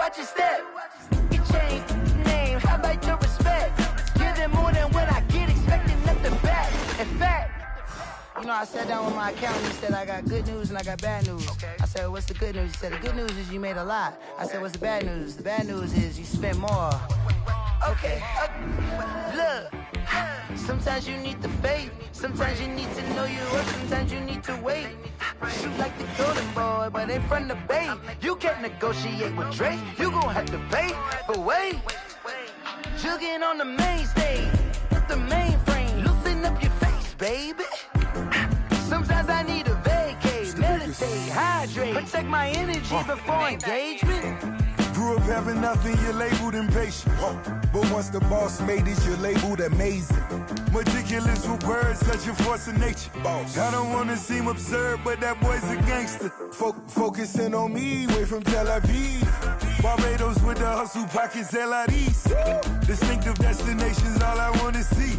watch your step. You change name, how about your respect? Give them more than what I get, expecting nothing back. In fact, you know, I sat down with my accountant. He said, I got good news and I got bad news. Okay. I said, what's the good news? He said, the good news is you made a lot. I said, what's the bad news? The bad news is you spent more. Okay. Look, sometimes you need the faith. Sometimes you need to know your worth. Sometimes you need to wait. Shoot like the golden boy, but ain't from the bay. You can't negotiate with Drake. You gon' have to pay. But wait, jugging on the main stage. The mainframe, loosen up your face, baby. Sometimes I need a vacate, meditate, hydrate, protect my energy before engagement. Grew up having nothing, you're labeled impatient. But once the boss made it, you're labeled amazing. Meticulous with words, such a force of nature. I don't wanna seem absurd, but that boy's a gangster. Focusing on me, way from Tel Aviv. Barbados with the hustle pockets, LIDs. Distinctive destinations, all I wanna see.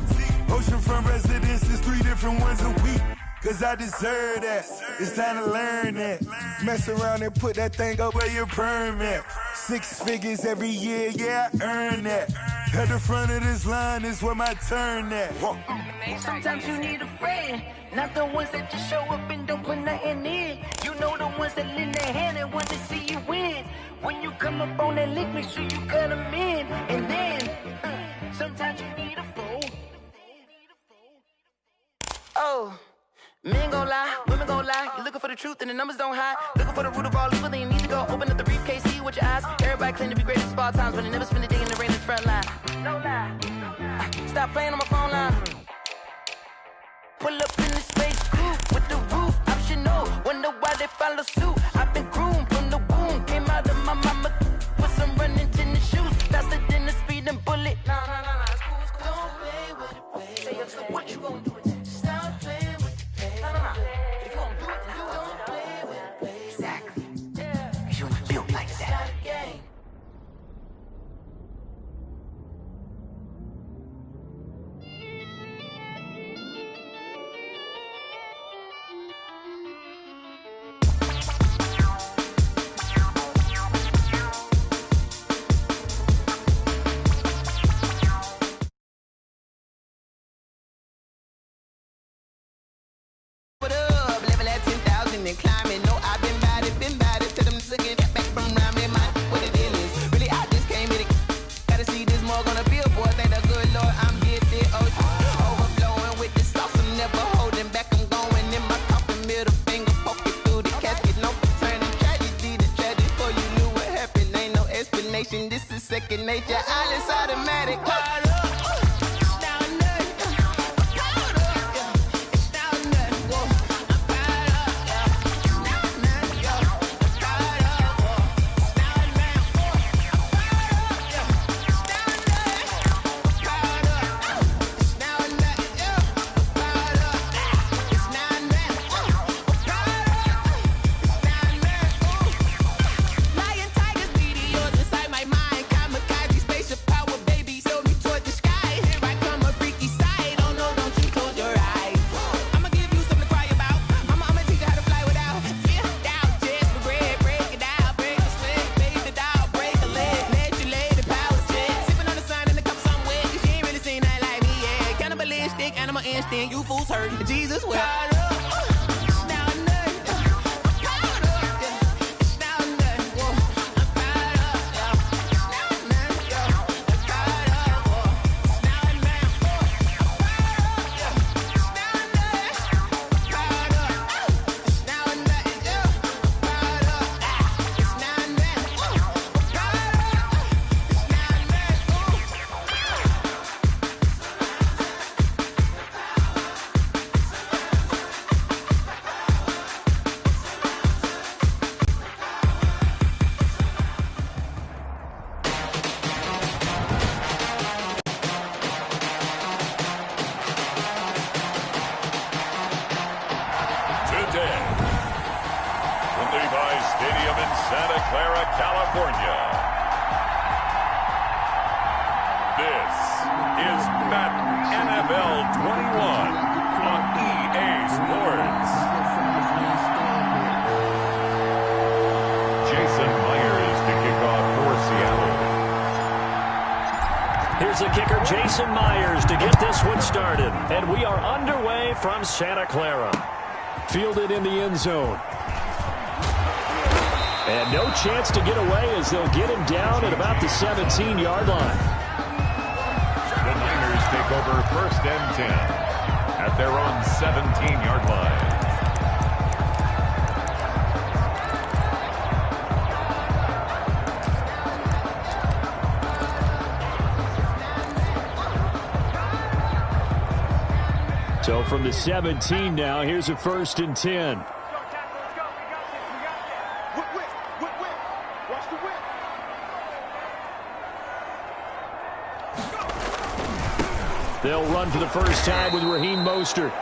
Oceanfront residences, 3 different ones a week. Cause I deserve that, it's time to learn that. Mess around and put that thing up where your permit. 6 figures every year, yeah, I earn that. At the front of this line is where my turn at. Sometimes you need a friend, not the ones that just show up and don't put nothing in. You know the ones that lend their hand and want to see you win. When you come up on that lick, make sure you cut them in. And then, sometimes you need a fool. Oh. Men gon' lie, women gon' lie. You're looking for the truth and the numbers don't hide. Looking for the root of all evil, then you need to go open up the briefcase, see with your eyes. Everybody claim to be greatest of all times, but they never spend a day in the rain in the front line. No lie. Stop playing on my phone line. Pull up in the space coupe with the roof optional. Wonder why they follow suit. I've been groomed from the womb. Came out of my mama with some running tennis shoes. Faster than the speeding bullet. Nah, it's cool, it's cool. Don't play with it, baby. Say yo, so what you gon' do with it? Stop playing. If you gon' do it, then don't play with it, baby. Exactly. Cause you ain't built like that. And climbing, no, I've been bad it, till them sick it back from around me, man, what the deal is. Really, I just came with it. Gotta see this more gonna be a boy. Thank the good Lord, I'm gifted. Overflowing with this sauce, I'm never holding back. I'm going in my coffin, middle finger, poking through the casket. No turning tragedy to tragic. Before you knew what happened, ain't no explanation. This is second nature, all is automatic. You fools heard Jesus well. Here's the kicker, Jason Myers, to get this one started. And we are underway from Santa Clara. Fielded in the end zone. And no chance to get away as they'll get him down at about the 17-yard line. The Niners take over 1st and 10 at their own 17-yard line. So from the 17 now, here's a 1st and 10. They'll run for the first time with Raheem Mostert.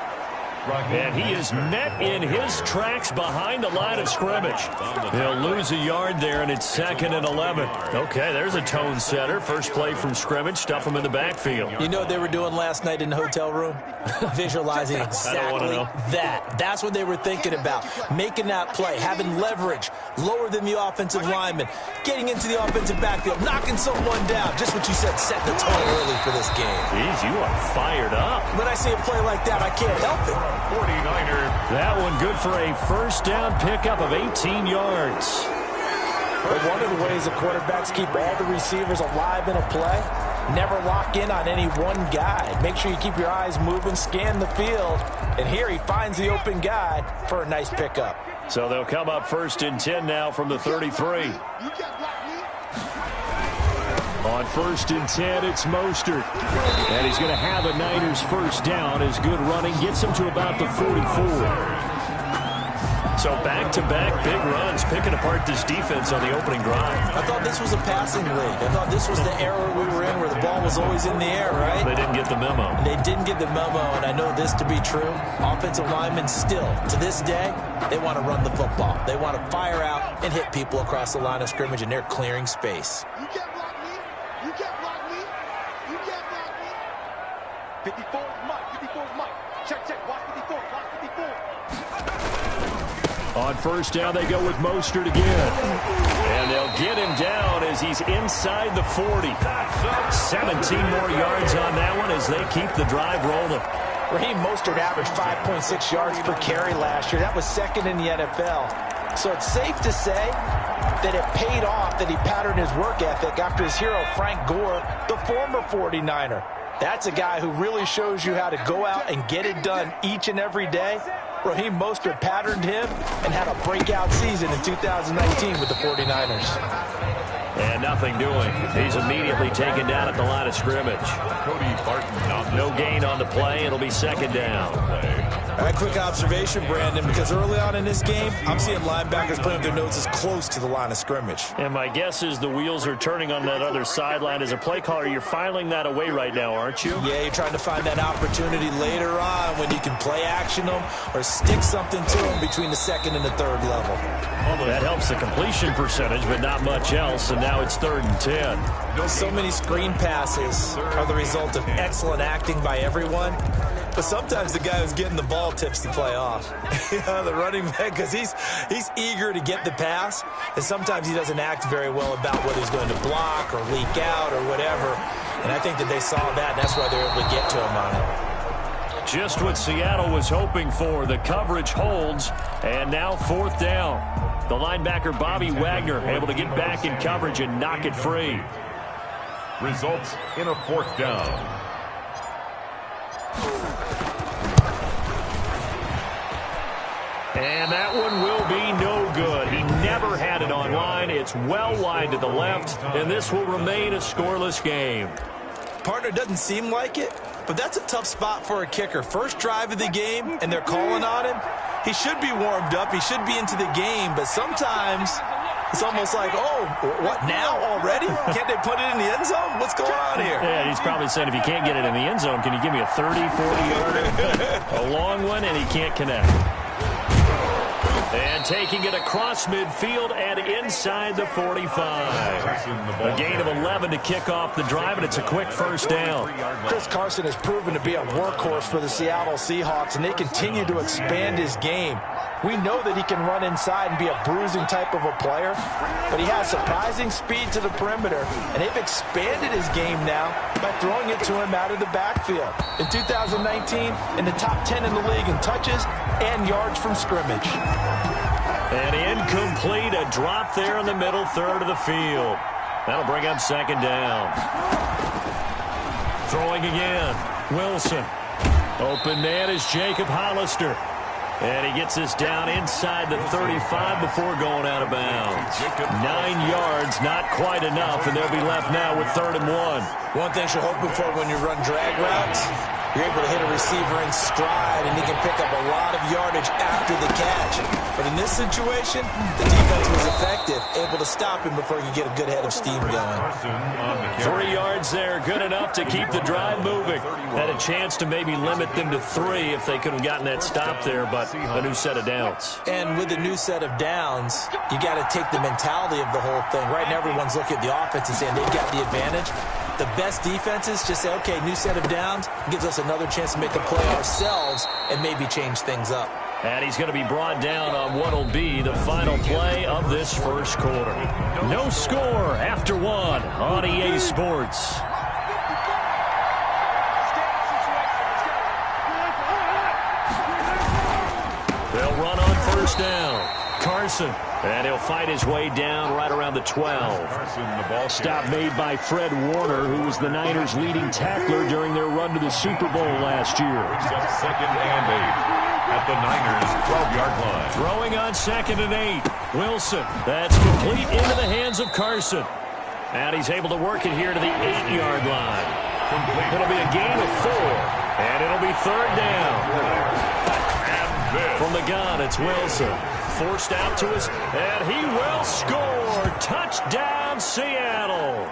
And he is met in his tracks behind the line of scrimmage. They'll lose a yard there, and it's 2nd and 11. Okay, there's a tone setter. First play from scrimmage, stuff him in the backfield. You know what they were doing last night in the hotel room? Visualizing exactly that. That's what they were thinking about. Making that play, having leverage, lower than the offensive lineman, getting into the offensive backfield, knocking someone down. Just what you said, set the tone early for this game. Jeez, you are fired up. When I see a play like that, I can't help it. 49er. That one good for a first down pickup of 18 yards. But one of the ways the quarterbacks keep all the receivers alive in a play, never lock in on any one guy. Make sure you keep your eyes moving, scan the field. And here he finds the open guy for a nice pickup. So they'll come up 1st and 10 now from the 33. On 1st and 10, it's Mostert. And he's going to have a Niners first down. His good running gets him to about the 44. So back-to-back big runs, picking apart this defense on the opening drive. I thought this was a passing league. I thought this was the era we were in where the ball was always in the air, right? They didn't get the memo. They didn't get the memo, and I know this to be true. Offensive linemen still, to this day, they want to run the football. They want to fire out and hit people across the line of scrimmage, and they're clearing space. You can't block me. You can't block me. You can't block me. 54 is Mike. 54 is Mike. Check. Watch 54. Watch 54. On first down, they go with Mostert again. And they'll get him down as he's inside the 40. 17 more yards on that one as they keep the drive rolling. Raheem Mostert averaged 5.6 yards per carry last year. That was 2nd in the NFL. So it's safe to say that it paid off that he patterned his work ethic after his hero, Frank Gore, the former 49er. That's a guy who really shows you how to go out and get it done each and every day. Raheem Mostert patterned him and had a breakout season in 2019 with the 49ers. And nothing doing. He's immediately taken down at the line of scrimmage. Cody Barton. No gain on the play. It'll be 2nd down. A quick observation, Brandon, because early on in this game, I'm seeing linebackers putting their noses close to the line of scrimmage. And my guess is the wheels are turning on that other sideline. As a play caller, you're filing that away right now, aren't you? Yeah, you're trying to find that opportunity later on when you can play action them or stick something to them between the 2nd and the 3rd level. That helps the completion percentage, but not much else, and now it's 3rd and 10. So many screen passes are the result of excellent acting by everyone. But sometimes the guy who's getting the ball tips the play off. The running back, because he's eager to get the pass, and sometimes he doesn't act very well about whether he's going to block or leak out or whatever. And I think that they saw that, and that's why they were able to get to him on it. Just what Seattle was hoping for. The coverage holds, and now 4th down. The linebacker, Bobby Wagner, able to get back in coverage and knock it free. Results in a 4th down. And that one will be no good. He never had it on line. It's well wide to the left, and this will remain a scoreless game. Partner, doesn't seem like it, but that's a tough spot for a kicker. First drive of the game, and they're calling on him. He should be warmed up. He should be into the game, but sometimes it's almost like, oh, what now already? Can't they put it in the end zone? What's going on here? Yeah, he's probably saying, if you can't get it in the end zone, can you give me a 30, 40-yarder? A long one, and he can't connect. And taking it across midfield and inside the 45. A gain of 11 to kick off the drive, and it's a quick first down. Chris Carson has proven to be a workhorse for the Seattle Seahawks, and they continue to expand his game. We know that he can run inside and be a bruising type of a player, but he has surprising speed to the perimeter, and they've expanded his game now by throwing it to him out of the backfield. In 2019, in the top 10 in the league in touches and yards from scrimmage. And incomplete, a drop there in the middle third of the field. That'll bring up second down. Throwing again, Wilson. Open man is Jacob Hollister. And he gets this down inside the 35 before going out of bounds. 9 yards, not quite enough, and they'll be left now with 3rd and 1. One thing you're hoping for when you run drag routes, you're able to hit a receiver in stride, and he can pick up a lot of yardage after the catch. But in this situation, the defense was effective, able to stop him before he could get a good head of steam going. 3 yards there, good enough to keep the drive moving. Had a chance to maybe limit them to 3 if they could have gotten that stop there, but a new set of downs. And with a new set of downs, you got to take the mentality of the whole thing. Right now, everyone's looking at the offense and saying they've got the advantage. The best defenses just say, okay, new set of downs, gives us another chance to make a play ourselves and maybe change things up. And he's going to be brought down on what will be the final play of this first quarter. No score after 1 on EA Sports. They'll run on first down. Carson. And he'll fight his way down right around the 12. Stop made by Fred Warner, who was the Niners' leading tackler during their run to the Super Bowl last year. 2nd and 8 at the Niners' 12-yard line. Throwing on 2nd and 8. Wilson. That's complete into the hands of Carson. And he's able to work it here to the 8-yard line. It'll be a gain of 4. And it'll be 3rd down. From the gun, it's Wilson. Forced out to us, and he will score. Touchdown, Seattle.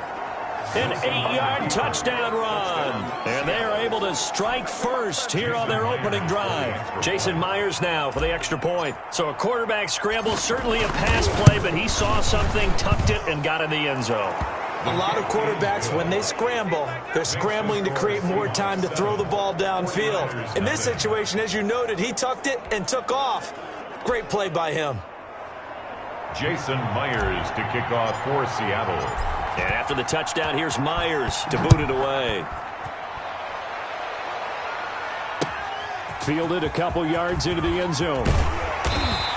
An 8-yard touchdown run. And they are able to strike first here on their opening drive. Jason Myers now for the extra point. So a quarterback scramble, certainly a pass play, but he saw something, tucked it, and got in the end zone. A lot of quarterbacks, when they scramble, they're scrambling to create more time to throw the ball downfield. In this situation, as you noted, he tucked it and took off. Great play by him. Jason Myers to kick off for Seattle. And after the touchdown, here's Myers to boot it away. Fielded a couple yards into the end zone.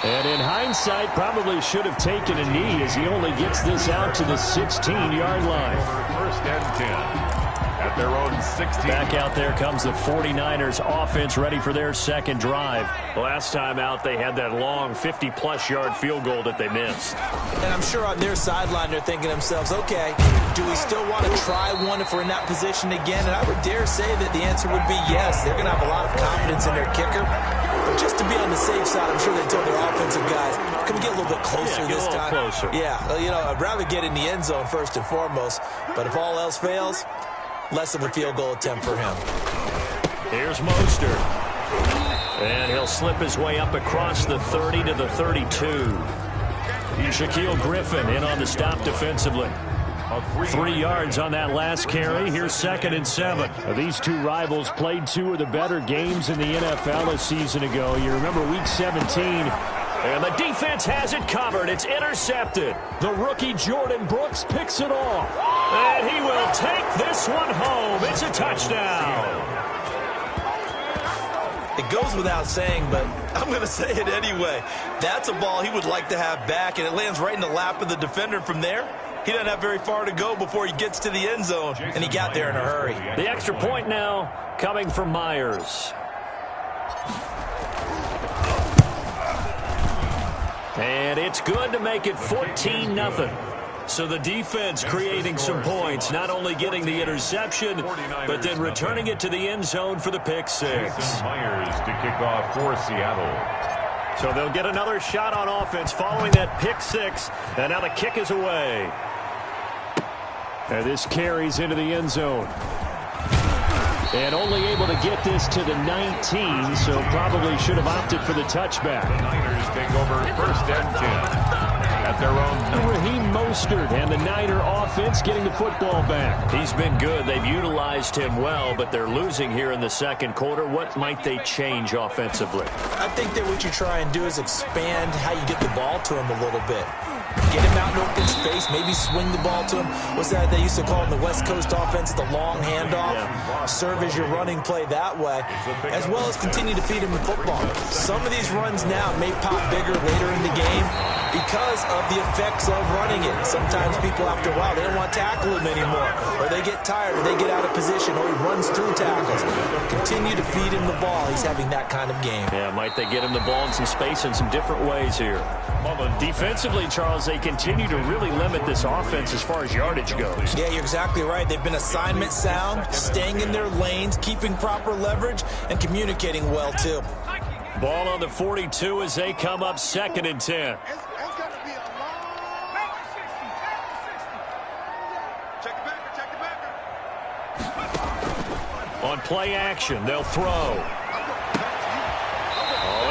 And in hindsight, probably should have taken a knee as he only gets this out to the 16-yard line. 1st and 10. At their own 16. Back out there comes the 49ers offense ready for their second drive. Last time out, they had that long 50-plus yard field goal that they missed. And I'm sure on their sideline they're thinking to themselves, okay, do we still want to try one if we're in that position again? And I would dare say that the answer would be yes. They're going to have a lot of confidence in their kicker. But just to be on the safe side, I'm sure they told their offensive guys, can we get a little bit closer this time? Closer. Yeah, you know, I'd rather get in the end zone first and foremost. But if all else fails, less of a field goal attempt for him. Here's Mostert. And he'll slip his way up across the 30 to the 32. Shaquille Griffin in on the stop defensively. 3 yards on that last carry. Here's 2nd and 7. These two rivals played 2 of the better games in the NFL a season ago. You remember Week 17. And the defense has it covered. It's intercepted. The rookie Jordan Brooks picks it off. And he will take this one home. It's a touchdown. It goes without saying, but I'm going to say it anyway. That's a ball he would like to have back, and it lands right in the lap of the defender from there. He doesn't have very far to go before he gets to the end zone, and he got there in a hurry. The extra point now coming from Myers. And it's good to make it 14-0. So the defense creating some points, not only getting the interception, but then returning it to the end zone for the pick six. Myers to kick off for Seattle. So they'll get another shot on offense following that pick six, and now the kick is away. And this carries into the end zone. And only able to get this to the 19, so probably should have opted for the touchback. The Niners take over first and 10 at their own. Raheem Mostert and the Niner offense getting the football back. He's been good. They've utilized him well, but they're losing here in the second quarter. What might they change offensively? I think that what you try and do is expand how you get the ball to him a little bit. Get him out in open space, maybe swing the ball to him. What's that they used to call in the West Coast offense, the long handoff? Yeah. Serve as your running play that way, as well as continue to feed him the football. Some of these runs now may pop bigger later in the game because of the effects of running it. Sometimes people, after a while, they don't want to tackle him anymore, or they get tired, or they get out of position, or he runs through tackles. Continue to feed him the ball. He's having that kind of game. Yeah, might they get him the ball in some space in some different ways here. Defensively, Charles, they continue to really limit this offense as far as yardage goes. Yeah, you're exactly right. They've been assignment sound, staying in their lanes, keeping proper leverage, and communicating well, too. Ball on the 42 as they come up 2nd and 10. On play action, they'll throw.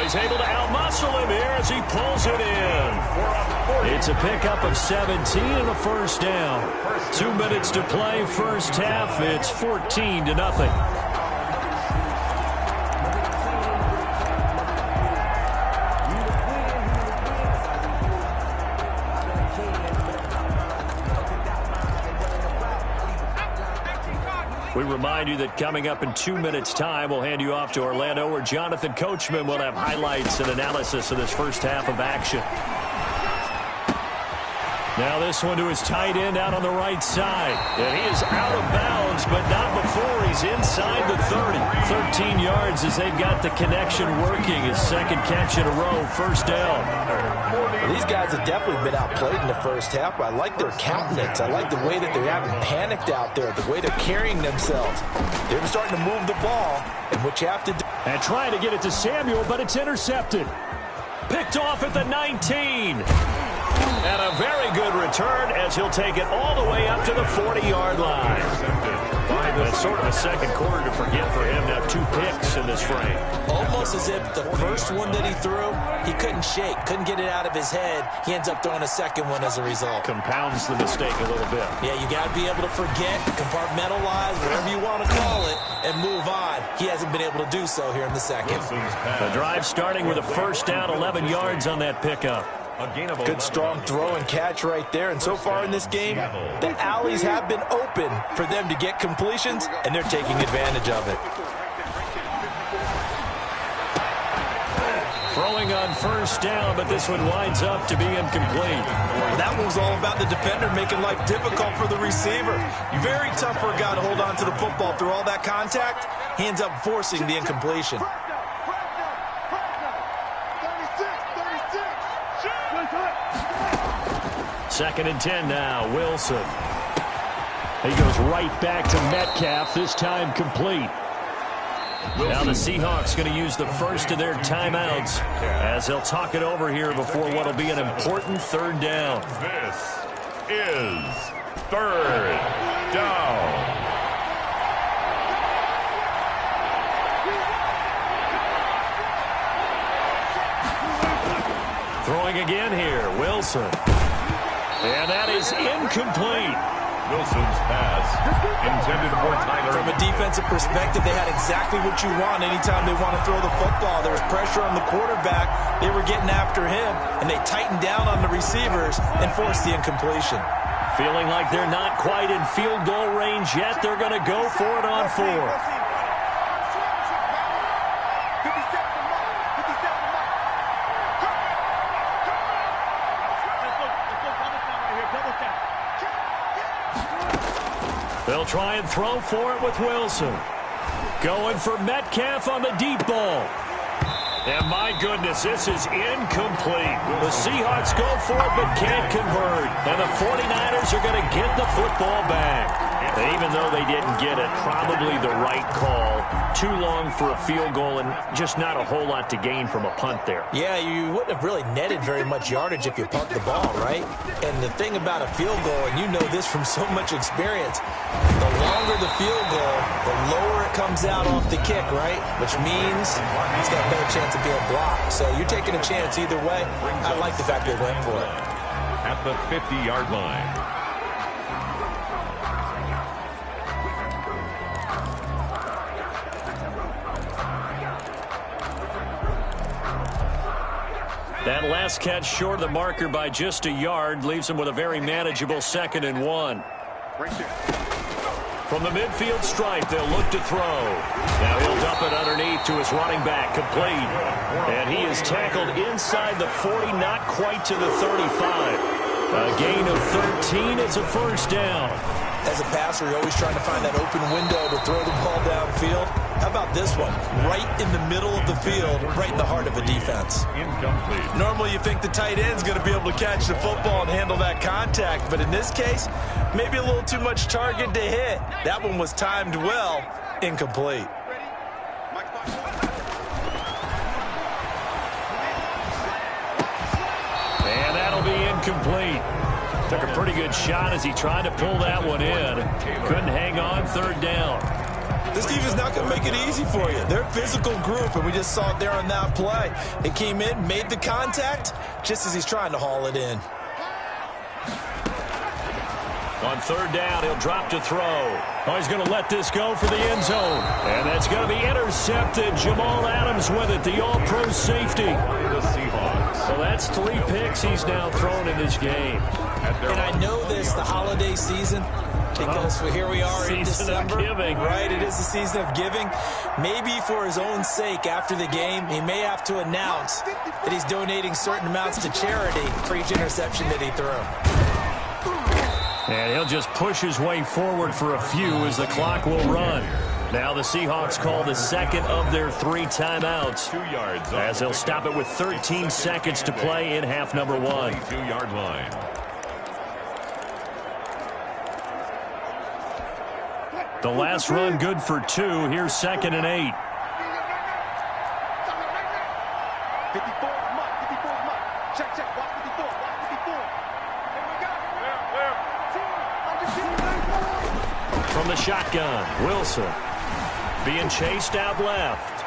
He's able to outmuscle him here as he pulls it in. It's a pickup of 17 and a first down. 2 minutes to play first half. It's 14-0. We remind you that coming up in 2 minutes' time, we'll hand you off to Orlando, where Jonathan Coachman will have highlights and analysis of this first half of action. Now this one to his tight end out on the right side. And he is out of bounds, but not before he's inside the 30. 13 yards as they've got the connection working. His second catch in a row, first down. Well, these guys have definitely been outplayed in the first half, but I like their countenance. I like the way that they haven't panicked out there, the way they're carrying themselves. They're starting to move the ball, and what you have to do. And trying to get it to Samuel, but it's intercepted. Picked off at the 19. And a very good return as he'll take it all the way up to the 40-yard line. It's sort of a second quarter to forget for him. Now 2 picks in this frame. Almost as if the first one that he threw, he couldn't shake, couldn't get it out of his head. He ends up throwing a second one as a result. Compounds the mistake a little bit. Yeah, you got to be able to forget, compartmentalize, whatever you want to call it, and move on. He hasn't been able to do so here in the second. The drive starting with a first down, 11 yards on that pickup. Good strong throw and catch right there. And so far in this game, the alleys have been open for them to get completions, and they're taking advantage of it. Throwing on first down, but this one winds up to be incomplete. That was all about the defender making life difficult for the receiver. Very tough for a guy to hold on to the football through all that contact. He ends up forcing the incompletion. Second and 10 now, Wilson. He goes right back to Metcalf, this time complete. Now the Seahawks going to use the first of their timeouts as they'll talk it over here before what will be an important third down. This is third down. Throwing again here, Wilson. And that is incomplete. Wilson's pass intended for Tyler. From a defensive perspective, they had exactly what you want anytime they want to throw the football. There was pressure on the quarterback. They were getting after him, and they tightened down on the receivers and forced the incompletion. Feeling like they're not quite in field goal range yet. They're going to go for it on 4th. They'll try and throw for it with Wilson. Going for Metcalf on the deep ball. And my goodness, this is incomplete. The Seahawks go for it but can't convert. And the 49ers are going to get the football back. And even though they didn't get it, probably the right call. Too long for a field goal and just not a whole lot to gain from a punt there. Yeah, you wouldn't have really netted very much yardage if you punt the ball, right? And the thing about a field goal, and you know this from so much experience, the longer the field goal, the lower it comes out off the kick, right? Which means it's got a better chance of being blocked. So you're taking a chance either way. I like the fact they went for it. At the 50-yard line. That last catch short of the marker by just a yard leaves him with a very manageable 2nd and 1. From the midfield stripe, they'll look to throw. Now he'll dump it underneath to his running back, complete. And he is tackled inside the 40, not quite to the 35. A gain of 13, it's a first down. As a passer, you're always trying to find that open window to throw the ball downfield. How about this one? Right in the middle of the field, right in the heart of a defense. Incomplete. Normally you think the tight end's going to be able to catch the football and handle that contact, but in this case, maybe a little too much target to hit. That one was timed well, incomplete. And that'll be incomplete. Took a pretty good shot as he tried to pull that one in. Couldn't hang on, 3rd down. This team is not going to make it easy for you. They're a physical group, and we just saw it there on that play. They came in, made the contact, just as he's trying to haul it in. On 3rd down, he'll drop to throw. Oh, he's going to let this go for the end zone. And that's going to be intercepted. Jamal Adams with it, the all-pro safety. The Seahawks. So that's 3 picks he's now thrown in this game. And I know this, the holiday season, because here we are in December. Giving. Right, it is the season of giving. Maybe for his own sake after the game, he may have to announce that he's donating certain amounts to charity for each interception that he threw. And he'll just push his way forward for a few as the clock will run. Now the Seahawks call the 2nd of their 3 timeouts 2 yards as they'll stop it with 13 seconds to play in half number 1. 2-yard line. The last run good for 2. Here's 2nd and 8. 54 Mike. 54 Mike. Check, check. Watch 54. Watch 54. Here we go. From the shotgun, Wilson being chased out left.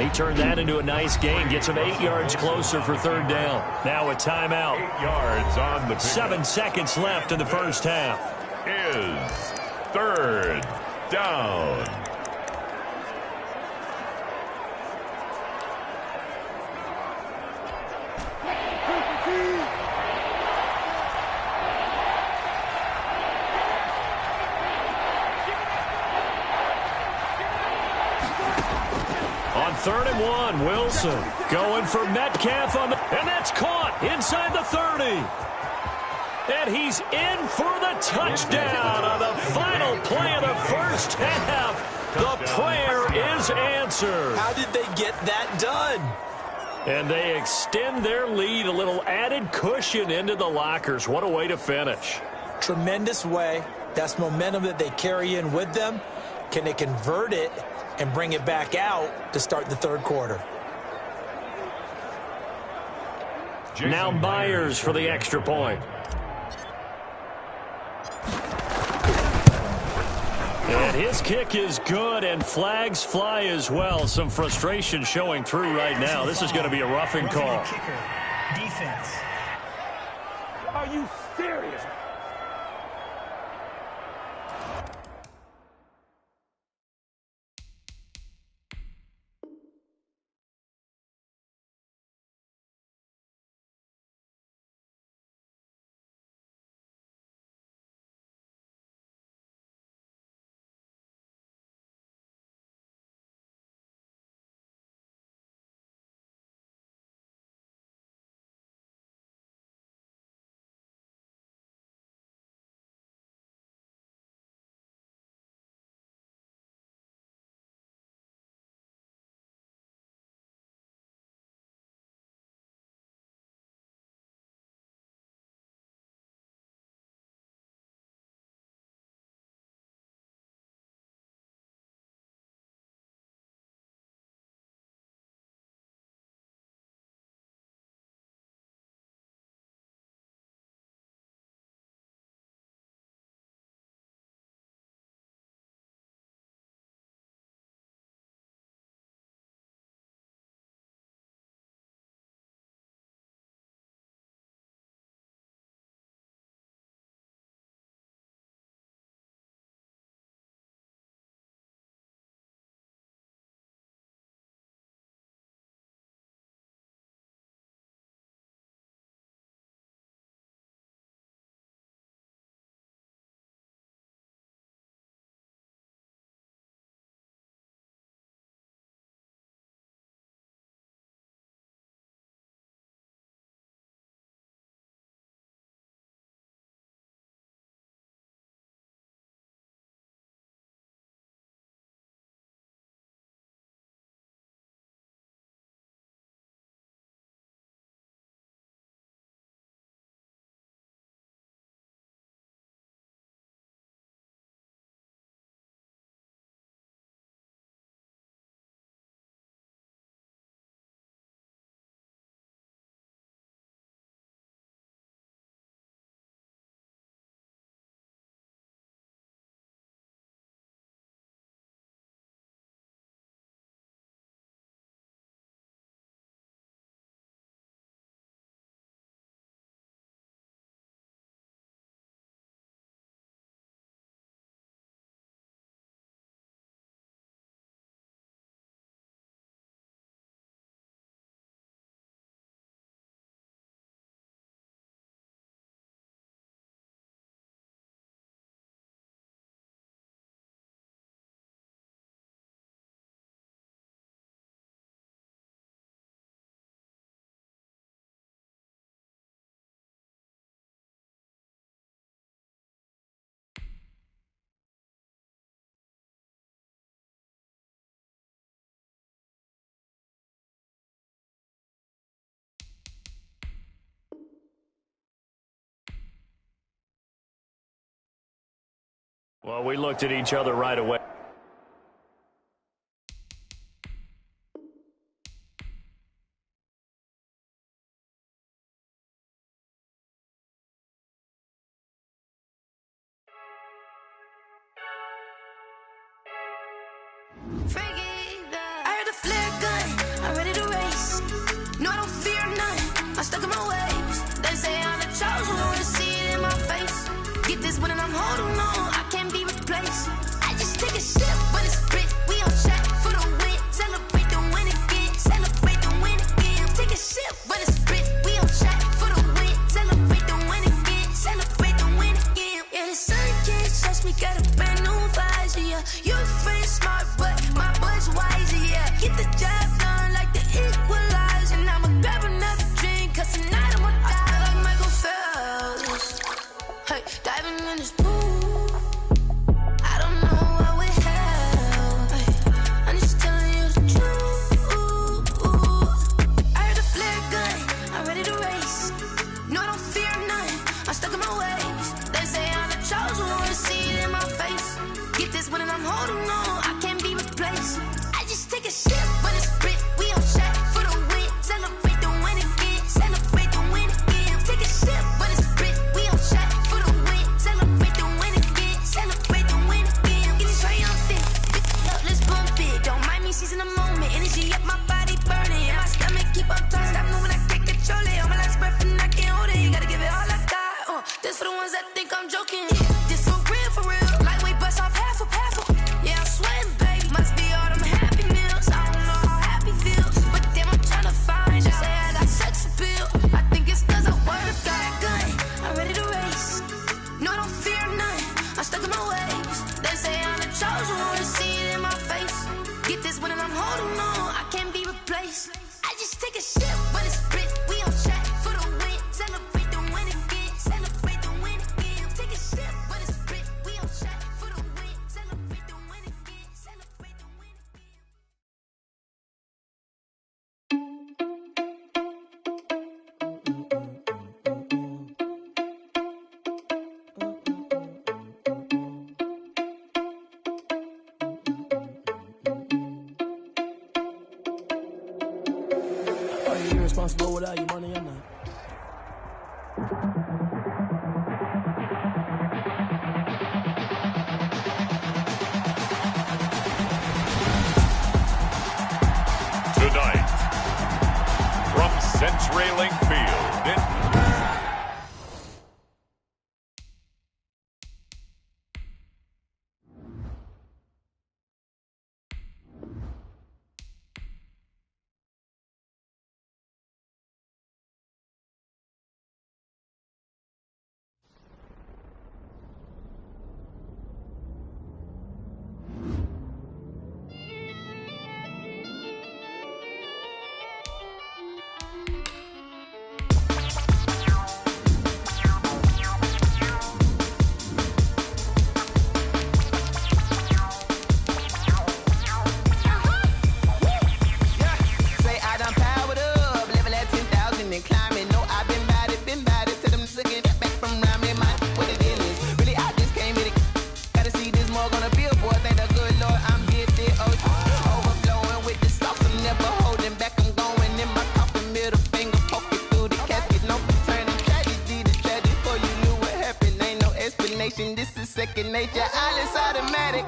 He turned that into a nice gain. Gets him 8 yards closer for 3rd down. Now a timeout. 8 yards on the 7 seconds left in the first half. Is 3rd down. On 3rd and 1, Wilson going for Metcalf on the, and that's caught inside the 30. And he's in for the touchdown on the final play of the first half. The prayer is answered. How did they get that done? And they extend their lead, a little added cushion into the lockers. What a way to finish. Tremendous way. That's momentum that they carry in with them. Can they convert it and bring it back out to start the 3rd quarter? Now Myers for the extra point. And his kick is good, and flags fly as well. Some frustration showing through right now. This is going to be a roughing call. Defense. Are you serious? Well, we looked at each other right away. I heard a flare gun, I'm ready to race. No, I don't fear none, I'm stuck in my ways. They say I'm the chosen one, to see it in my face. Get this one and I'm holding on, I can't be replaced. I just take a sip when it's split, we on track for the win. Celebrate the win again, celebrate the win again. Take a sip when it's split, we on track for the win. Celebrate the win again, celebrate the win again. Yeah, the sun can't touch me, got a brand new visor, yeah. You're a friend smart, but my boy's wiser, yeah. Get the job done like the equalizer. And I'ma grab another drink, cause tonight I'ma die like Michael Phelps. Hey, diving in this pool, I don't know what would help. Hey, I'm just telling you the truth. I heard a flare gun, I'm ready to race. No, I don't fear none, I'm stuck in my ways. They say I'm the chosen one, to see it in my face. Get this one and I'm holding on, I can't be replaced. I just take a sip when it's split, we on track for the win. Celebrate the win again, celebrate the win again. Take a sip when it's split, we on track for the win. Celebrate the win again, celebrate the win again. Get it triumphant, up, let's bump it. Don't mind me seizing the moment, energy up my body burning. And my stomach keep on turning, stop moving, I can't control it. On my last breath and I can't hold it, you gotta give it all I got. This for the ones that think I'm joking. This for real, lightweight bust off half a. Yeah, I'm sweating, baby. Must be all them happy meals. I don't know how happy feels, but damn, I'm trying to find out. Say I got sex appeal. I think it's cause I work got a gun. I'm ready to race. No, I don't fear none, I'm stuck in my ways. They say I'm the chosen one, to see it in my face. Get this one and I'm holding on, I can't be replaced. I just take a sip when it's split, we on track for the win. Celebrate the win again, celebrate the win again. Take a sip when it's split, we on track for the win. Celebrate the win again, celebrate the win again. Are you irresponsible without your money or not? Tonight, from CenturyLink Field in This is second nature, all is automatic.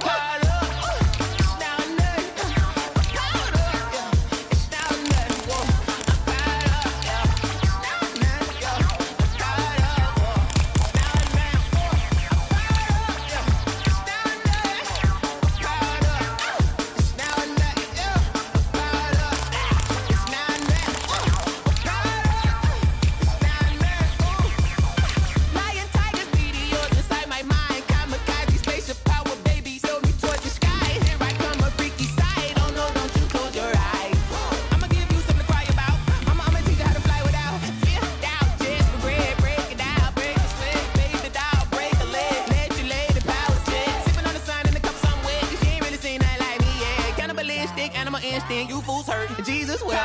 Instinct, you fools hurt. Jesus will.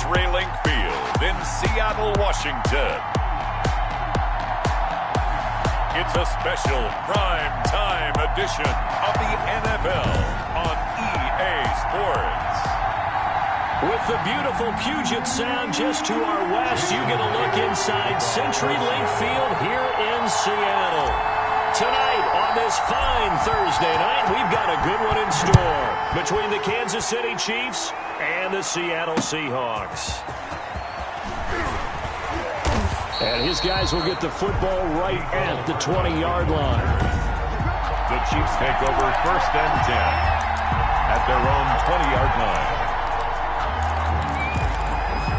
CenturyLink Field in Seattle, Washington. It's a special prime time edition of the NFL on EA Sports. With the beautiful Puget Sound just to our west, you get a look inside CenturyLink Field here in Seattle. Tonight, on this fine Thursday night, we've got a good one in store between the Kansas City Chiefs and the Seattle Seahawks. And his guys will get the football right at the 20-yard line. The Chiefs take over 1st and 10 at their own 20-yard line.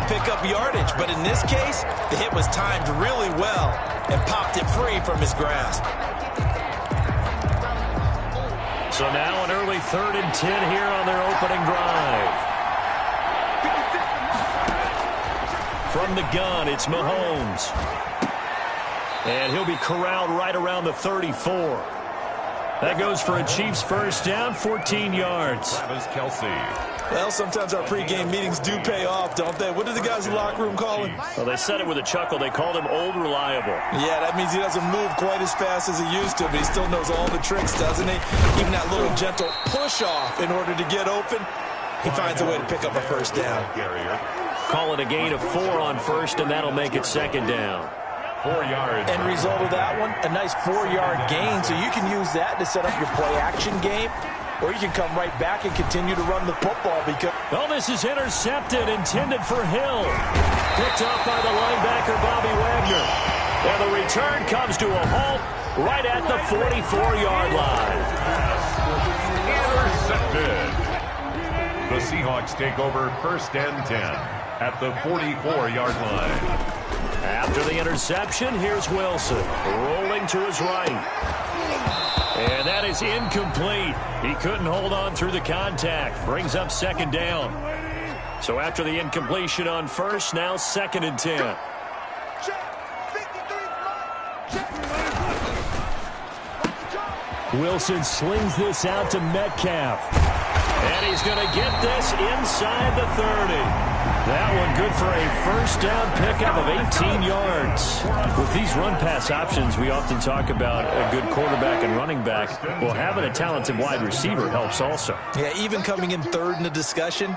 Pick up yardage, but in this case, the hit was timed really well and popped it free from his grasp. So now an early 3rd and 10 here on their opening drive. From the gun, it's Mahomes. And he'll be corralled right around the 34. That goes for a Chiefs first down, 14 yards. Kelsey. Well, sometimes our pregame meetings do pay off, don't they? What do the guys in the locker room call him? Well, they said it with a chuckle. They called him Old Reliable. Yeah, that means he doesn't move quite as fast as he used to, but he still knows all the tricks, doesn't he? Even that little gentle push-off in order to get open, he finds a way to pick up a first down. Call it a gain of 4 on first, and that'll make it 2nd down. 4 yards. End result of that one, a nice 4-yard gain, so you can use that to set up your play-action game. Or you can come right back and continue to run the football because... Oh, this is intercepted, intended for Hill. Picked up by the linebacker, Bobby Wagner. And the return comes to a halt right at the 44-yard line. Intercepted. The Seahawks take over 1st and 10 at the 44-yard line. After the interception, here's Wilson rolling to his right. And that is incomplete. He couldn't hold on through the contact. Brings up 2nd down. So after the incompletion on first, now 2nd and 10. Wilson slings this out to Metcalf. And he's going to get this inside the 30. That one good for a first down pickup of 18 yards. With these run-pass options, we often talk about a good quarterback and running back. Well, having a talented wide receiver helps also. Yeah, even coming in 3rd in the discussion,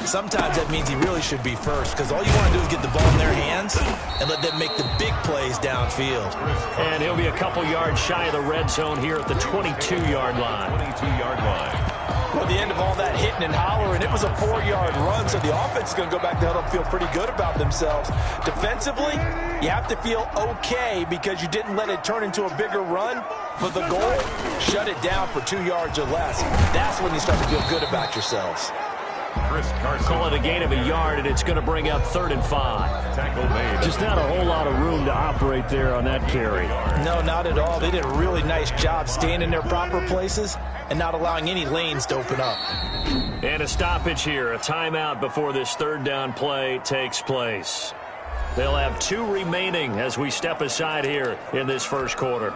sometimes that means he really should be first because all you want to do is get the ball in their hands and let them make the big plays downfield. And he'll be a couple yards shy of the red zone here at the 22-yard line. 22-yard line. Well, the end of all that hitting and hollering, it was a 4-yard run, so the offense is going to go back to huddle and feel pretty good about themselves. Defensively, you have to feel okay because you didn't let it turn into a bigger run, but the goal, shut it down for 2 yards or less. That's when you start to feel good about yourselves. Call it a gain of a yard, and it's going to bring up 3rd and 5. Tackle made. Just not a whole lot of room to operate there on that carry. No, not at all. They did a really nice job staying in their proper places and not allowing any lanes to open up. And a stoppage here, a timeout before this 3rd down play takes place. They'll have 2 remaining as we step aside here in this first quarter.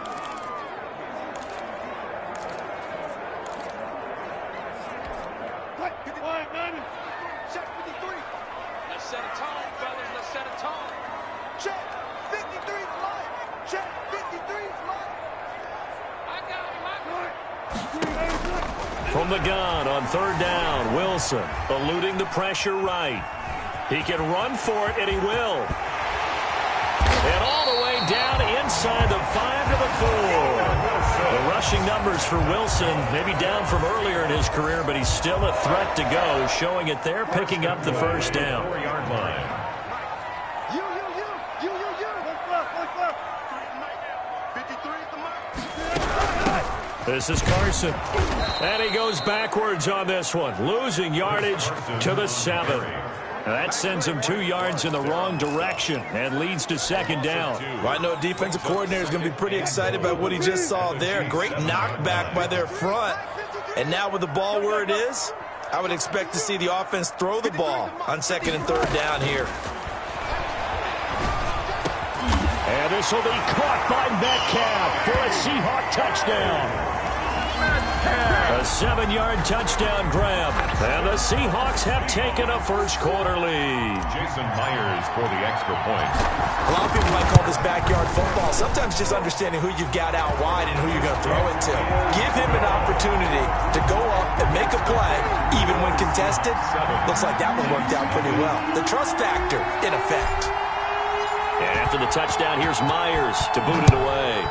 From the gun on 3rd down, Wilson eluding the pressure right. He can run for it, and he will. And all the way down inside the 5 to the 4. The rushing numbers for Wilson, maybe down from earlier in his career, but he's still a threat to go, showing it there, picking up the first down. 4-yard line. This is Carson. And he goes backwards on this one, losing yardage to the 7. That sends him 2 yards in the wrong direction and leads to 2nd down. Well, I know a defensive coordinator is going to be pretty excited by what he just saw there. Great knockback by their front. And now with the ball where it is, I would expect to see the offense throw the ball on 2nd and 3rd down here. And this will be caught by Metcalf for a Seahawk touchdown. A 7-yard touchdown grab. And the Seahawks have taken a first-quarter lead. Jason Myers for the extra point. A lot of people might call this backyard football. Sometimes just understanding who you've got out wide and who you're going to throw it to. Give him an opportunity to go up and make a play, even when contested. Looks like that one worked out pretty well. The trust factor, in effect. And after the touchdown, here's Myers to boot it away.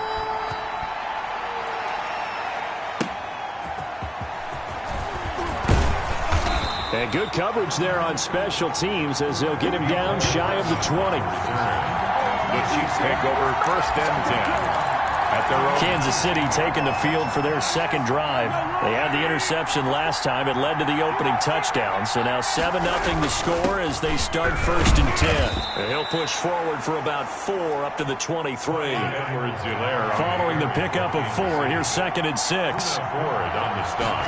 And good coverage there on special teams as they'll get him down shy of the 20. The Chiefs take over 1st and 10. At their own. Kansas City taking the field for their second drive. They had the interception last time. It led to the opening touchdown. So now 7-0 the score as they start 1st and 10. And he'll push forward for about 4 up to the 23. Following the pickup of 4, here's 2nd and 6. On the stop.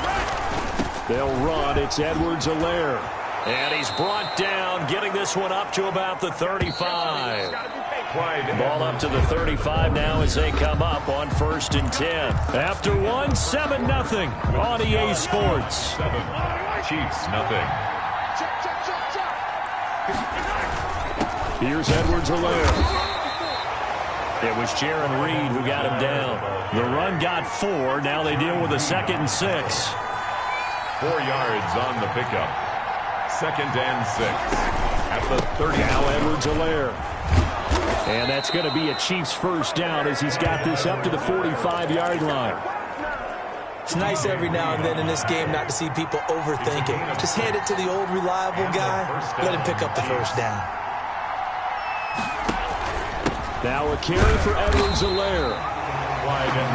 They'll run. It's Edwards-Helaire. And he's brought down, getting this one up to about the 35. Ball up to the 35 now as they come up on 1st and 10. After 1, 7-0 on EA Sports. 7. Chiefs, nothing. Here's Edwards-Helaire. It was Jaron Reed who got him down. The run got 4. Now they deal with a 2nd and 6. 4 yards on the pickup. 2nd and 6. At the 30. Now Edwards-Helaire. And that's going to be a Chiefs first down as he's got this up to the 45-yard line. It's nice every now and then in this game not to see people overthink it. Just hand it to the old reliable guy. Let him pick up the first down. Now a carry for Edwards-Helaire.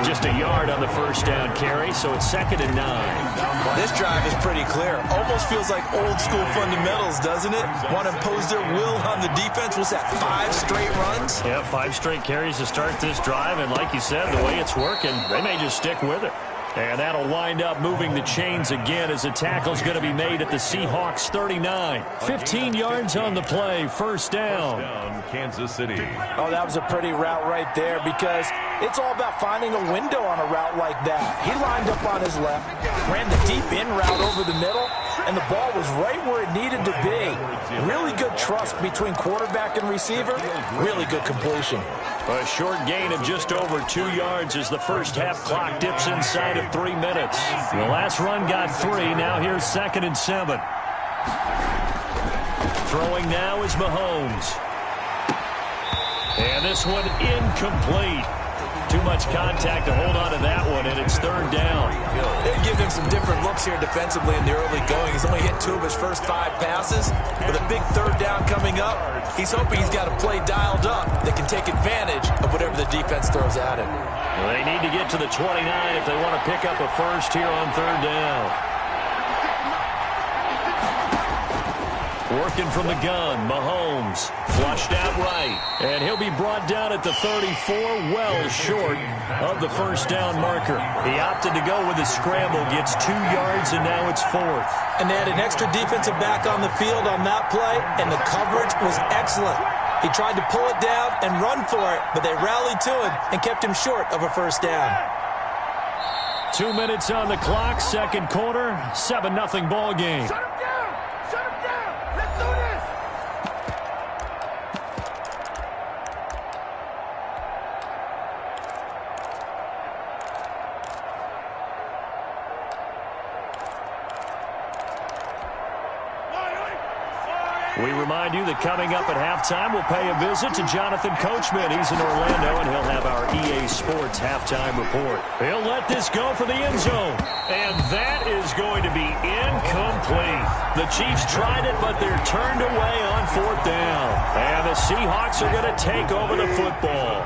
Just a yard on the first down carry, so it's 2nd and 9. This drive is pretty clear. Almost feels like old school fundamentals, doesn't it? Want to impose their will on the defense. Was that 5 straight runs? Yeah, 5 straight carries to start this drive, and like you said, the way it's working, they may just stick with it. And that'll wind up moving the chains again as a tackle's going to be made at the Seahawks 39. 15 yards on the play, first down. Kansas City. Oh, that was a pretty route right there because it's all about finding a window on a route like that. He lined up on his left, ran the deep in route over the middle, and the ball was right where it needed to be. Really good trust between quarterback and receiver. Really good completion. A short gain of just over 2 yards as the first half clock dips inside of 3 minutes. The last run got 3. Now here's 2nd and 7. Throwing now is Mahomes. And this one incomplete. Too much contact to hold on to that one, and it's 3rd down. They give him some different looks here defensively in the early going. He's only hit 2 of his first 5 passes. With a big 3rd down coming up, he's hoping he's got a play dialed up that can take advantage of whatever the defense throws at him. Well, they need to get to the 29 if they want to pick up a first here on 3rd down. Working from the gun, Mahomes flushed out right. And he'll be brought down at the 34, well short of the first down marker. He opted to go with a scramble, gets 2 yards, and now it's 4th. And they had an extra defensive back on the field on that play, and the coverage was excellent. He tried to pull it down and run for it, but they rallied to him and kept him short of a first down. 2 minutes on the clock, second quarter, 7-0 ball game. Shut him down! Shut him down! Let's do this! We remind you that coming up at halftime, we'll pay a visit to Jonathan Coachman. He's in Orlando, and he'll have our EA Sports halftime report. He'll let this go for the end zone. And that is going to be incomplete. The Chiefs tried it, but they're turned away on 4th down. And the Seahawks are going to take over the football.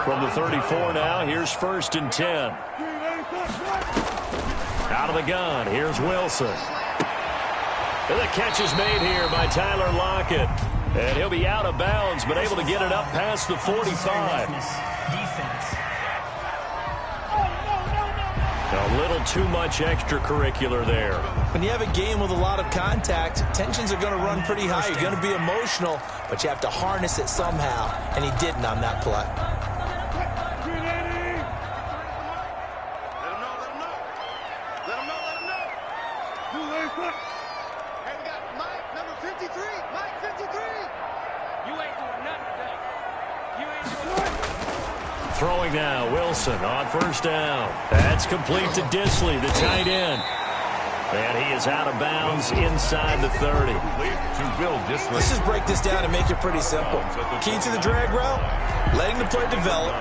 From the 34 now, here's 1st and 10. Out of the gun, here's Wilson. And the catch is made here by Tyler Lockett. And he'll be out of bounds, but able to get it up past the 45. A little too much extracurricular there. When you have a game with a lot of contact, tensions are going to run pretty high. You're going to be emotional, but you have to harness it somehow. And he didn't on that play. Throwing now, Wilson on first down. That's complete to Disley, the tight end. And he is out of bounds inside the 30. Let's just break this down and make it pretty simple. Key to the drag route, letting the play develop,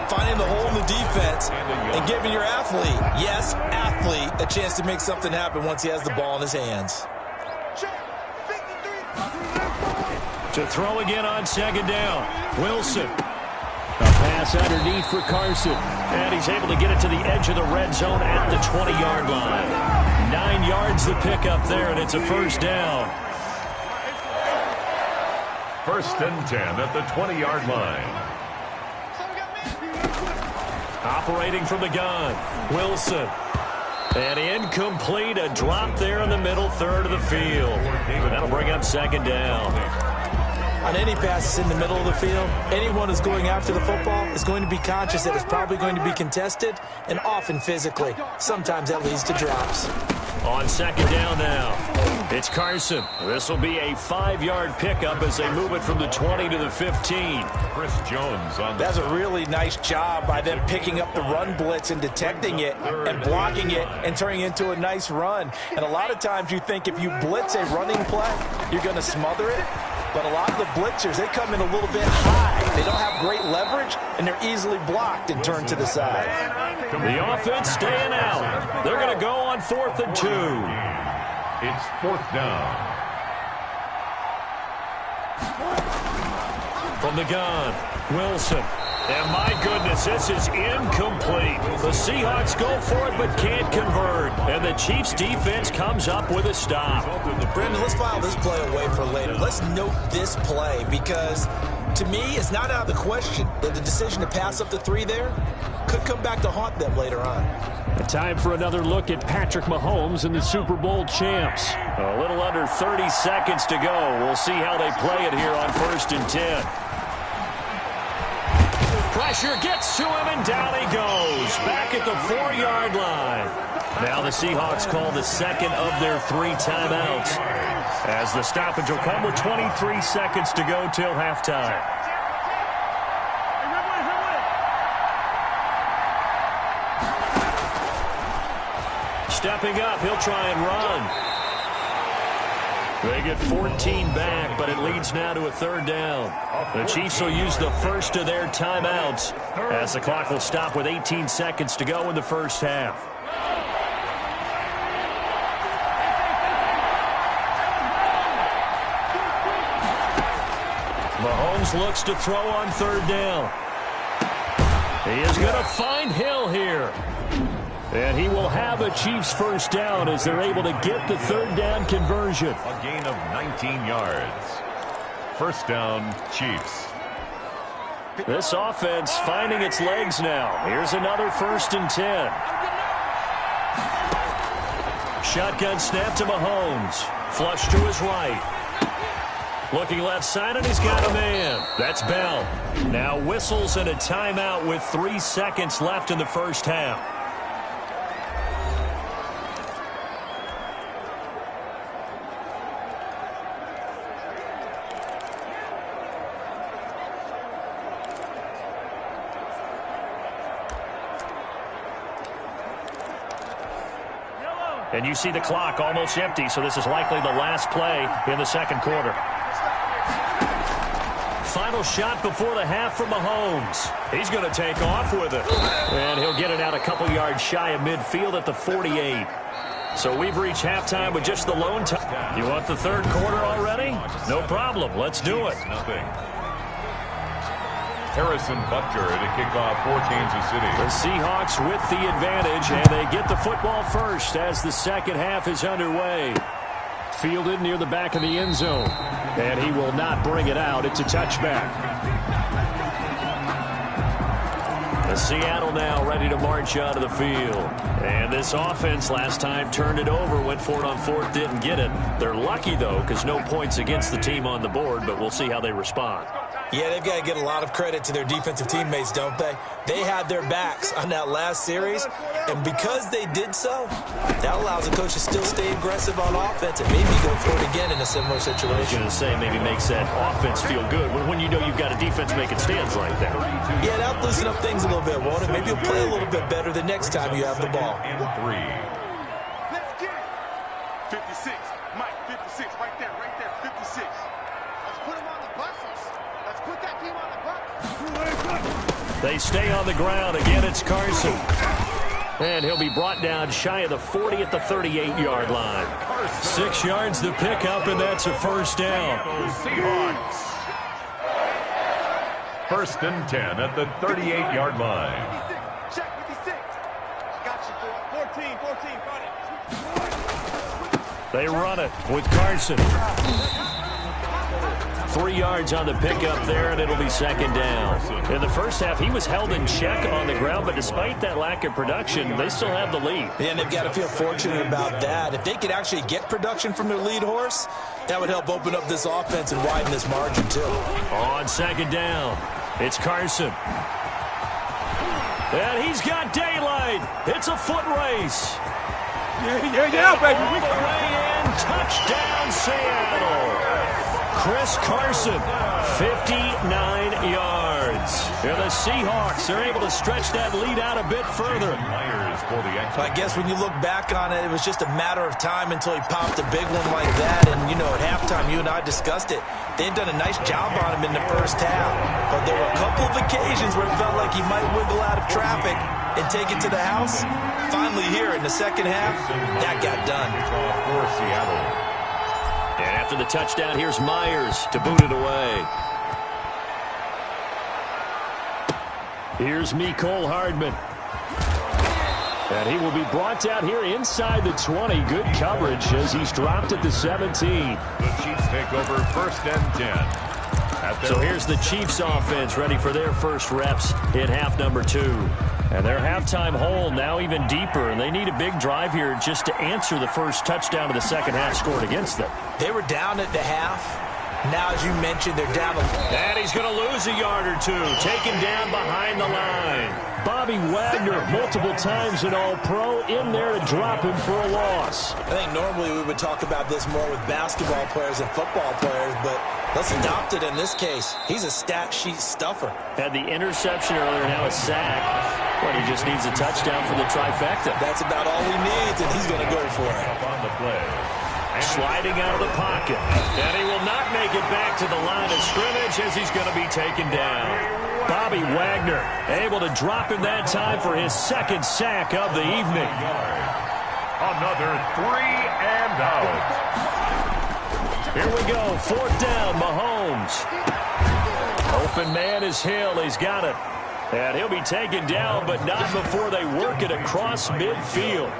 finding the hole in the defense, and giving your athlete, yes, athlete, a chance to make something happen once he has the ball in his hands. To throw again on second down, Wilson. A pass underneath for Carson. And he's able to get it to the edge of the red zone at the 20-yard line. 9 yards the pickup there, and it's a first down. 1st and 10 at the 20-yard line. Operating from the gun, Wilson. And incomplete, a drop there in the middle third of the field. That'll bring up second down. On any passes in the middle of the field, anyone who's going after the football is going to be conscious that it's probably going to be contested, and often physically. Sometimes that leads to drops. On second down now, it's Carson. This will be a 5-yard pickup as they move it from the 20 to the 15. Chris Jones on the... That's a really nice job by them picking up the run blitz and detecting it and blocking it and turning it into a nice run. And a lot of times you think if you blitz a running play, you're going to smother it. But a lot of the blitzers, they come in a little bit high. They don't have great leverage, and they're easily blocked and turned to the side. The offense staying out. They're going to go on 4th and 2. It's 4th down. From the gun, Wilson. And my goodness, this is incomplete. The Seahawks go for it but can't convert. And the Chiefs defense comes up with a stop. Brandon, let's file this play away for later. Let's note this play because, to me, it's not out of the question that the decision to pass up the 3 there could come back to haunt them later on. Time for another look at Patrick Mahomes and the Super Bowl champs. A little under 30 seconds to go. We'll see how they play it here on 1st and 10. Pressure gets to him, and down he goes. Back at the 4-yard line. Now the Seahawks call the second of their 3 timeouts, as the stoppage will come with 23 seconds to go till halftime. Stepping up, he'll try and run. They get 14 back, but it leads now to a 3rd down. The Chiefs will use the first of their timeouts as the clock will stop with 18 seconds to go in the first half. Mahomes looks to throw on 3rd down. He is going to find Hill here. And he will have a Chiefs first down as they're able to get the 3rd down conversion. A gain of 19 yards. First down, Chiefs. This offense finding its legs now. Here's another 1st and 10. Shotgun snap to Mahomes. Flush to his right. Looking left side, and he's got a man. That's Bell. Now whistles and a timeout with 3 seconds left in the first half. And you see the clock almost empty, so this is likely the last play in the second quarter. Final shot before the half from Mahomes. He's going to take off with it. And he'll get it out a couple yards shy of midfield at the 48. So we've reached halftime with just the lone time. You want the third quarter already? No problem. Let's do it. Nothing. Harrison Butker to kick off for Kansas City. The Seahawks with the advantage, and they get the football first as the second half is underway. Fielded near the back of the end zone, and he will not bring it out. It's a touchback. The Seattle now ready to march out of the field. And this offense last time turned it over, went for it on 4th, didn't get it. They're lucky, though, because no points against the team on the board, but we'll see how they respond. Yeah, they've got to get a lot of credit to their defensive teammates, don't they? They had their backs on that last series, and because they did so, that allows the coach to still stay aggressive on offense and maybe go for it again in a similar situation. I was going to say maybe makes that offense feel good when you know you've got a defense making stands like that. Yeah, that'll loosen up things a little bit, won't it? Maybe you'll play a little bit better the next time you have the ball. Let's get it. 56. Mike, 56. Right there, 56. Let's put him on the buses. Let's put that team on the bus. They stay on the ground. Again, it's Carson. And he'll be brought down shy of the 40 at the 38-yard line. 6 yards to pick up, and that's a first down. Seahawks. First and 10 at the 38-yard line. 56. Check 56. Got you, boy. 14. Got it. They run it with Carson. 3 yards on the pickup there, and it'll be second down. In the first half, he was held in check on the ground, but despite that lack of production, they still have the lead. And they've got to feel fortunate about that. If they could actually get production from their lead horse, that would help open up this offense and widen this margin, too. On second down, it's Carson. And he's got daylight. It's a foot race. Yeah, baby. All the way in. Touchdown, Seattle. Chris Carson, 59 yards. And the Seahawks are able to stretch that lead out a bit further. I guess when you look back on it, it was just a matter of time until he popped a big one like that. And, you know, at halftime, you and I discussed it. They'd done a nice job on him in the first half. But there were a couple of occasions where it felt like he might wiggle out of traffic and take it to the house. Finally here in the second half, that got done. For Seattle. And after the touchdown, here's Myers to boot it away. Here's Mecole Hardman. And he will be brought down here inside the 20. Good coverage as he's dropped at the 17. The Chiefs take over first and 10. So here's the Chiefs offense ready for their first reps in half number 2. And their halftime hole now even deeper, and they need a big drive here just to answer the first touchdown of the second half scored against them. They were down at the half. Now, as you mentioned, they're down. And he's going to lose a yard or two, taken down behind the line. Bobby Wagner, multiple times an All-Pro, in there to drop him for a loss. I think normally we would talk about this more with basketball players and football players, but let's adopt it in this case. He's a stat sheet stuffer. Had the interception earlier, now a sack. But he just needs a touchdown for the trifecta. That's about all he needs, and he's going to go for it. On the play. Sliding out of the pocket. And he will not make it back to the line of scrimmage as he's going to be taken down. Bobby Wagner able to drop him that time for his second sack of the evening. Another 3 and out. Here we go. Fourth down, Mahomes. Open man is Hill. He's got it. And he'll be taken down, but not before they work it across midfield.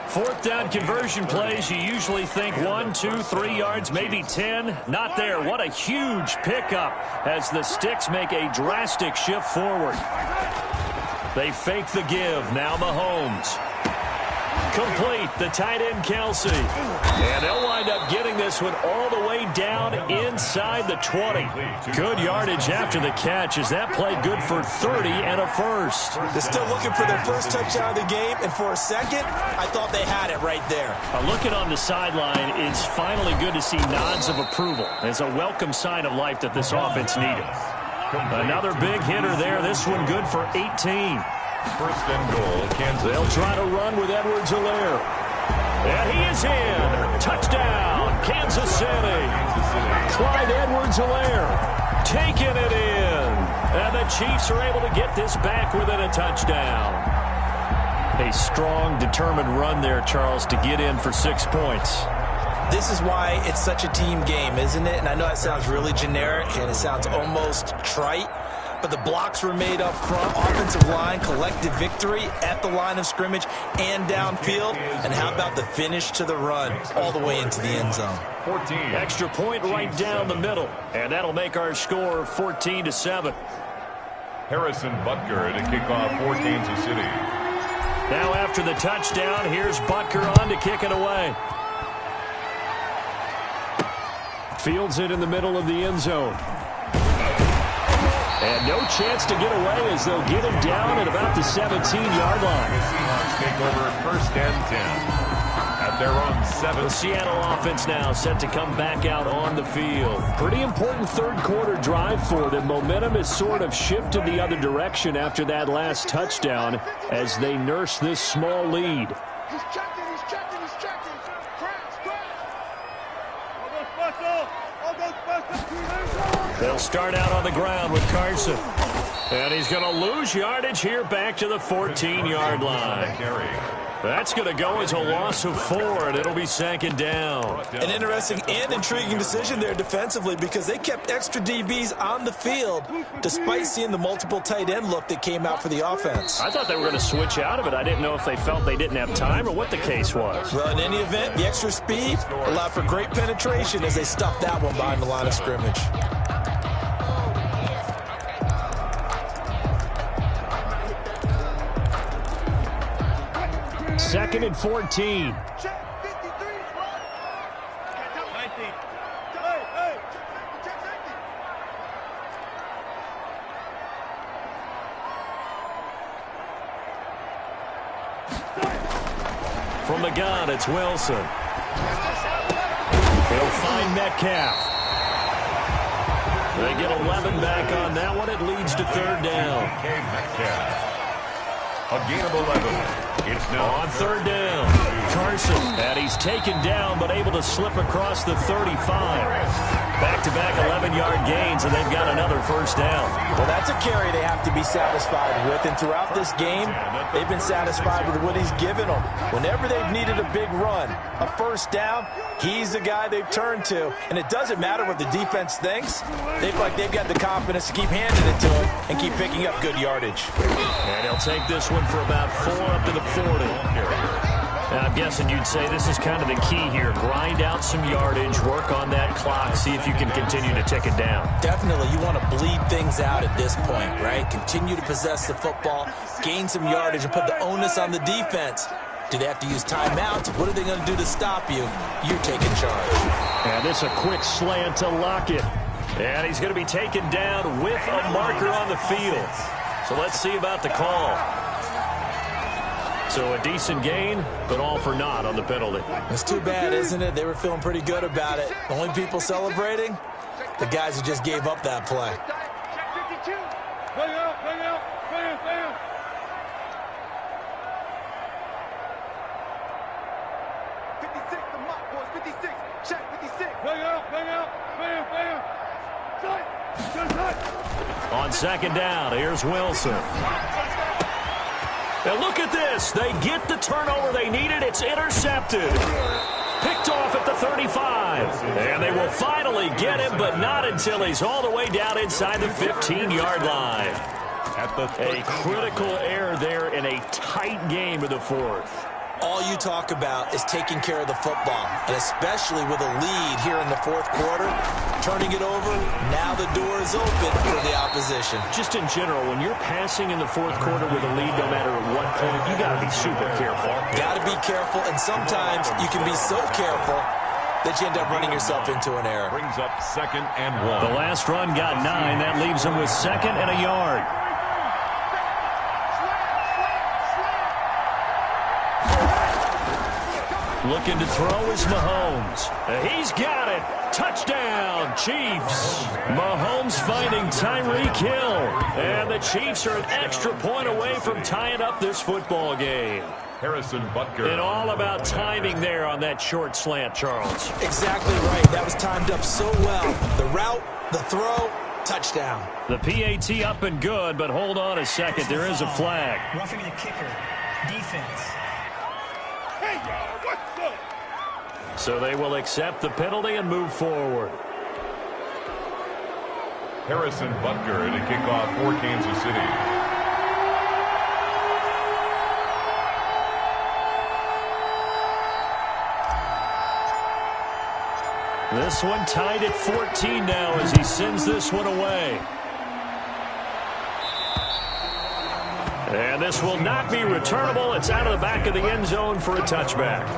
Fourth down conversion plays, you usually think 1, 2, 3 yards, maybe 10. Not there. What a huge pickup as the Sticks make a drastic shift forward. They fake the give. Now Mahomes. Complete. The tight end, Kelsey. And they'll wind up getting this one all the way down inside the 20. Good yardage after the catch as that played good for 30 and a first. They're still looking for their first touchdown of the game, and for a second, I thought they had it right there. Looking on the sideline, it's finally good to see nods of approval. It's a welcome sign of life that this offense needed. Another big hitter there. This one good for 18. First and goal, Kansas. They'll try to run with Edwards-Helaire. And he is in. Touchdown, Kansas City. Clyde Edwards-Helaire taking it in. And the Chiefs are able to get this back within a touchdown. A strong, determined run there, Charles, to get in for 6 points. This is why it's such a team game, isn't it? And I know it sounds really generic and it sounds almost trite, but the blocks were made up front, offensive line, collective victory at the line of scrimmage and downfield. And how about the finish to the run all the way into the end zone? 14. Extra point right down the middle. And that'll make our score 14-7. Harrison Butker to kick off for Kansas City. Now after the touchdown, here's Butker on to kick it away. Fields it in the middle of the end zone. And no chance to get away as they'll get him down at about the 17-yard line. The Seahawks take over 1st and 10 at their own 7. The Seattle offense now set to come back out on the field. Pretty important third-quarter drive for them. Momentum has sort of shifted the other direction after that last touchdown as they nurse this small lead. He's checking, he's checking, he's checking. Crash. They'll start out on the ground with Carson. And he's going to lose yardage here back to the 14-yard line. That's going to go as a loss of 4, and it'll be 2nd down. An interesting and intriguing decision there defensively because they kept extra DBs on the field despite seeing the multiple tight end look that came out for the offense. I thought they were going to switch out of it. I didn't know if they felt they didn't have time or what the case was. Well, in any event, the extra speed allowed for great penetration as they stuffed that one behind the line of scrimmage. 2nd and 14. From the gun, it's Wilson. He'll find Metcalf. They get 11 back on that one. It leads to 3rd down. Metcalf. A gain of 11. It's now on 3rd down. Carson, and he's taken down but able to slip across the 35. Back-to-back 11-yard gains, and they've got another 1st down. Well, that's a carry they have to be satisfied with, and throughout this game, they've been satisfied with what he's given them. Whenever they've needed a big run, a 1st down, he's the guy they've turned to. And it doesn't matter what the defense thinks. They feel like they've got the confidence to keep handing it to him and keep picking up good yardage. And he'll take this one for about 4 up to the 40. Now, I'm guessing you'd say this is kind of the key here. Grind out some yardage, work on that clock, see if you can continue to tick it down. Definitely. You want to bleed things out at this point, right? Continue to possess the football, gain some yardage, and put the onus on the defense. Do they have to use timeouts? What are they going to do to stop you? You're taking charge. And this a quick slant to Lockett. And he's going to be taken down with a marker on the field. So let's see about the call. So a decent gain, but all for naught on the penalty. It's too bad, isn't it? They were feeling pretty good about it. The only people celebrating, the guys who just gave up that play. On 2nd down, here's Wilson. Now look at this. They get the turnover they needed. It's intercepted. Picked off at the 35. And they will finally get him, but not until he's all the way down inside the 15-yard line. A critical error there in a tight game of the 4th. All you talk about is taking care of the football, and especially with a lead here in the 4th quarter, turning it over, now the door is open for the opposition. Just in general, when you're passing in the 4th quarter with a lead, no matter at what point, you got to be super careful. Got to be careful, and sometimes you can be so careful that you end up running yourself into an error. Brings up 2nd and 1. The last run got 9. That leaves them with 2nd and a yard. Looking to throw is Mahomes. He's got it. Touchdown, Chiefs. Mahomes finding Tyreek Hill. And the Chiefs are an extra point away from tying up this football game. Harrison Butker. And all about timing there on that short slant, Charles. Exactly right. That was timed up so well. The route, the throw, touchdown. The PAT up and good, but hold on a second. There is a flag. Roughing the kicker. Defense. Hey, y'all, what's up? So they will accept the penalty and move forward. Harrison Butker to kick off for Kansas City. This one tied at 14 now as he sends this one away. And this will not be returnable. It's out of the back of the end zone for a touchback.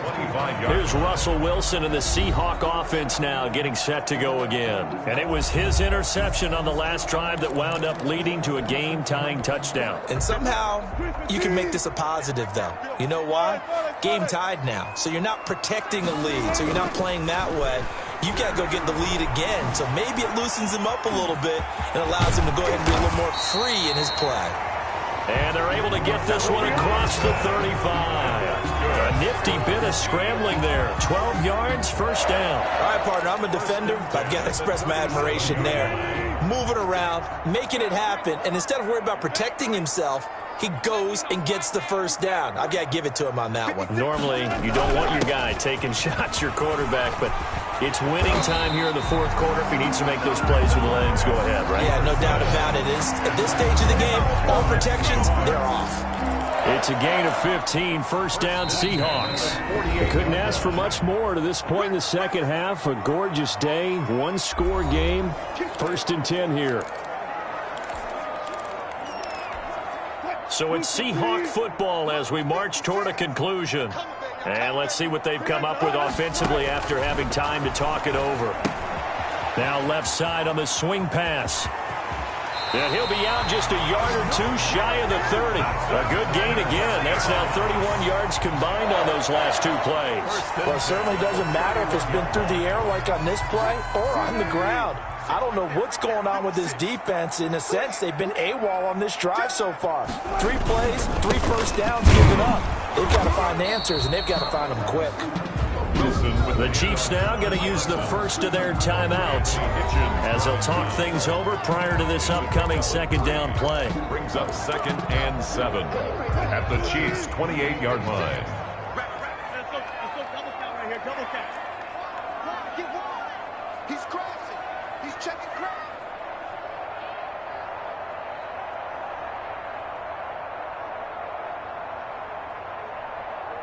Here's Russell Wilson and the Seahawk offense now getting set to go again. And it was his interception on the last drive that wound up leading to a game-tying touchdown. And somehow you can make this a positive, though. You know why? Game tied now. So you're not protecting a lead. So you're not playing that way. You've got to go get the lead again. So maybe it loosens him up a little bit and allows him to go ahead and be a little more free in his play. And they're able to get this one across the 35. A nifty bit of scrambling there. 12 yards, first down. All right, partner, I'm a defender, but I've got to express my admiration there. Moving around, making it happen, and instead of worrying about protecting himself, he goes and gets the first down. I've got to give it to him on that one. Normally, you don't want your guy taking shots, your quarterback, but it's winning time here in the fourth quarter. If he needs to make those plays with the legs, go ahead, right? Yeah, no doubt about it. At this stage of the game, all protections, they're off. It's a gain of 15, first down Seahawks. They couldn't ask for much more to this point in the second half. A gorgeous day, one-score game, 1st and 10 here. So it's Seahawk football as we march toward a conclusion. And let's see what they've come up with offensively after having time to talk it over. Now left side on the swing pass. And he'll be out just a yard or two shy of the 30. A good gain again. That's now 31 yards combined on those last two plays. Well, it certainly doesn't matter if it's been through the air like on this play or on the ground. I don't know what's going on with this defense. In a sense, they've been AWOL on this drive so far. 3 plays, 3 first downs given up. They've got to find answers, and they've got to find them quick. The Chiefs now going to use the first of their timeouts as they'll talk things over prior to this upcoming second down play. Brings up 2nd and 7 at the Chiefs' 28-yard line. Let's go double count right here, double count. Get wide. He's crossing. He's checking ground.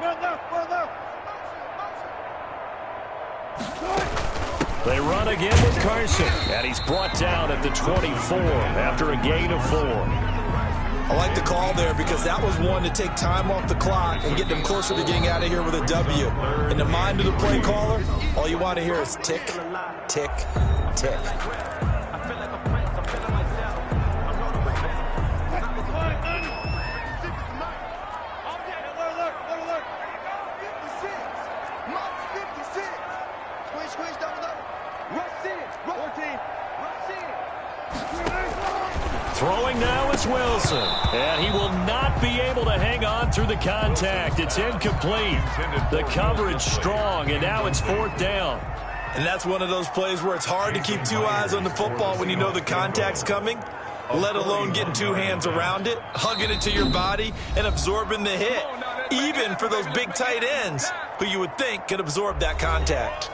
Well, no. They run again with Carson, and he's brought down at the 24 after a gain of 4. I like the call there because that was one to take time off the clock and get them closer to getting out of here with a W. In the mind of the play caller, all you want to hear is tick, tick, tick. Throwing now is Wilson, and he will not be able to hang on through the contact. It's incomplete. The coverage strong, and now it's 4th down. And that's one of those plays where it's hard to keep 2 eyes on the football when you know the contact's coming, let alone getting 2 hands around it, hugging it to your body, and absorbing the hit, even for those big tight ends who you would think could absorb that contact.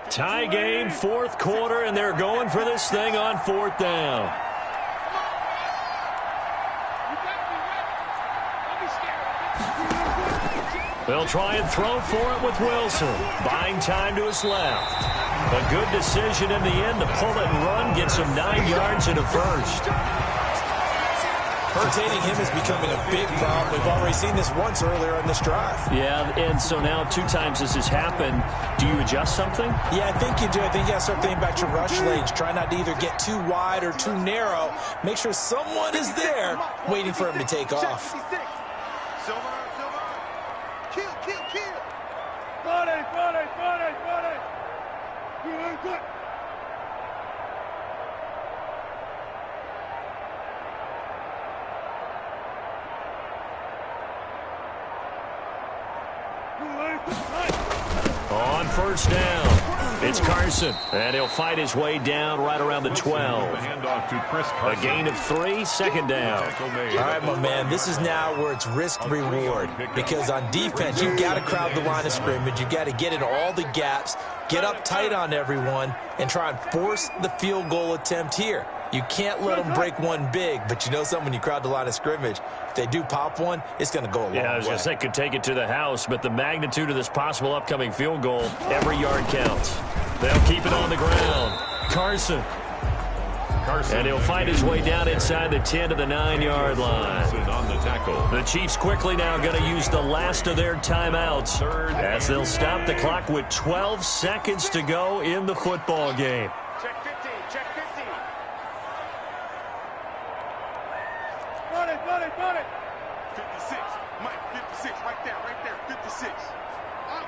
Tie game, 4th quarter, and they're going for this thing on 4th down. They'll try and throw for it with Wilson. Buying time to his left. A good decision in the end to pull it and run, get some 9 yards and a first. Rotating him is becoming a big problem. We've already seen this once earlier in this drive. Yeah, and so now 2 times this has happened. Do you adjust something? Yeah, I think you do. I think you got to start thinking about your rush lanes. Try not to either get too wide or too narrow. Make sure someone is there waiting for him to take off. Kill. Good. On 1st down, it's Carson, and he'll fight his way down right around the 12. A gain of 3, 2nd down. All right, my man, this is now where it's risk-reward, because on defense, you've got to crowd the line of scrimmage. You've got to get in all the gaps, get up tight on everyone, and try and force the field goal attempt here. You can't let them break one big, but you know something, when you crowd the line of scrimmage, if they do pop one, it's going to go a long way. Yeah, I was going to say could take it to the house, but the magnitude of this possible upcoming field goal, every yard counts. They'll keep it on the ground. Carson. And he'll find his way down inside the 10 to the 9-yard line. On the tackle. The Chiefs quickly now going to use the last of their timeouts as they'll stop the clock with 12 seconds to go in the football game. Check 50, check 50. Run it, run it, run it. 56, Mike, 56, right there, 56.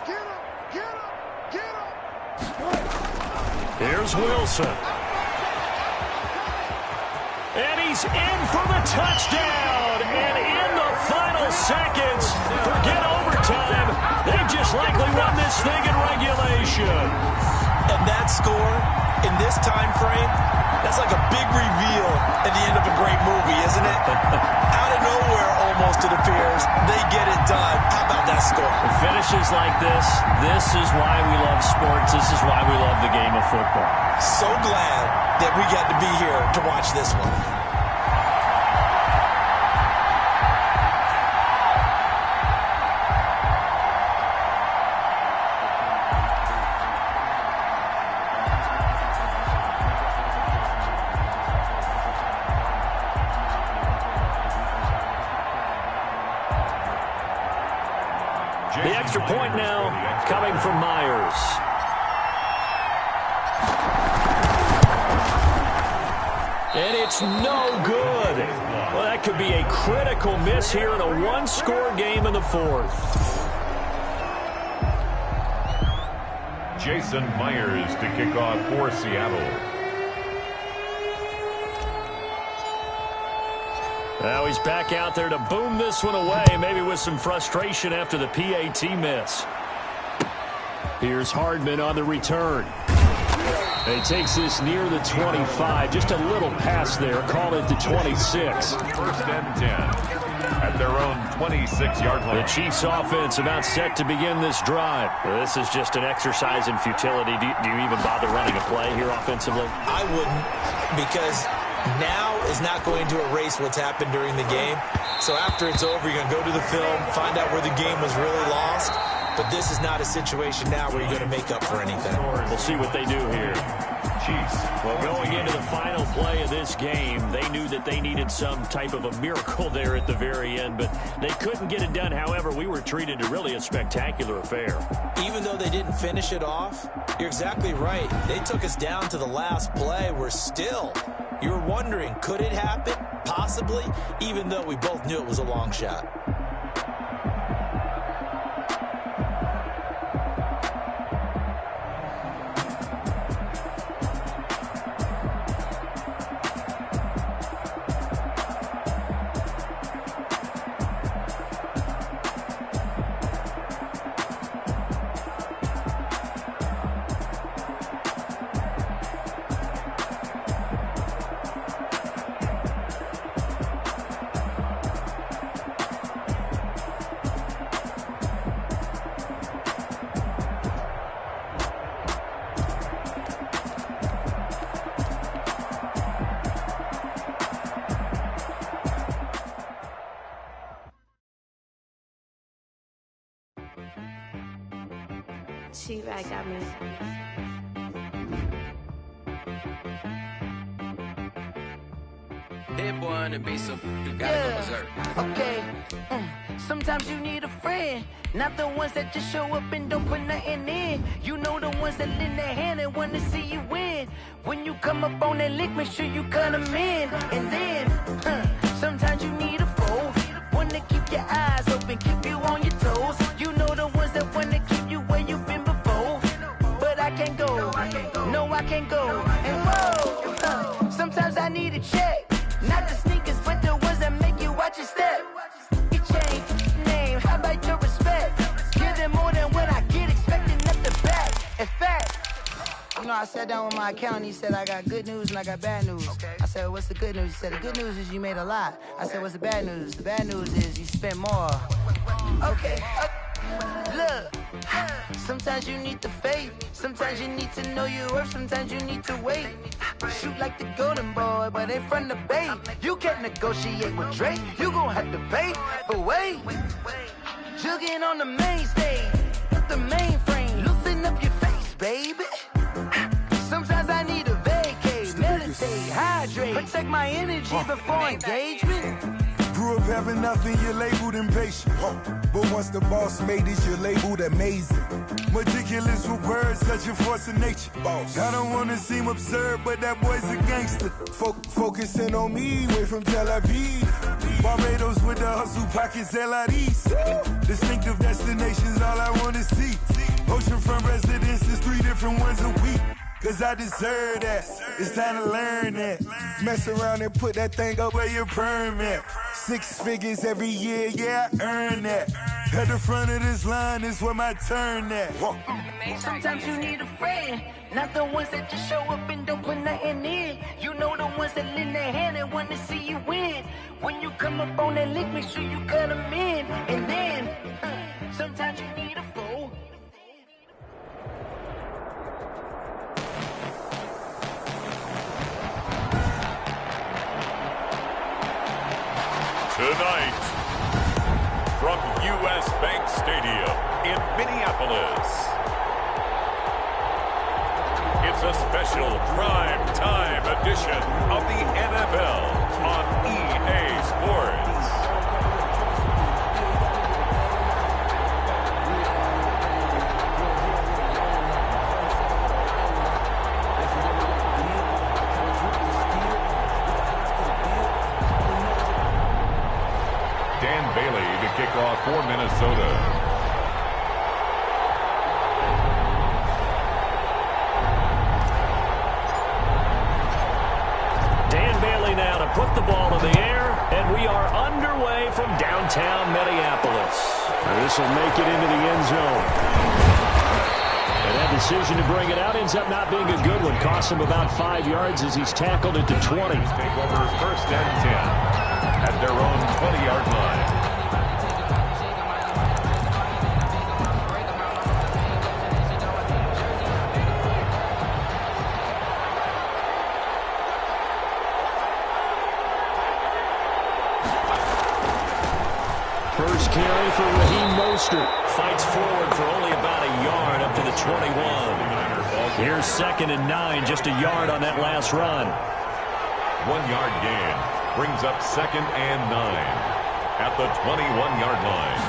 Get him. Here's Wilson. And he's in for the touchdown. And in the final seconds, forget overtime. They just likely won this thing in regulation. And that score in this time frame, that's like a big reveal at the end of a great movie, isn't it? Out of nowhere, almost, it appears, they get it done. How about that score? Finishes like this is why we love sports. This is why we love the game of football. So glad that we got to be here to watch this one. The extra point now coming from Myers. And it's no good. Well, that could be a critical miss here in a one-score game in the fourth. Jason Myers to kick off for Seattle. Now he's back out there to boom this one away, maybe with some frustration after the PAT miss. Here's Hardman on the return. He takes this near the 25. Just a little pass there. Call it the 26. First and 10 at their own 26-yard line. The Chiefs offense about set to begin this drive. Well, this is just an exercise in futility. Do you even bother running a play here offensively? I wouldn't, because now is not going to erase what's happened during the game. So after it's over, you're going to go to the film, find out where the game was really lost. But this is not a situation now where you're going to make up for anything. We'll see what they do here. Chiefs. Well, going into the final play of this game, they knew that they needed some type of a miracle there at the very end, but they couldn't get it done. However, we were treated to really a spectacular affair. Even though they didn't finish it off, you're exactly right. They took us down to the last play. We're still, you're wondering, could it happen? Possibly, even though we both knew it was a long shot. She-Rag got me. Hit one and be so you gotta go berserk. Okay. Sometimes you need a friend, not the ones that just show up and don't put nothing in. You know the ones that lend their hand and want to see you win. When you come up on that lick, make sure you cut them in. And then, sometimes you need a foe, one to keep your eyes open, keep you on your toes. You know the ones that want to keep you where you've been before. But I can't go, no I can't go. And whoa, sometimes I need a check, not the sneakers but the ones that make you watch your step. You change name, how about your respect? Give them more than what I get, expecting nothing back. In fact, you know, I sat down with my accountant, he said I got good news and I got bad news. I said, what's the good news? He said, the good news is you made a lot. I said, what's the bad news? The bad news is you spent more. Okay, look, Sometimes you need the faith. Sometimes you need to know your worth. Sometimes you need to wait. Shoot like the golden boy, but ain't from the bay. You can't negotiate with Drake. You gon' have to pay. But wait, jugging on the main stage, the mainframe. Loosen up your face, baby. Sometimes I need a vacate, meditate, hydrate, protect my energy before engagement. Grew up having nothing, you're labeled impatient. But once the boss made it, you're labeled amazing. Meticulous with words, such a force of nature. I don't wanna seem absurd, but that boy's a gangster. Focusing on me, way from Tel Aviv. Barbados with the hustle pockets, LIDs. Distinctive destinations, all I wanna see. Oceanfront residences, 3 different ones a week. Cause I deserve that, it's time to learn that. Mess around and put that thing up where your permit. 6 figures every year, yeah, I earn that. At the front of this line is where my turn at. Sometimes you need a friend, not the ones that just show up and don't put nothing in. You know the ones that lend their hand and want to see you win. When you come up on that lick, make sure you cut them in. And then, sometimes you need a foe. Tonight, from U.S. Bank Stadium in Minneapolis, it's a special prime time edition of the NFL on EA Sports. Kick off for Minnesota. Dan Bailey now to put the ball in the air, and we are underway from downtown Minneapolis. This will make it into the end zone. And that decision to bring it out ends up not being a good one. Costs him about 5 yards as he's tackled at the 20. Take over 1st and 10 at their own 20-yard line. First carry for Raheem Mostert. Fights forward for only about a yard up to the 21. Here's 2nd and 9, just a yard on that last run. 1-yard gain brings up 2nd and 9 at the 21-yard line.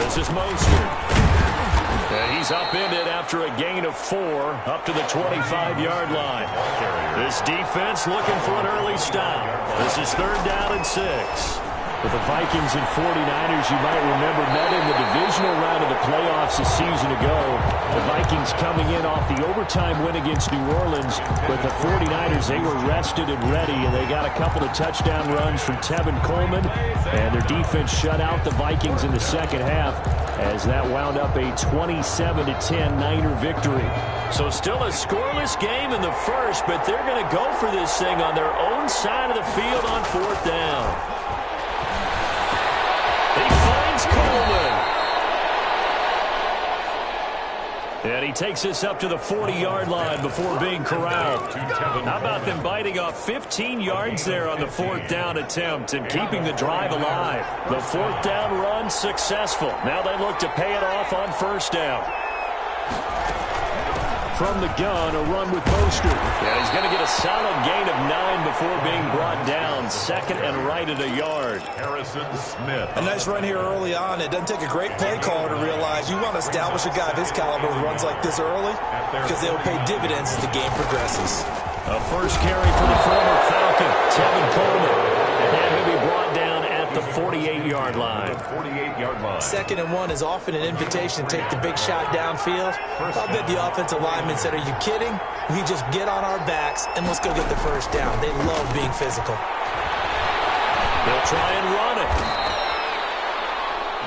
This is Mostert. And he's upended after a gain of 4 up to the 25-yard line. This defense looking for an early stop. This is 3rd down and 6. With the Vikings and 49ers, you might remember, met in the divisional round of the playoffs a season ago. The Vikings coming in off the overtime win against New Orleans. But the 49ers, they were rested and ready, and they got a couple of touchdown runs from Tevin Coleman. And their defense shut out the Vikings in the second half as that wound up a 27-10 Niner victory. So still a scoreless game in the first, but they're going to go for this thing on their own side of the field on 4th down. Coleman. And he takes this up to the 40-yard line before being corralled. How about them biting off 15 yards there on the 4th down attempt and keeping the drive alive? The 4th down run successful. Now they look to pay it off on 1st down. From the gun, a run with Mostert. Yeah, he's going to get a solid gain of 9 before being brought down. 2nd and right at a yard. Harrison Smith. A nice run here early on. It doesn't take a great play caller to realize you want to establish a guy of his caliber who runs like this early because they will pay dividends as the game progresses. A first carry for the former Falcon, Tevin Coleman. And he'll be brought down at the 48-yard line. 48-yard line. 2nd and 1 is often an invitation to take the big shot downfield. I'll bet the offensive lineman said, "Are you kidding? We just get on our backs and let's go get the 1st down." They love being physical. They'll try and run it.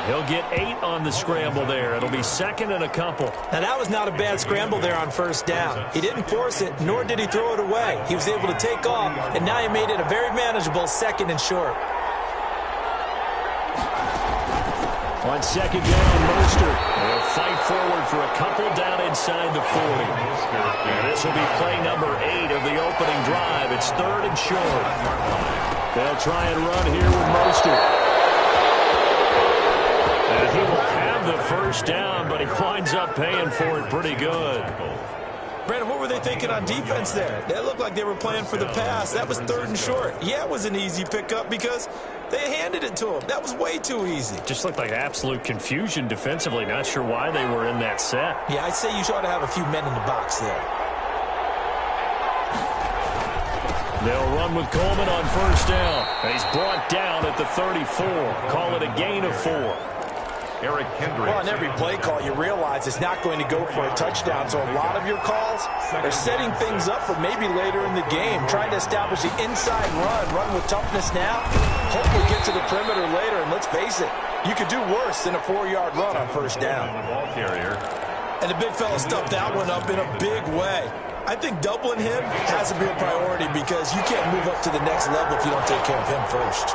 He'll get 8 on the scramble there. It'll be 2nd and a couple. Now, that was not a bad scramble there on 1st down. He didn't force it, nor did he throw it away. He was able to take off, and now he made it a very manageable 2nd and short. On second down, Mostert will fight forward for a couple down inside the 40. And this will be play number 8 of the opening drive. It's 3rd and short. They'll try and run here with Mostert. And he will have the first down, but he winds up paying for it pretty good. Brandon, what were they thinking on defense there? That looked like they were playing for the pass. That was 3rd and short. Yeah, it was an easy pickup because they handed it to him. That was way too easy. Just looked like absolute confusion defensively. Not sure why they were in that set. Yeah, I'd say you ought to have a few men in the box there. They'll run with Coleman on first down. He's brought down at the 34. Call it a gain of 4. Eric Kendricks. Well, on every play call, you realize it's not going to go for a touchdown. So a lot of your calls are setting things up for maybe later in the game, trying to establish the inside run with toughness now. Hope we'll get to the perimeter later, and let's face it, you could do worse than a 4-yard run on first down. The ball carrier. And the big fella stuffed that one up in a big way. I think doubling him has to be a priority because you can't move up to the next level if you don't take care of him first.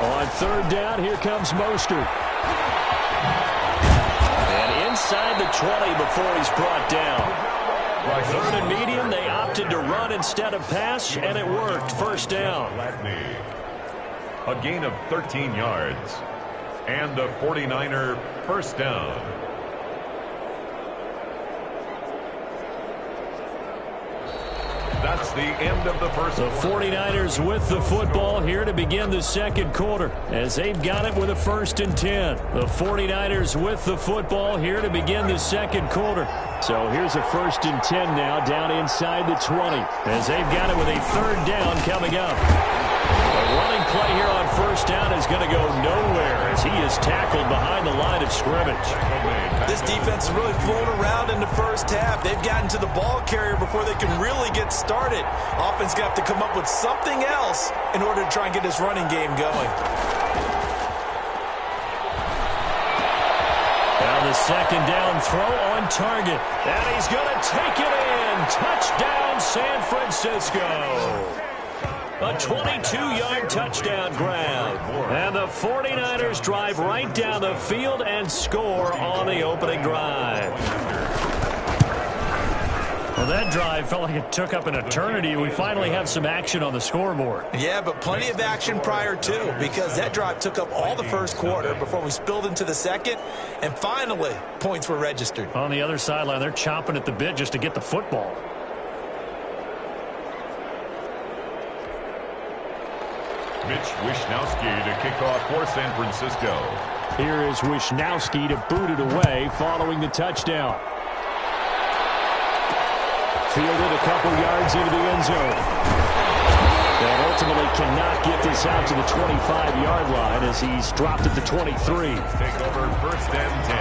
On third down, here comes Mostert. And inside the 20 before he's brought down. 3rd and medium, they opted to run instead of pass, and it worked. First down. A gain of 13 yards. And a 49er first down. That's the end of the first. The 49ers with the football here to begin the second quarter as they've got it with a 1st and 10. The 49ers with the football here to begin the second quarter. So here's a 1st and 10 now down inside the 20 as they've got it with a 3rd down coming up. A running play here on first down is going to go nowhere as he is tackled behind the line of scrimmage. This defense is really flown around in the first half. They've gotten to the ball carrier before they can really get started. Offense got to come up with something else in order to try and get this running game going. Now the second down throw on target. And he's going to take it in. Touchdown, San Francisco. A 22-yard touchdown grab. And the 49ers drive right down the field and score on the opening drive. Well, that drive felt like it took up an eternity. We finally have some action on the scoreboard. Yeah, but plenty of action prior to, because that drive took up all the first quarter before we spilled into the second, and finally, points were registered. On the other sideline, they're chomping at the bit just to get the football. Mitch Wishnowsky to kick off for San Francisco. Here is Wishnowsky to boot it away following the touchdown. Fielded a couple yards into the end zone. And ultimately cannot get this out to the 25-yard line as he's dropped at the 23. Take over 1st and 10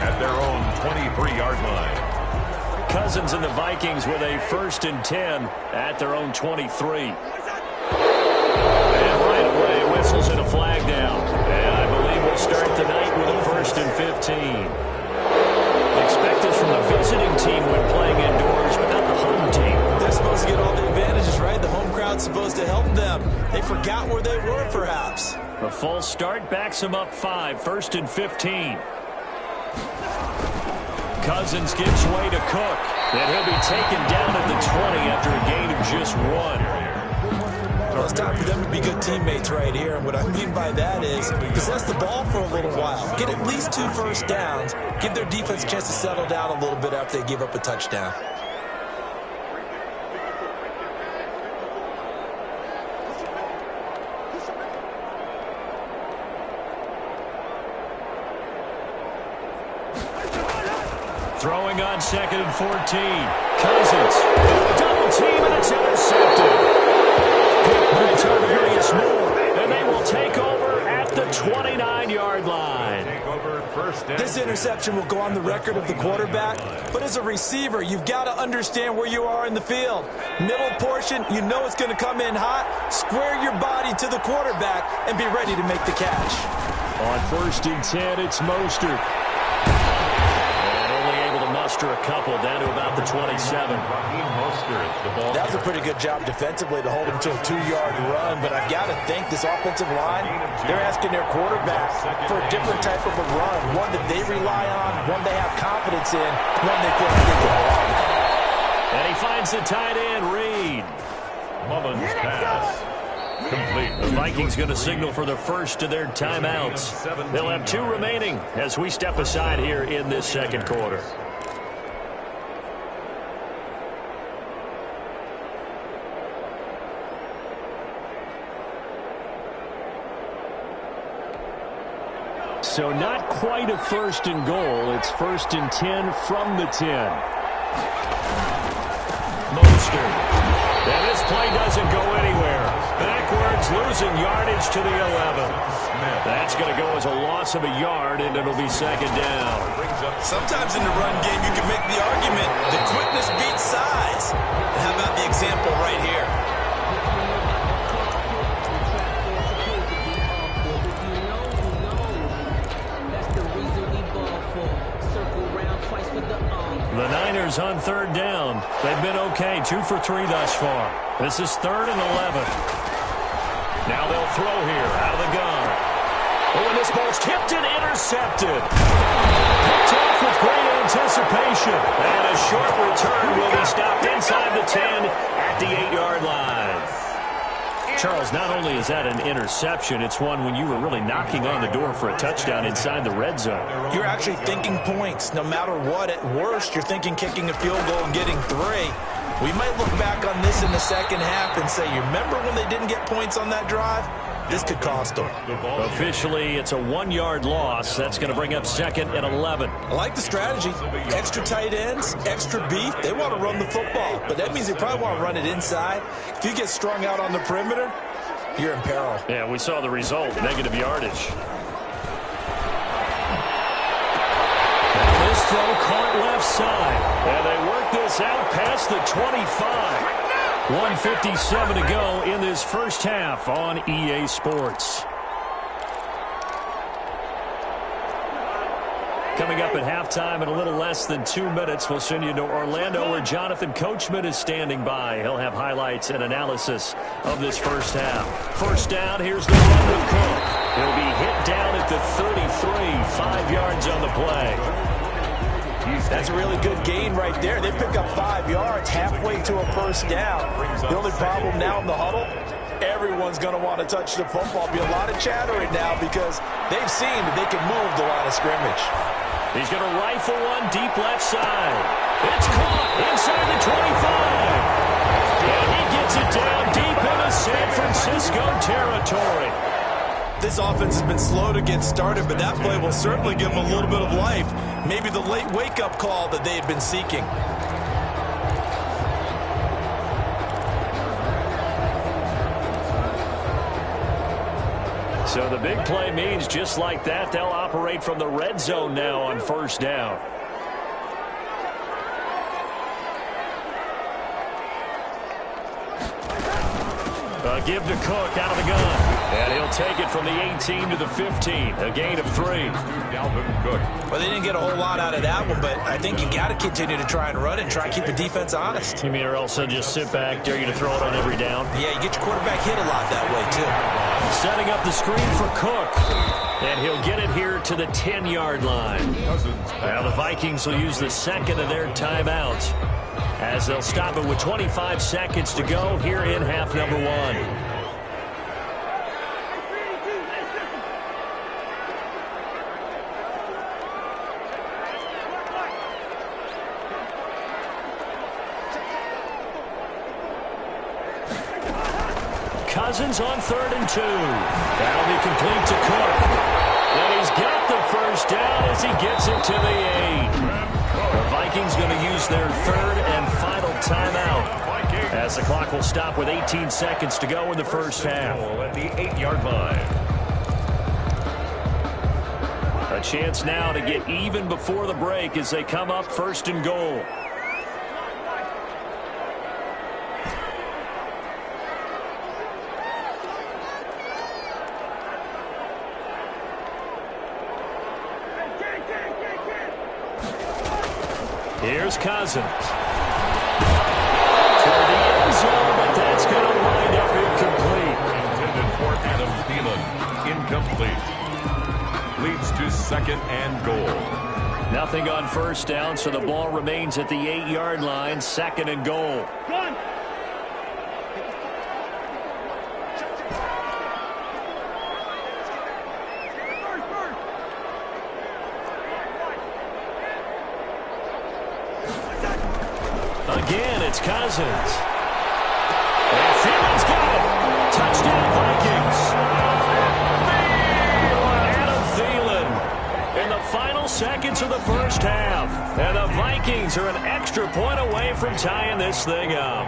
at their own 23-yard line. Cousins and the Vikings with a 1st and 10 at their own 23. And right away, whistles and a flag down. And I believe we'll start the night with a 1st and 15. Expect this from the visiting team when playing indoors, but not the home team. They're supposed to get all the advantages, right? The home crowd's supposed to help them. They forgot where they were, perhaps. A false start backs them up 5, 1st and 15. Cousins gives way to Cook. And he'll be taken down at the 20 after a gain of just 1. Well, it's time for them to be good teammates right here. And what I mean by that is possess the ball for a little while. Get at least 2 first downs. Give their defense a chance to settle down a little bit after they give up a touchdown. Throwing on 2nd and 14. Cousins. Double team, and it's intercepted. By Tarvarius Moore, and they will take over at the 29-yard line. This interception will go on the record of the quarterback, but as a receiver, you've got to understand where you are in the field. Middle portion, you know it's going to come in hot. Square your body to the quarterback and be ready to make the catch. On 1st and 10, it's Mostert. extra a couple, down to about the 27. That was a pretty good job defensively to hold him to a 2-yard run, but I've got to think this offensive line, they're asking their quarterback for a different type of a run, one that they rely on, one they have confidence in, one they feel like they can block. And he finds the tight end, Reed. Mullins pass. Complete. The Vikings going to signal for the first of their timeouts. They'll have 2 remaining as we step aside here in this second quarter. So not quite a 1st and goal. It's 1st and 10 from the 10. Mostert. And this play doesn't go anywhere. Backwards, losing yardage to the 11. That's going to go as a loss of a yard, and it'll be 2nd down. Sometimes in the run game, you can make the argument that quickness beats size. And how about the example right here? The Niners on 3rd down. They've been okay, 2 for 3 thus far. This is 3rd and 11. Now they'll throw here out of the gun. Oh, and this ball's tipped and intercepted. Picked off with great anticipation. And a short return will be stopped inside the 10 at the 8-yard line. Charles, not only is that an interception, it's one when you were really knocking on the door for a touchdown inside the red zone. You're actually thinking points. No matter what, at worst, you're thinking kicking a field goal and getting 3. We might look back on this in the second half and say, you remember when they didn't get points on that drive? This could cost them. Officially, it's a 1-yard loss. That's going to bring up 2nd and 11. I like the strategy. Extra tight ends, extra beef. They want to run the football, but that means they probably want to run it inside. If you get strung out on the perimeter, you're in peril. Yeah, we saw the result, negative yardage. And this throw caught left side. And they work this out past the 25. 1:57 to go in this first half on EA Sports. Coming up at halftime in a little less than 2 minutes, we'll send you to Orlando where Jonathan Coachman is standing by. He'll have highlights and analysis of this first half. First down, here's the run with Cook. He'll be hit down at the 33, 5 yards on the play. That's a really good gain right there. They pick up 5 yards halfway to a first down. The only problem now in the huddle, everyone's going to want to touch the football. Be a lot of chattering now because they've seen that they can move the line of scrimmage. He's going to rifle one deep left side. It's caught inside the 25. And he gets it down deep into San Francisco territory. This offense has been slow to get started, but that play will certainly give them a little bit of life. Maybe the late wake-up call that they had been seeking. So the big play means just like that, they'll operate from the red zone now on first down. Give to Cook out of the gun. And he'll take it from the 18 to the 15. A gain of 3. Well, they didn't get a whole lot out of that one, but I think you got to continue to try and run it and try and keep the defense honest. You mean or else they'll just sit back, dare you to throw it on every down? Yeah, you get your quarterback hit a lot that way, too. Setting up the screen for Cook. And he'll get it here to the 10-yard line. Now the Vikings will use the second of their timeouts as they'll stop it with 25 seconds to go here in half number 1. Cousins on 3rd and 2. That'll be complete to Cook. And he's got the first down as he gets it to the 8. The Vikings going to use their 3rd and final timeout as the clock will stop with 18 seconds to go in the first half. At the 8-yard line. A chance now to get even before the break as they come up 1st and goal. Here Here's Cousins. Toward the end zone, but that's going to wind up incomplete. Intended for Adam Thielen. Incomplete. Leads to 2nd and goal. Nothing on first down, so the ball remains at the 8-yard line. 2nd and goal. Again, it's Cousins. And Thielen's got it. Touchdown, Vikings. Adam Thielen in the final seconds of the first half. And the Vikings are an extra point away from tying this thing up.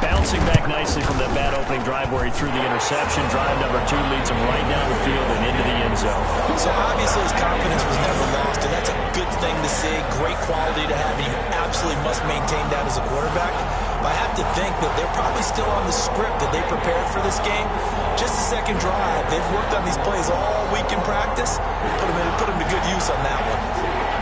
Bouncing back nicely from that bad opening drive where he threw the interception. Drive number 2 leads him right down the field and into the end zone. So obviously his confidence was never lost, and that's a good thing to see. Great quality to have, and you absolutely must maintain that as a quarterback. But I have to think that they're probably still on the script that they prepared for this game. Just the second drive. They've worked on these plays all week in practice. Put them to good use on that one.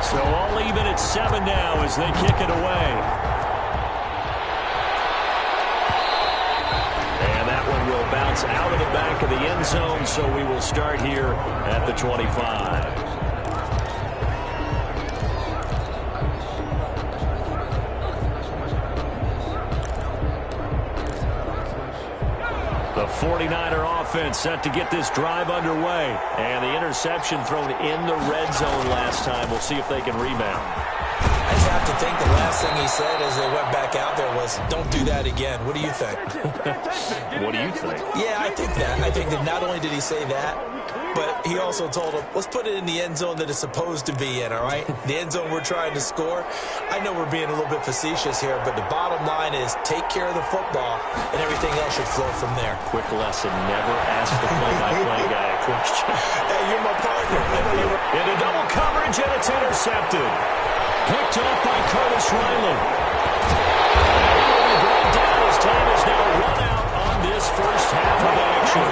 So all even at 7 now as they kick it away. And that one will bounce out of the back of the end zone, so we will start here at the 25. The 49er offense set to get this drive underway. And the interception thrown in the red zone last time. We'll see if they can rebound. I just have to think the last thing he said as they went back out there was, don't do that again. What do you think? What do you think? Yeah, I think that. I think that not only did he say that, but he also told him, let's put it in the end zone that it's supposed to be in, all right? The end zone we're trying to score. I know we're being a little bit facetious here, but the bottom line is take care of the football, and everything else should flow from there. Quick lesson, never ask the play-by-play guy a question. Hey, you're my partner. Into double coverage, and it's intercepted. Picked off by Curtis Riley. He will be brought down as time is now run out on this first half of action.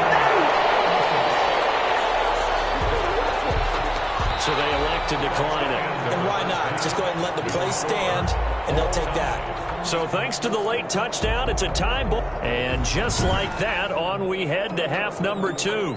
So they elect to decline it. And why not? Just go ahead and let the play stand, and they'll take that. So thanks to the late touchdown, it's a tie ball. And just like that, on we head to half number 2.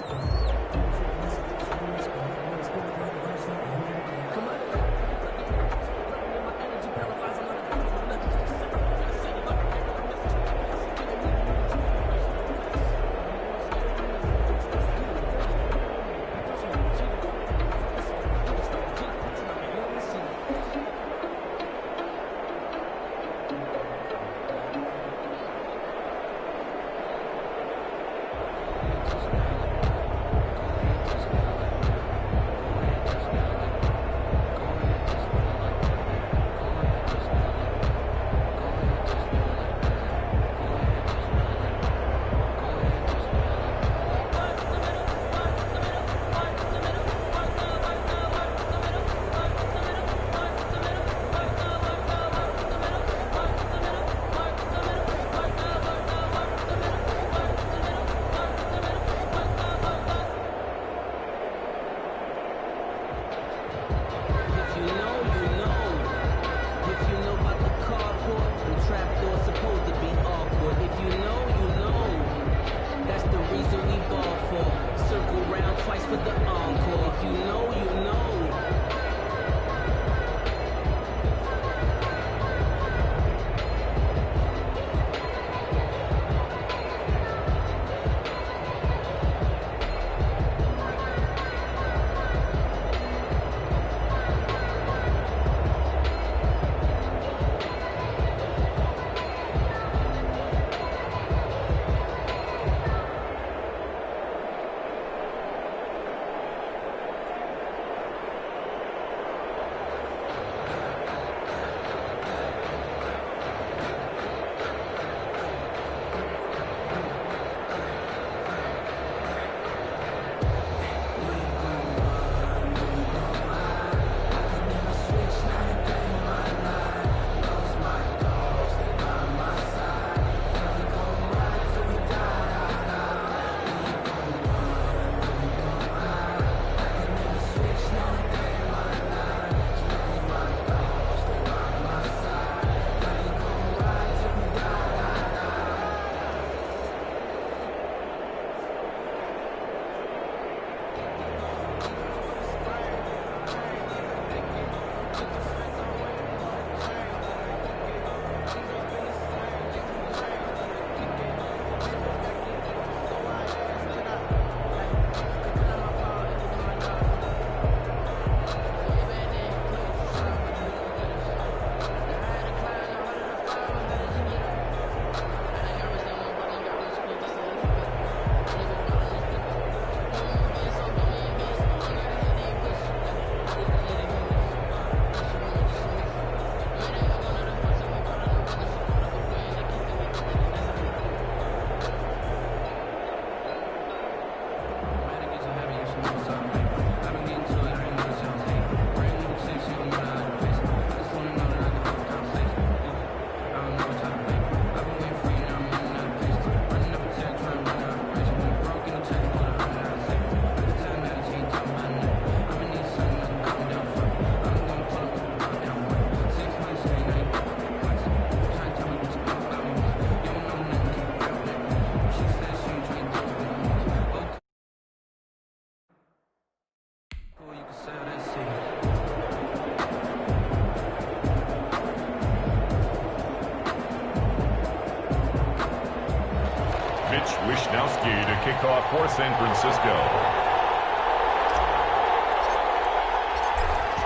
Mitch Wishnowski to kick off for San Francisco.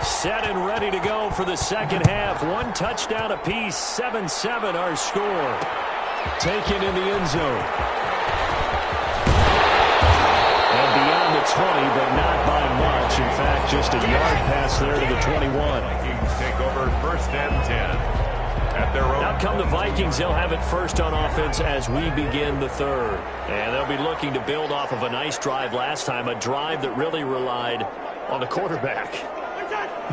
Set and ready to go for the second half. One touchdown apiece, 7-7 our score. Taken in the end zone. And beyond the 20, but not by much. In fact, just a yard pass there to the 21. Vikings take over 1st and 10. At their own. Out come the Vikings. They'll have it first on offense as we begin the third. And they'll be looking to build off of a nice drive last time, a drive that really relied on the quarterback.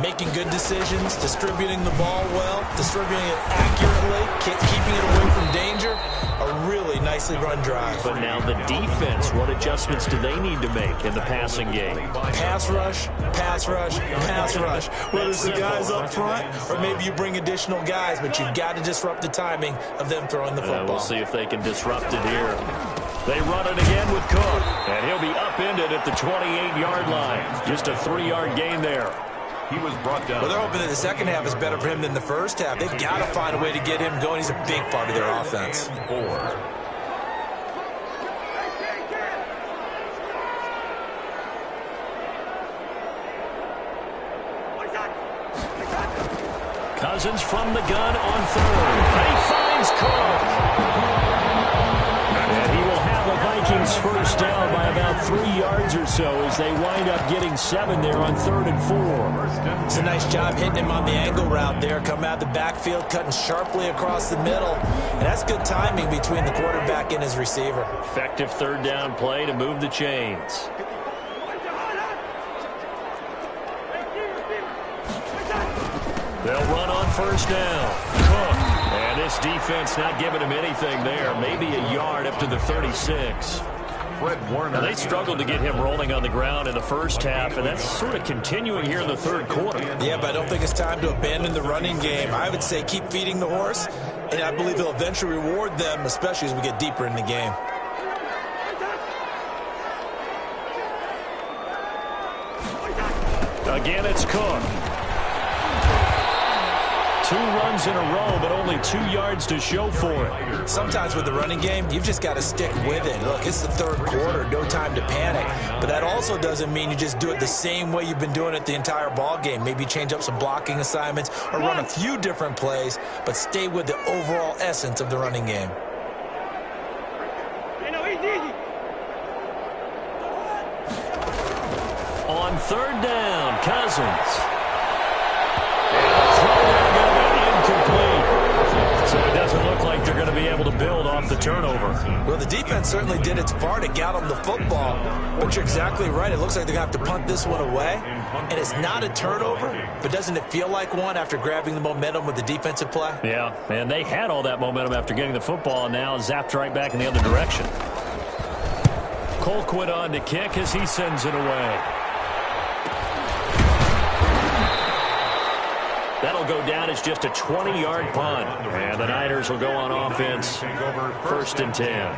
Making good decisions, distributing the ball well, distributing it accurately, keeping it away from danger. A really nicely run drive. But now the defense, what adjustments do they need to make in the passing game? Pass rush, pass rush, pass rush. Whether it's the guys up front or maybe you bring additional guys, but you've got to disrupt the timing of them throwing the football. We'll see if they can disrupt it here. They run it again with Cook, and he'll be upended at the 28-yard line. Just a 3-yard gain there. He was brought down. Well, they're hoping that the second half is better for him than the first half. They've got to find a way to get him going. He's a big part of their offense. 4. Cousins from the gun on third. He finds Cook. And he will have the Vikings first down by about 3 yards or so as they wind up getting 7 there on 3rd and 4. It's a nice job hitting him on the angle route there. Coming out the backfield, cutting sharply across the middle. And that's good timing between the quarterback and his receiver. Effective 3rd down play to move the chains. They'll run on first down. Cook. And this defense not giving him anything there. Maybe a yard up to the 36. Fred Warner. Now, they struggled to get him rolling on the ground in the first half, and that's sort of continuing here in the third quarter. Yeah, but I don't think it's time to abandon the running game. I would say keep feeding the horse, and I believe he'll eventually reward them, especially as we get deeper in the game. Again, it's Cook. 2 runs in a row, but only 2 yards to show for it. Sometimes with the running game, you've just got to stick with it. Look, it's the third quarter, no time to panic. But that also doesn't mean you just do it the same way you've been doing it the entire ball game. Maybe change up some blocking assignments or run a few different plays, but stay with the overall essence of the running game. On 3rd down, Cousins. Incomplete. So it doesn't look like they're going to be able to build off the turnover. Well, the defense certainly did its part. It got them the football. But you're exactly right. It looks like they're going to have to punt this one away. And it's not a turnover, but doesn't it feel like one after grabbing the momentum with the defensive play? Yeah, and they had all that momentum after getting the football, and now zapped right back in the other direction. Colquitt on to kick as he sends it away. That'll go down as just a 20-yard punt. And the Niners will go on offense, 1st and 10.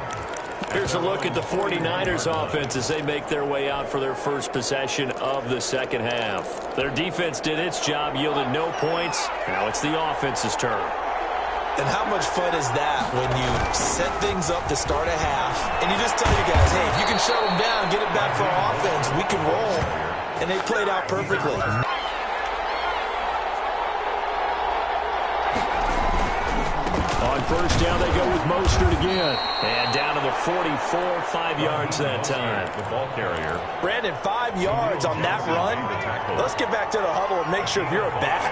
Here's a look at the 49ers offense as they make their way out for their first possession of the second half. Their defense did its job, yielded no points. Now it's the offense's turn. And how much fun is that when you set things up to start a half and you just tell your guys, hey, if you can shut them down, get it back for our offense, we can roll. And they played out perfectly. On first down, they go with Mostert again. And down to the 44, 5 yards that time. The ball carrier. Brandon, 5 yards on that run. Let's get back to the huddle and make sure if you're a back,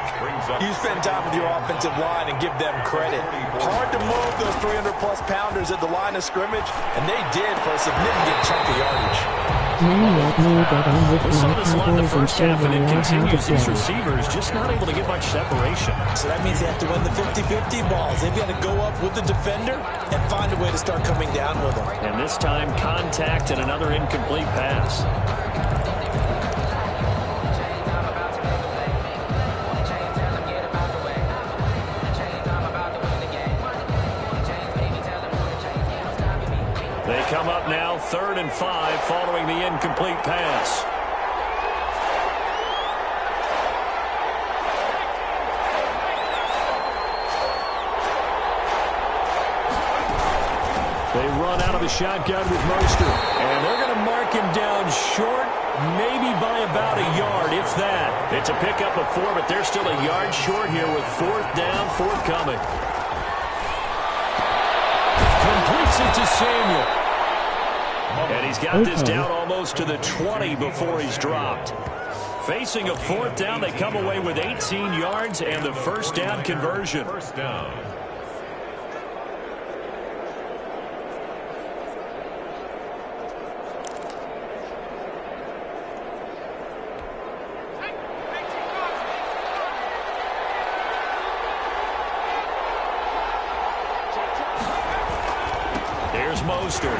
you spend time with your offensive line and give them credit. Hard to move those 300-plus pounders at the line of scrimmage, and they did for a significant chunk of yardage. We saw this line in the first half, and it continues. These receivers just not able to get much separation. So that means they have to win the 50-50 balls. They've got to go up with the defender and find a way to start coming down with them. And this time, contact and another incomplete pass. They come up now 3rd and 5 following the incomplete pass. They run out of the shotgun with Mostert. And they're going to mark him down short, maybe by about a yard, if that. It's a pickup of 4, but they're still a yard short here with 4th down, forthcoming. Completes it to Samuel. And he's got this down almost to the 20 before he's dropped. Facing a 4th down, they come away with 18 yards and the first down conversion. First down. Here's Mostert.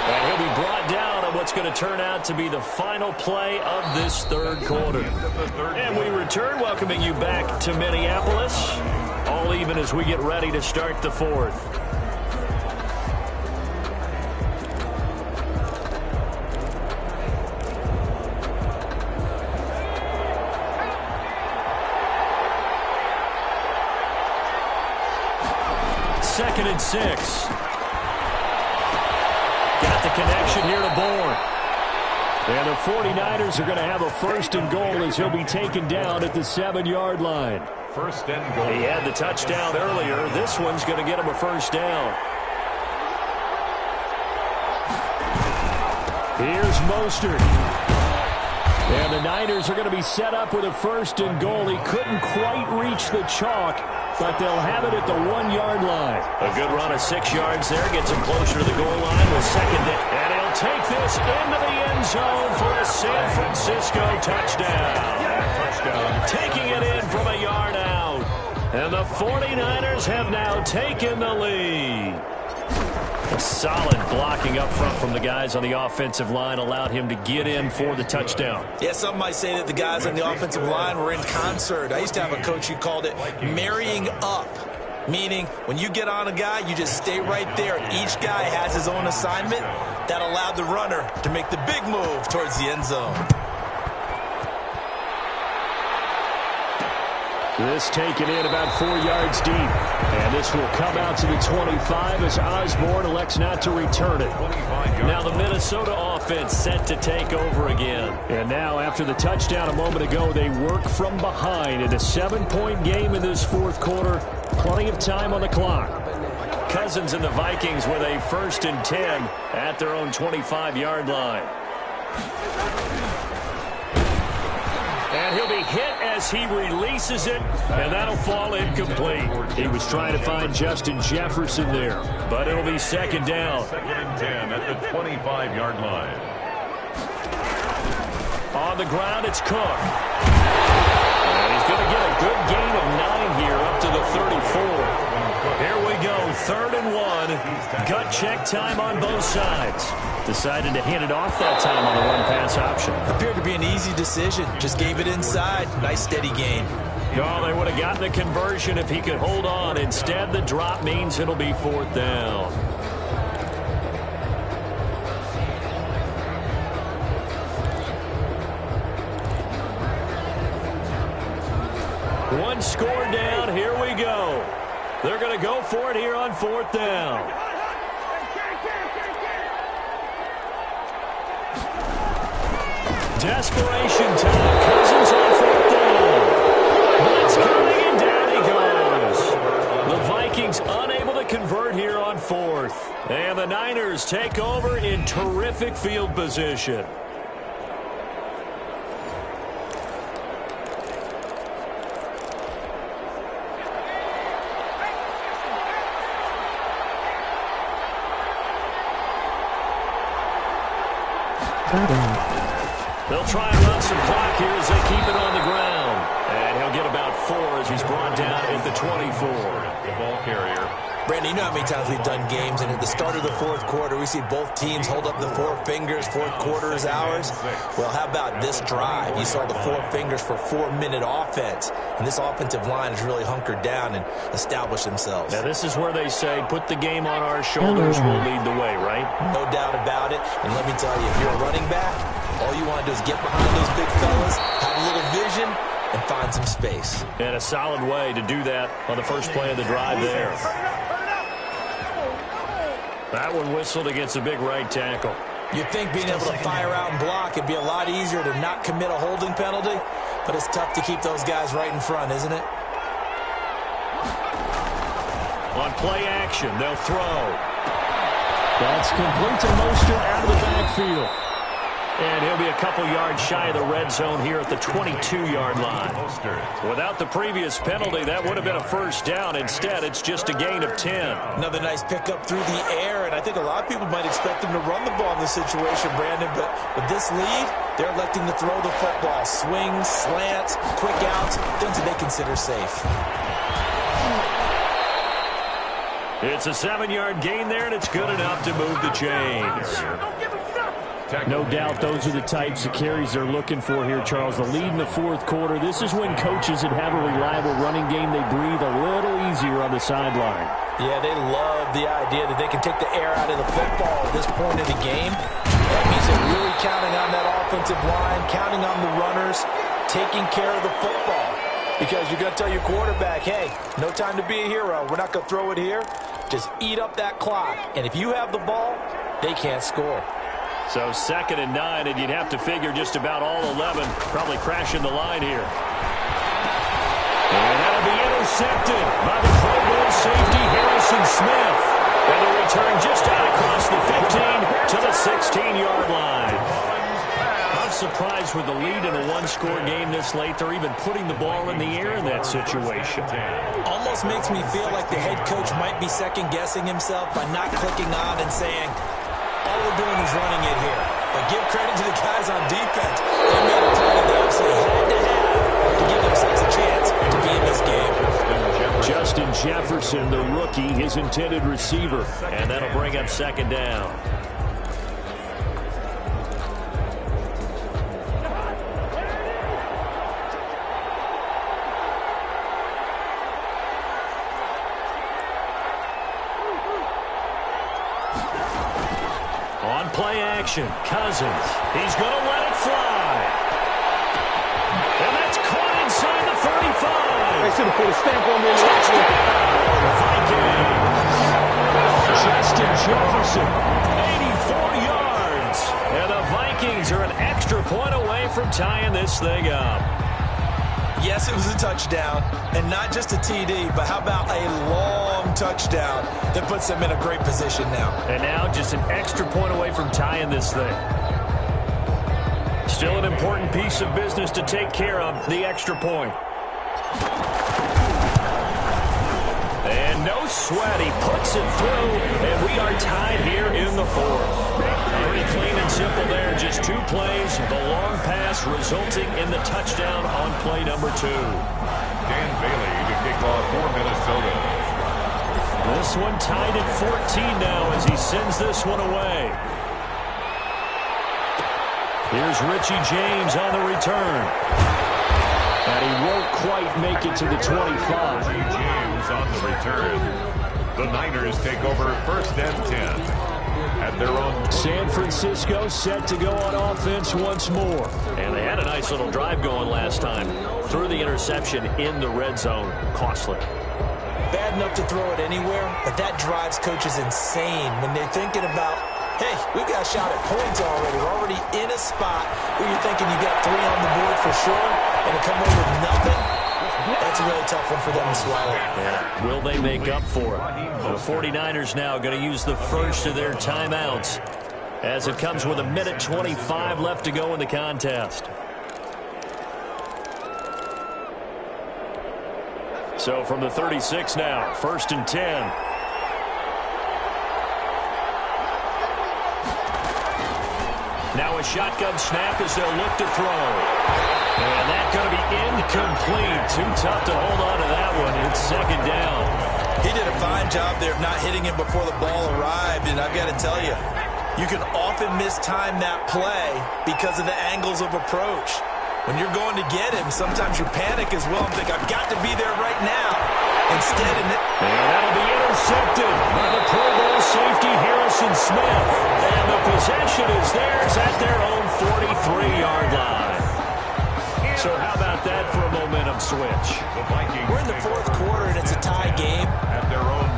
And he'll be brought down on what's going to turn out to be the final play of this third quarter. And we return, welcoming you back to Minneapolis. All even as we get ready to start the fourth. Second and 6. Got the connection here to Bourne. And the 49ers are going to have a 1st and goal as he'll be taken down at the 7-yard line. 1st and goal. He had the touchdown earlier. This one's going to get him a 1st down. Here's Mostert. And the Niners are going to be set up with a 1st and goal. He couldn't quite reach the chalk, but they'll have it at the 1-yard line. A good run of 6 yards there. Gets him closer to the goal line with 2nd. And he'll take this into the end zone for a San Francisco touchdown. Taking it in from a yard out. And the 49ers have now taken the lead. A solid blocking up front from the guys on the offensive line allowed him to get in for the touchdown. Yeah, some might say that the guys on the offensive line were in concert. I used to have a coach who called it marrying up, meaning when you get on a guy, you just stay right there. Each guy has his own assignment that allowed the runner to make the big move towards the end zone. This taken in about 4 yards deep. And this will come out to the 25 as Osborne elects not to return it. Now the Minnesota offense set to take over again. And now after the touchdown a moment ago, they work from behind in a 7-point game in this fourth quarter. Plenty of time on the clock. Cousins and the Vikings with a 1st and 10 at their own 25-yard line. And he'll be hit as he releases it, and that'll fall incomplete. He was trying to find Justin Jefferson there, but it'll be 2nd down. 2nd and 10 at the 25-yard line. On the ground, it's Cook. And he's going to get a good gain of 9 here up to the 34. Here we go, 3rd and 1. Gut check time on both sides. Decided to hand it off that time on the run-pass option. Appeared to be an easy decision. Just gave it inside. Nice steady gain. Oh, they would have gotten the conversion if he could hold on. Instead, the drop means it'll be 4th down. One score down. Here we go. They're going to go for it here on 4th down. Desperation time. Cousins on 4th down. Blitz coming, and down he goes. The Vikings unable to convert here on 4th. And the Niners take over in terrific field position. They'll try and run some clock here as they keep it on the ground. And he'll get about 4 as he's brought down at the 24. The ball carrier. Brandon, you know how many times we've done games, and at the start of the fourth quarter, we see both teams hold up the 4 fingers, fourth quarter is ours. Well, how about this drive? You saw the 4 fingers for 4-minute offense, and this offensive line has really hunkered down and established themselves. Now, this is where they say, put the game on our shoulders, we'll lead the way, right? No doubt about it, and let me tell you, if you're a running back, all you want to do is get behind those big fellas, have a little vision, and find some space. And a solid way to do that on the first play of the drive there. That one whistled against a big right tackle. You'd think being able to fire out and block would be a lot easier to not commit a holding penalty, but it's tough to keep those guys right in front, isn't it? On play action, they'll throw. That's complete to Mostert out of the backfield. And he'll be a couple yards shy of the red zone here at the 22-yard line. Without the previous penalty, that would have been a first down. Instead, it's just a gain of 10. Another nice pickup through the air, and I think a lot of people might expect him to run the ball in this situation, Brandon, but with this lead, they're electing to throw the football. Swings, slants, quick outs, things that they consider safe. It's a 7-yard gain there, and it's good enough to move the chains. No doubt those are the types of carries they're looking for here, Charles. The lead in the fourth quarter. This is when coaches that have a reliable running game, they breathe a little easier on the sideline. Yeah, they love the idea that they can take the air out of the football at this point in the game. That means they're really counting on that offensive line, counting on the runners, taking care of the football. Because you're going to tell your quarterback, hey, no time to be a hero. We're not going to throw it here. Just eat up that clock. And if you have the ball, they can't score. So 2nd and 9, and you'd have to figure just about all 11 probably crashing the line here. And that'll be intercepted by the Pro Bowl safety Harrison Smith. And the return just out across the 15 to the 16-yard line. I'm surprised with the lead in a one-score game this late, they're even putting the ball in the air in that situation. Almost makes me feel like the head coach might be second-guessing himself by not clicking on and saying, all we're doing is running it here. But give credit to the guys on defense. They made a play that they absolutely had to have to give themselves a chance to be in this game. Justin Jefferson, the rookie, his intended receiver. And that'll bring up 2nd down. Play action, Cousins. He's going to let it fly. And that's caught inside the 35. They should have put a stamp on there. Justin Jefferson, 84 yards. And the Vikings are an extra point away from tying this thing up. Yes, it was a touchdown, and not just a TD, but how about a long touchdown that puts them in a great position now. And now just an extra point away from tying this thing. Still an important piece of business to take care of, the extra point. And no sweat, he puts it through, and we are tied here in the fourth. Pretty clean and simple there, just 2 plays, the long pass resulting in the touchdown on play number 2. Dan Bailey to kick off for Minnesota. This one tied at 14 now as he sends this one away. Here's Richie James on the return. And he won't quite make it to the 25. Richie James on the return. The Niners take over 1st and 10. At their own. San Francisco set to go on offense once more. And they had a nice little drive going last time. Threw the interception in the red zone. Costly. Bad enough to throw it anywhere, but that drives coaches insane when they're thinking about, hey, we've got a shot at points already. We're already in a spot where you're thinking you got 3 on the board for sure, and to come away with nothing, that's a really tough one for them to swallow. Yeah. Will they make up for it? The 49ers now going to use the first of their timeouts as it comes with 1:25 left to go in the contest. So from the 36 now, 1st and 10. Now a shotgun snap as they'll look to throw. And that's going to be incomplete. Too tough to hold on to that one. It's 2nd down. He did a fine job there of not hitting him before the ball arrived. And I've got to tell you, you can often mistime that play because of the angles of approach. When you're going to get him, sometimes you panic as well and think, I've got to be there right now. Instead, and that'll be intercepted by the Pro Bowl safety Harrison Smith. And the possession is theirs at their own 43-yard line. So how about that for a momentum switch? We're in the 4th quarter, and it's a tie game.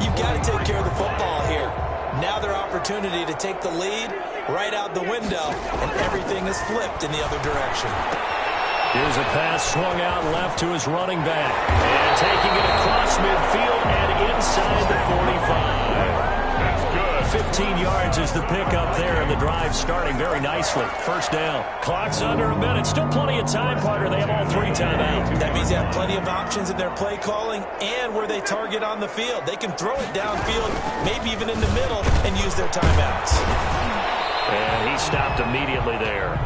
You've got to take care of the football here. Now their opportunity to take the lead right out the window, and everything is flipped in the other direction. Here's a pass swung out left to his running back. And taking it across midfield and inside the 45. That's good. 15 yards is the pickup there, and the drive starting very nicely. First down. Clock's under a minute. Still plenty of time, partner. They have all 3 timeouts. That means they have plenty of options in their play calling and where they target on the field. They can throw it downfield, maybe even in the middle, and use their timeouts. And he stopped immediately there.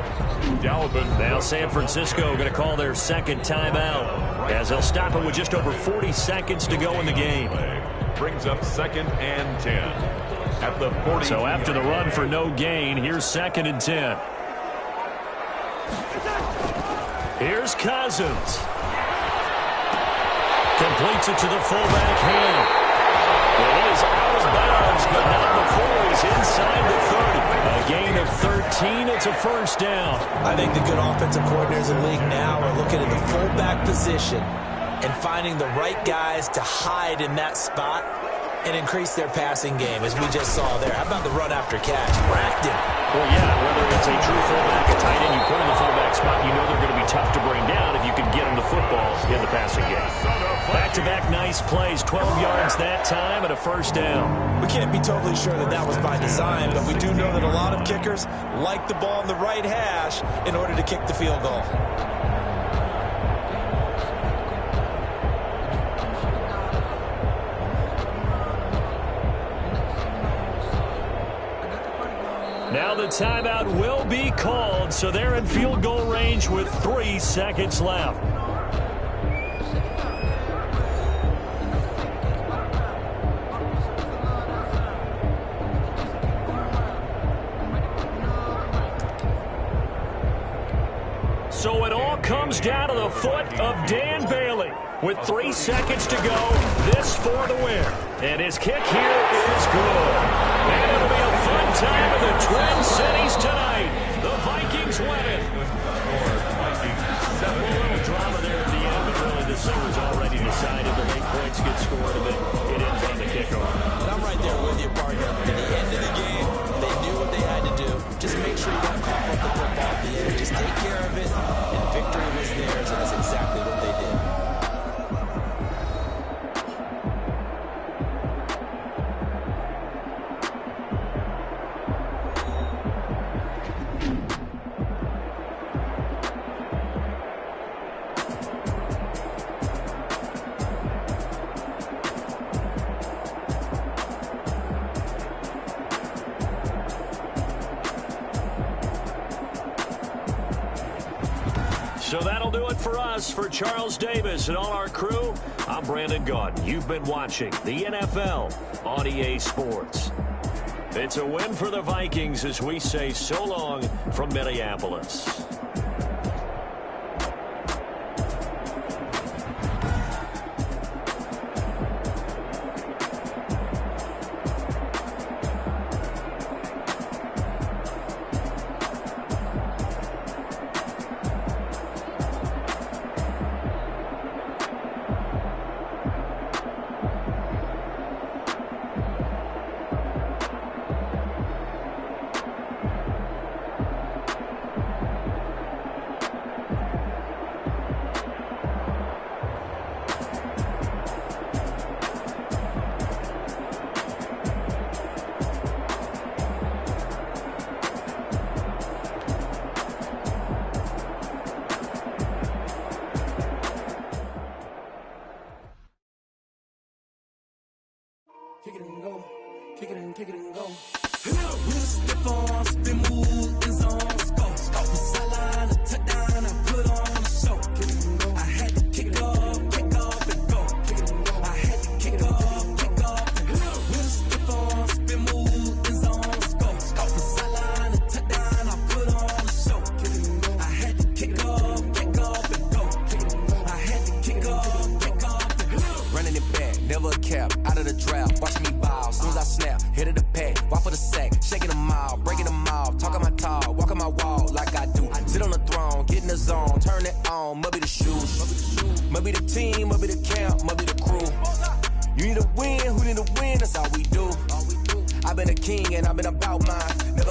Now San Francisco going to call their second timeout as they'll stop it with just over 40 seconds to go in the game. Brings up 2nd and 10 at the 40. So after the run for no gain, here's 2nd and 10. Here's Cousins. Completes it to the fullback hand. It is out of bounds, but not before he's inside the 30. A gain of 13. It's a first down. I think the good offensive coordinators in the league now are looking at the fullback position and finding the right guys to hide in that spot and increase their passing game, as we just saw there. How about the run after catch? Racked him. Well, yeah, whether it's a true fullback, a tight end, you put in the fullback spot, you know they're going to be tough to bring down if you can get them the football in the passing game. Back-to-back nice plays, 12 yards that time and a first down. We can't be totally sure that that was by design, but we do know that a lot of kickers like the ball in the right hash in order to kick the field goal. Now the timeout will be called, so they're in field goal range with 3 seconds left. So it all comes down to the foot of Dan Bailey. With 3 seconds to go, this for the win. And his kick here is good. And it'll be a fun time in the Twin Cities tonight. The Vikings win it. A little drama there at the end, but really this thing was already decided. The late points get scored, and it ends on the kickoff. And I'm right there with you, partner. At the end of the game, they knew what they had to do. Just make sure you don't cough up the football at the end. Just take care of it, and victory was theirs, and that's exactly what they did. So that'll do it for us. For Charles Davis and all our crew, I'm Brandon Gaudin. You've been watching the NFL on EA Sports. It's a win for the Vikings as we say so long from Minneapolis.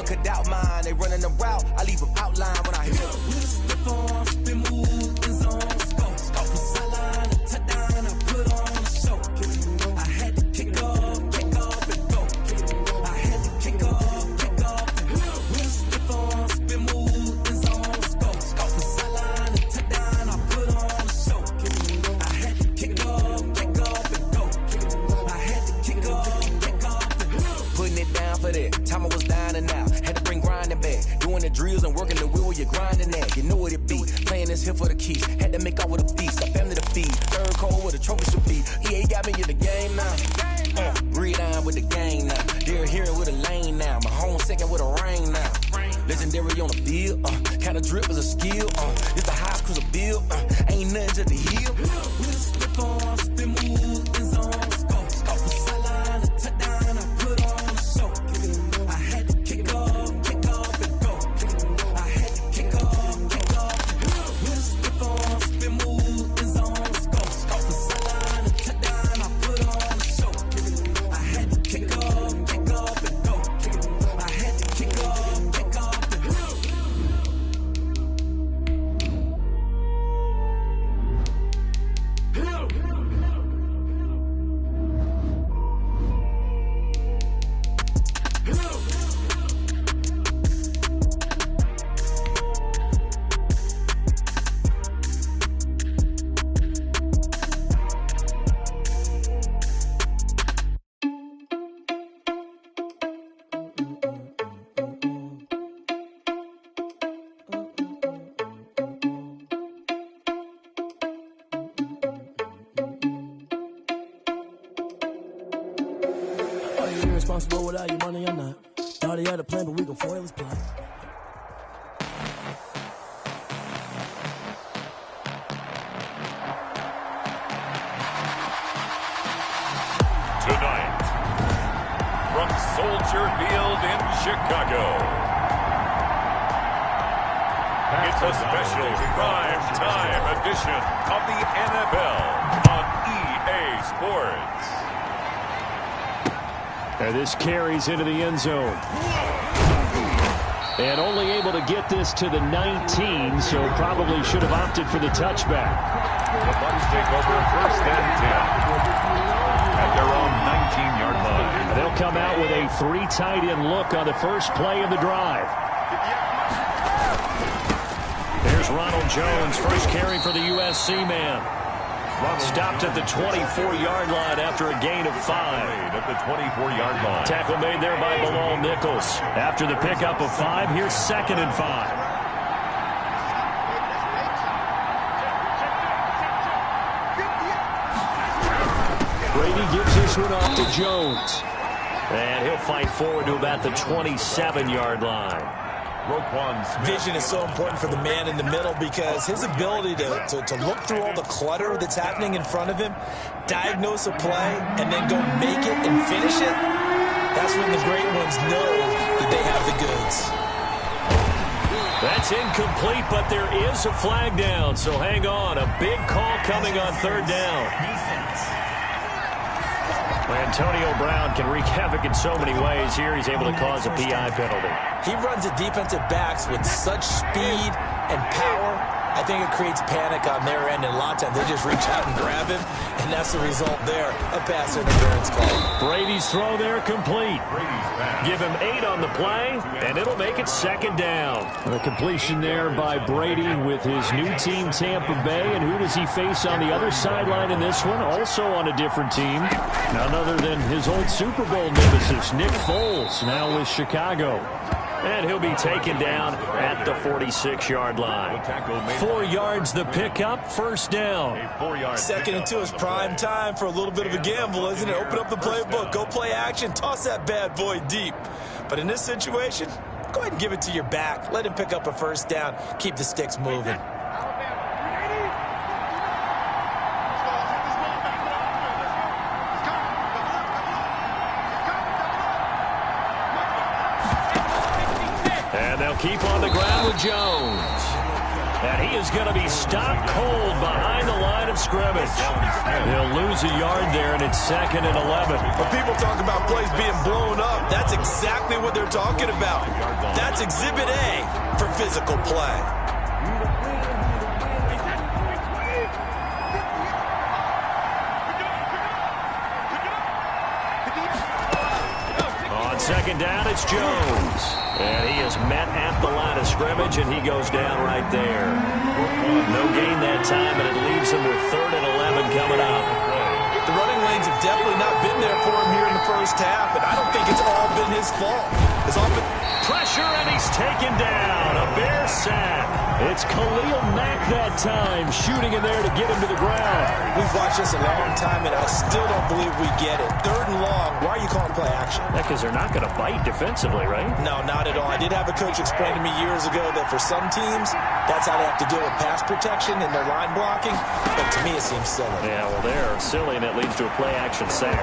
never could doubt mine. They running the route, I leave them outline when I hit them. Slip on, spin move, in zone, scope. Scope the sideline, a touchdown, I put on a show. I had to kick off and go. I had to kick off and go. Slip on, spin move, in zone, scope. Scope the sideline, a touchdown, I put on a show. I had to kick off and go. I had to kick off and go. Putting it down for that. Time I was down and out. Had to bring grinding back. Doing the drills and working the wheel where you're grinding at. You know what it be. Playing this here for the keys. Had to make out with a feast. A family to feed. Third cold with a trophy should be. EA got me in the game now. Read on with the gang now. They're hearing with a lane now. My home second with a rain now. Legendary on the field. Kind of drip is a skill. It's the highest cruiser bill. Ain't nothing to the hill. We'll slip on, spin move, in zone, scope. Scope the sideline, a touchdown, I put on a show. I had to kick off and go. I had to kick off and go. We'll slip on, spin move, in zone, scope. Scope the sideline, a touchdown, I put on a show. I had to kick off and go. I had to kick off and go. Are you irresponsible without your money or not? Thought he had a plan, but we gon' foil his plot. Tonight, from Soldier Field in Chicago, it's a special prime time edition of the NFL on EA Sports. And this carries into the end zone. And only able to get this to the 19, so probably should have opted for the touchback. The Bucs take over first and 10 at their own 19-yard line. And they'll come out with a 3 tight end look on the first play of the drive. There's Ronald Jones, first carry for the USC man. Stopped at the 24-yard line after a gain of 5. At the 24-yard line. Tackle made there by Bilal Nichols. After the pickup of 5, here's 2nd and 5. Brady gives this one off to Jones. And he'll fight forward to about the 27-yard line. Vision is so important for the man in the middle because his ability to look through all the clutter that's happening in front of him, diagnose a play, and then go make it and finish it, that's when the great ones know that they have the goods. That's incomplete, but there is a flag down, so hang on. A big call coming on 3rd down. Antonio Brown can wreak havoc in so many ways. Here he's able to cause a PI penalty. He runs at defensive backs with such speed and power. I think it creates panic on their end, and a lot of times they just reach out and grab him, and that's the result there, a pass interference call. Brady's throw there complete. Give him 8 on the play, and it'll make it 2nd down. A completion there by Brady with his new team, Tampa Bay, and who does he face on the other sideline in this one? Also on a different team. None other than his old Super Bowl nemesis, Nick Foles, now with Chicago. And he'll be taken down at the 46-yard line. 4 yards the pickup, 1st down. 2nd and 2 is prime time for a little bit of a gamble, isn't it? Open up the playbook, go play action, toss that bad boy deep. But in this situation, go ahead and give it to your back. Let him pick up a 1st down. Keep the sticks moving. And they'll keep on the ground with Jones. And he is going to be stopped cold behind the line of scrimmage. He'll lose a yard there, and it's 2nd and 11. When people talk about plays being blown up, that's exactly what they're talking about. That's Exhibit A for physical play. On 2nd down, it's Jones. And he is met at the line of scrimmage, and he goes down right there. No gain that time, and it leaves him with 3rd and 11 coming up. The running lanes have definitely not been there for him here in the first half, and I don't think it's all been his fault. It's all been pressure, and he's taken down. A Bear sack. It's Khalil Mack that time, shooting in there to get him to the ground. We've watched this a long time, and I still don't believe we get it. 3rd and long. Why are you calling play action? Yeah, because they're not going to bite defensively, right? No, not at all. I did have a coach explain to me years ago that for some teams, that's how they have to deal with pass protection and their line blocking. But to me, it seems silly. Yeah, well, they're silly, and it leads to a play action sack.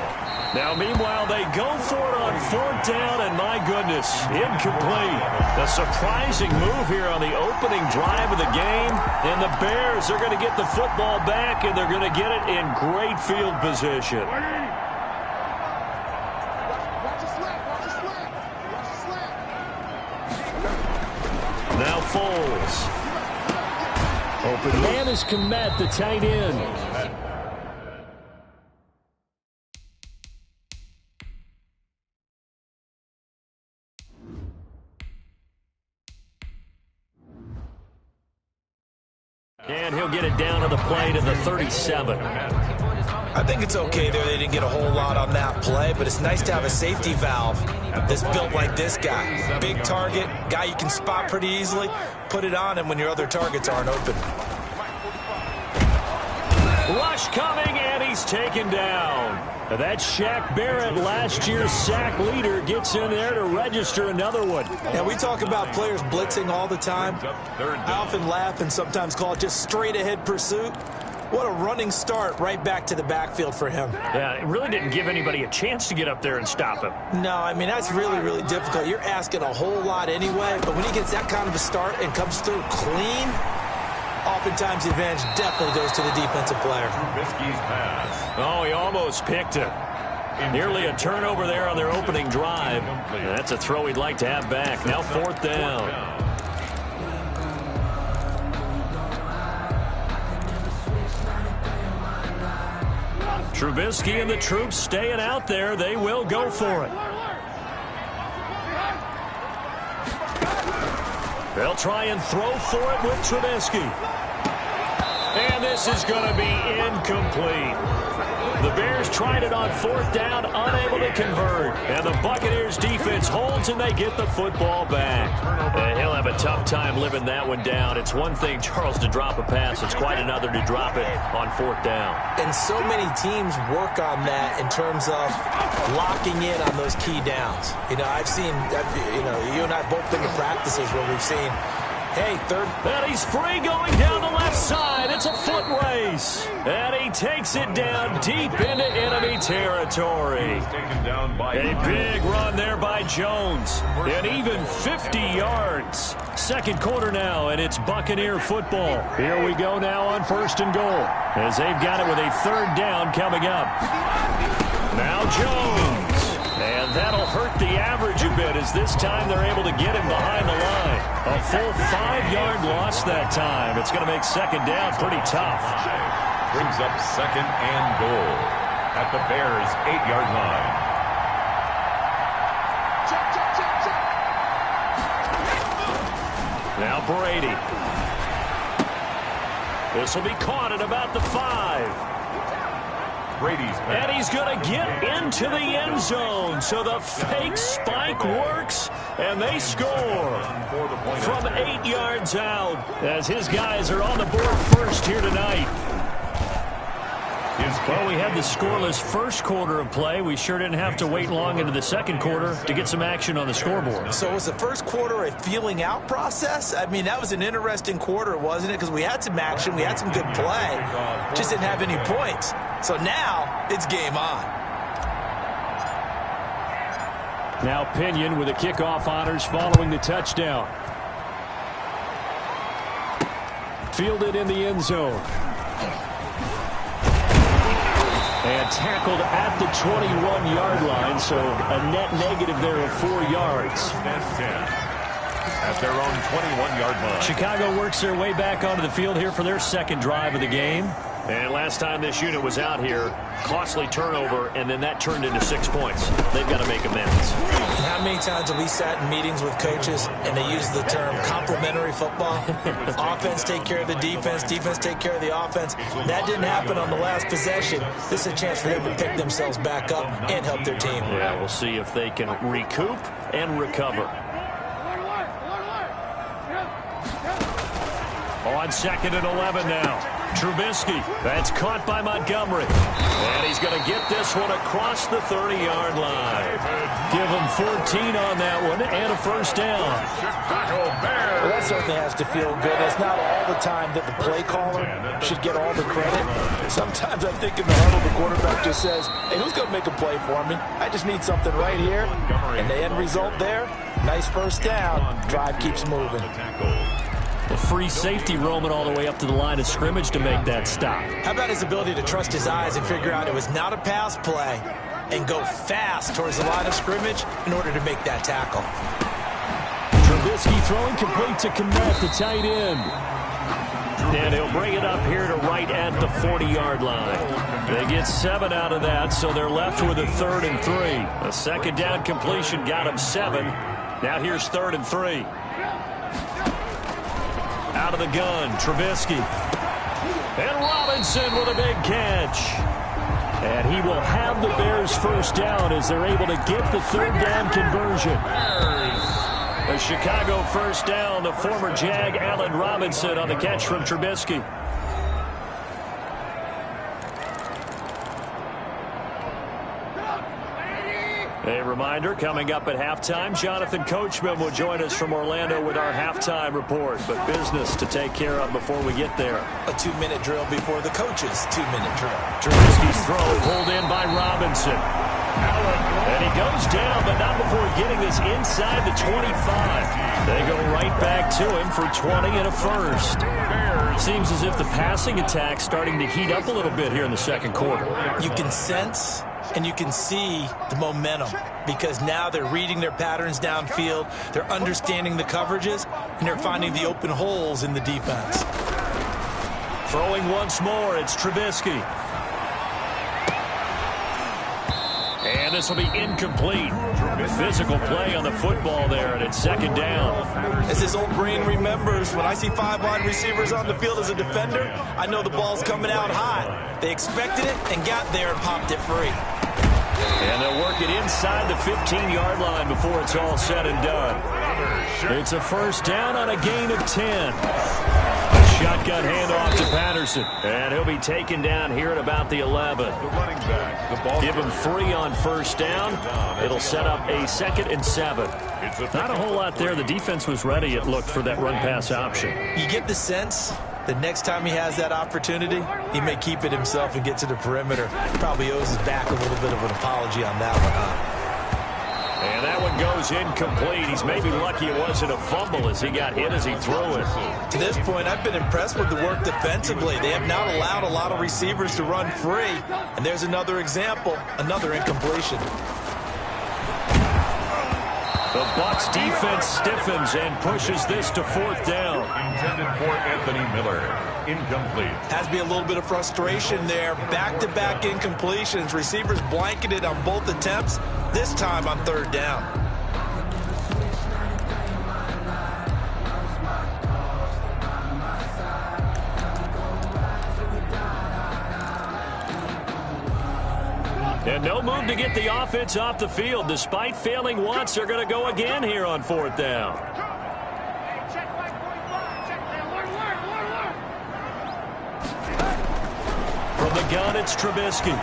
Now, meanwhile, they go for it on 4th down, and my goodness, incomplete. A surprising move here on the opening drive of the game, and the Bears are going to get the football back, and they're going to get it in great field position. Now Foles. Open man is Kmet, the tight end. And he'll get it down to the play to the 37. I think it's okay there. They didn't get a whole lot on that play, but it's nice to have a safety valve that's built like this guy. Big target, guy you can spot pretty easily. Put it on him when your other targets aren't open. Rush coming, and he's taken down. That's Shaq Barrett, last year's sack leader, gets in there to register another one. Now, we talk about players blitzing all the time. I often laugh and sometimes call it just straight-ahead pursuit. What a running start right back to the backfield for him. Yeah, it really didn't give anybody a chance to get up there and stop him. No, I mean, that's really, really difficult. You're asking a whole lot anyway, but when he gets that kind of a start and comes through clean, oftentimes the advantage definitely goes to the defensive player. Oh, he almost picked it. Nearly a turnover there on their opening drive. That's a throw he'd like to have back. Now 4th down. Trubisky and the troops staying out there. They will go for it. They'll try and throw for it with Trubisky. And this is going to be incomplete. The Bears tried it on 4th down, unable to convert. And the Buccaneers defense holds, and they get the football back. And he'll have a tough time living that one down. It's one thing, Charles, to drop a pass. It's quite another to drop it on 4th down. And so many teams work on that in terms of locking in on those key downs. You know, I've seen, you and I both been to practices where we've seen, hey, 3rd. And he's free going down the left side. It's a foot race. And he takes it down deep into enemy territory. A big run there by Jones. And even 50 yards. 2nd quarter now, and it's Buccaneer football. Here we go now on 1st and goal, as they've got it with a 3rd down coming up. Now Jones. And that'll hurt the average a bit, as this time they're able to get him behind the line. A full 5-yard loss that time. It's going to make 2nd down pretty tough. Brings up 2nd and goal at the Bears' 8-yard line. Now Brady. This will be caught at about the 5. And he's going to get into the end zone. So the fake spike works, and they score from 8 yards out, as his guys are on the board first here tonight. Well, we had the scoreless first quarter of play. We sure didn't have to wait long into the 2nd quarter to get some action on the scoreboard. So was the first quarter a feeling out process? I mean, that was an interesting quarter, wasn't it? Because we had some action, we had some good play, just didn't have any points. So now it's game on. Now Pinion with the kickoff honors following the touchdown. Fielded in the end zone. And tackled at the 21-yard line, so a net negative there of 4 yards. At their own 21-yard line. Chicago works their way back onto the field here for their second drive of the game. And last time this unit was out here, costly turnover, and then that turned into 6 points. They've got to make amends. How many times have we sat in meetings with coaches and they use the term complementary football? Offense take care of the defense, defense take care of the offense. That didn't happen on the last possession. This is a chance for them to pick themselves back up and help their team. Yeah, we'll see if they can recoup and recover. On 2nd and 11 now. Trubisky. That's caught by Montgomery. And he's going to get this one across the 30-yard line. Give him 14 on that one and a first down. Well, that certainly has to feel good. It's not all the time that the play caller should get all the credit. Sometimes I think in the huddle the quarterback just says, hey, who's going to make a play for me? I just need something right here. And the end result there, nice first down. Drive keeps moving. The free safety roaming all the way up to the line of scrimmage to make that stop. How about his ability to trust his eyes and figure out it was not a pass play and go fast towards the line of scrimmage in order to make that tackle. Trubisky throwing complete to Kmet, the tight end. And he'll bring it up here to right at the 40-yard line. They get 7 out of that, so they're left with a 3rd and 3. A second down completion got him 7. Now here's 3rd and 3. Out of the gun, Trubisky. And Robinson with a big catch. And he will have the Bears first down as they're able to get the 3rd down conversion. A Chicago first down, the former Jag Allen Robinson on the catch from Trubisky. A reminder, coming up at halftime, Jonathan Coachman will join us from Orlando with our halftime report. But business to take care of before we get there. A 2-minute drill before the coach's 2-minute drill. Trubisky's throw pulled in by Robinson. And he goes down, but not before getting this inside the 25. They go right back to him for 20 and a first. Seems as if the passing attack's starting to heat up a little bit here in the second quarter. You can sense and you can see the momentum because now they're reading their patterns downfield, they're understanding the coverages, and they're finding the open holes in the defense. Throwing once more, it's Trubisky. And this will be incomplete. Physical play on the football there, and it's 2nd down. As his old brain remembers, when I see 5 wide receivers on the field as a defender, I know the ball's coming out high. They expected it and got there and popped it free. And they'll work it inside the 15-yard line before it's all said and done. It's a first down on a gain of 10. Shotgun handoff to Patterson. And he'll be taken down here at about the 11. Give him 3 on first down. It'll set up a 2nd and 7. Not a whole lot there. The defense was ready, it looked, for that run-pass option. You get the sense that next time he has that opportunity, he may keep it himself and get to the perimeter. Probably owes his back a little bit of an apology on that one, huh? And that one goes incomplete. He's maybe lucky it wasn't a fumble as he got hit as he threw it. To this point, I've been impressed with the work defensively. They have not allowed a lot of receivers to run free. And there's another example, another incompletion. The Bucs defense stiffens and pushes this to 4th down. Intended for Anthony Miller. Incomplete. Has to be a little bit of frustration there. Back-to-back incompletions. Receivers blanketed on both attempts, this time on 3rd down. And no move to get the offense off the field. Despite failing once, they're going to go again here on 4th down. From the gun, it's Trubisky.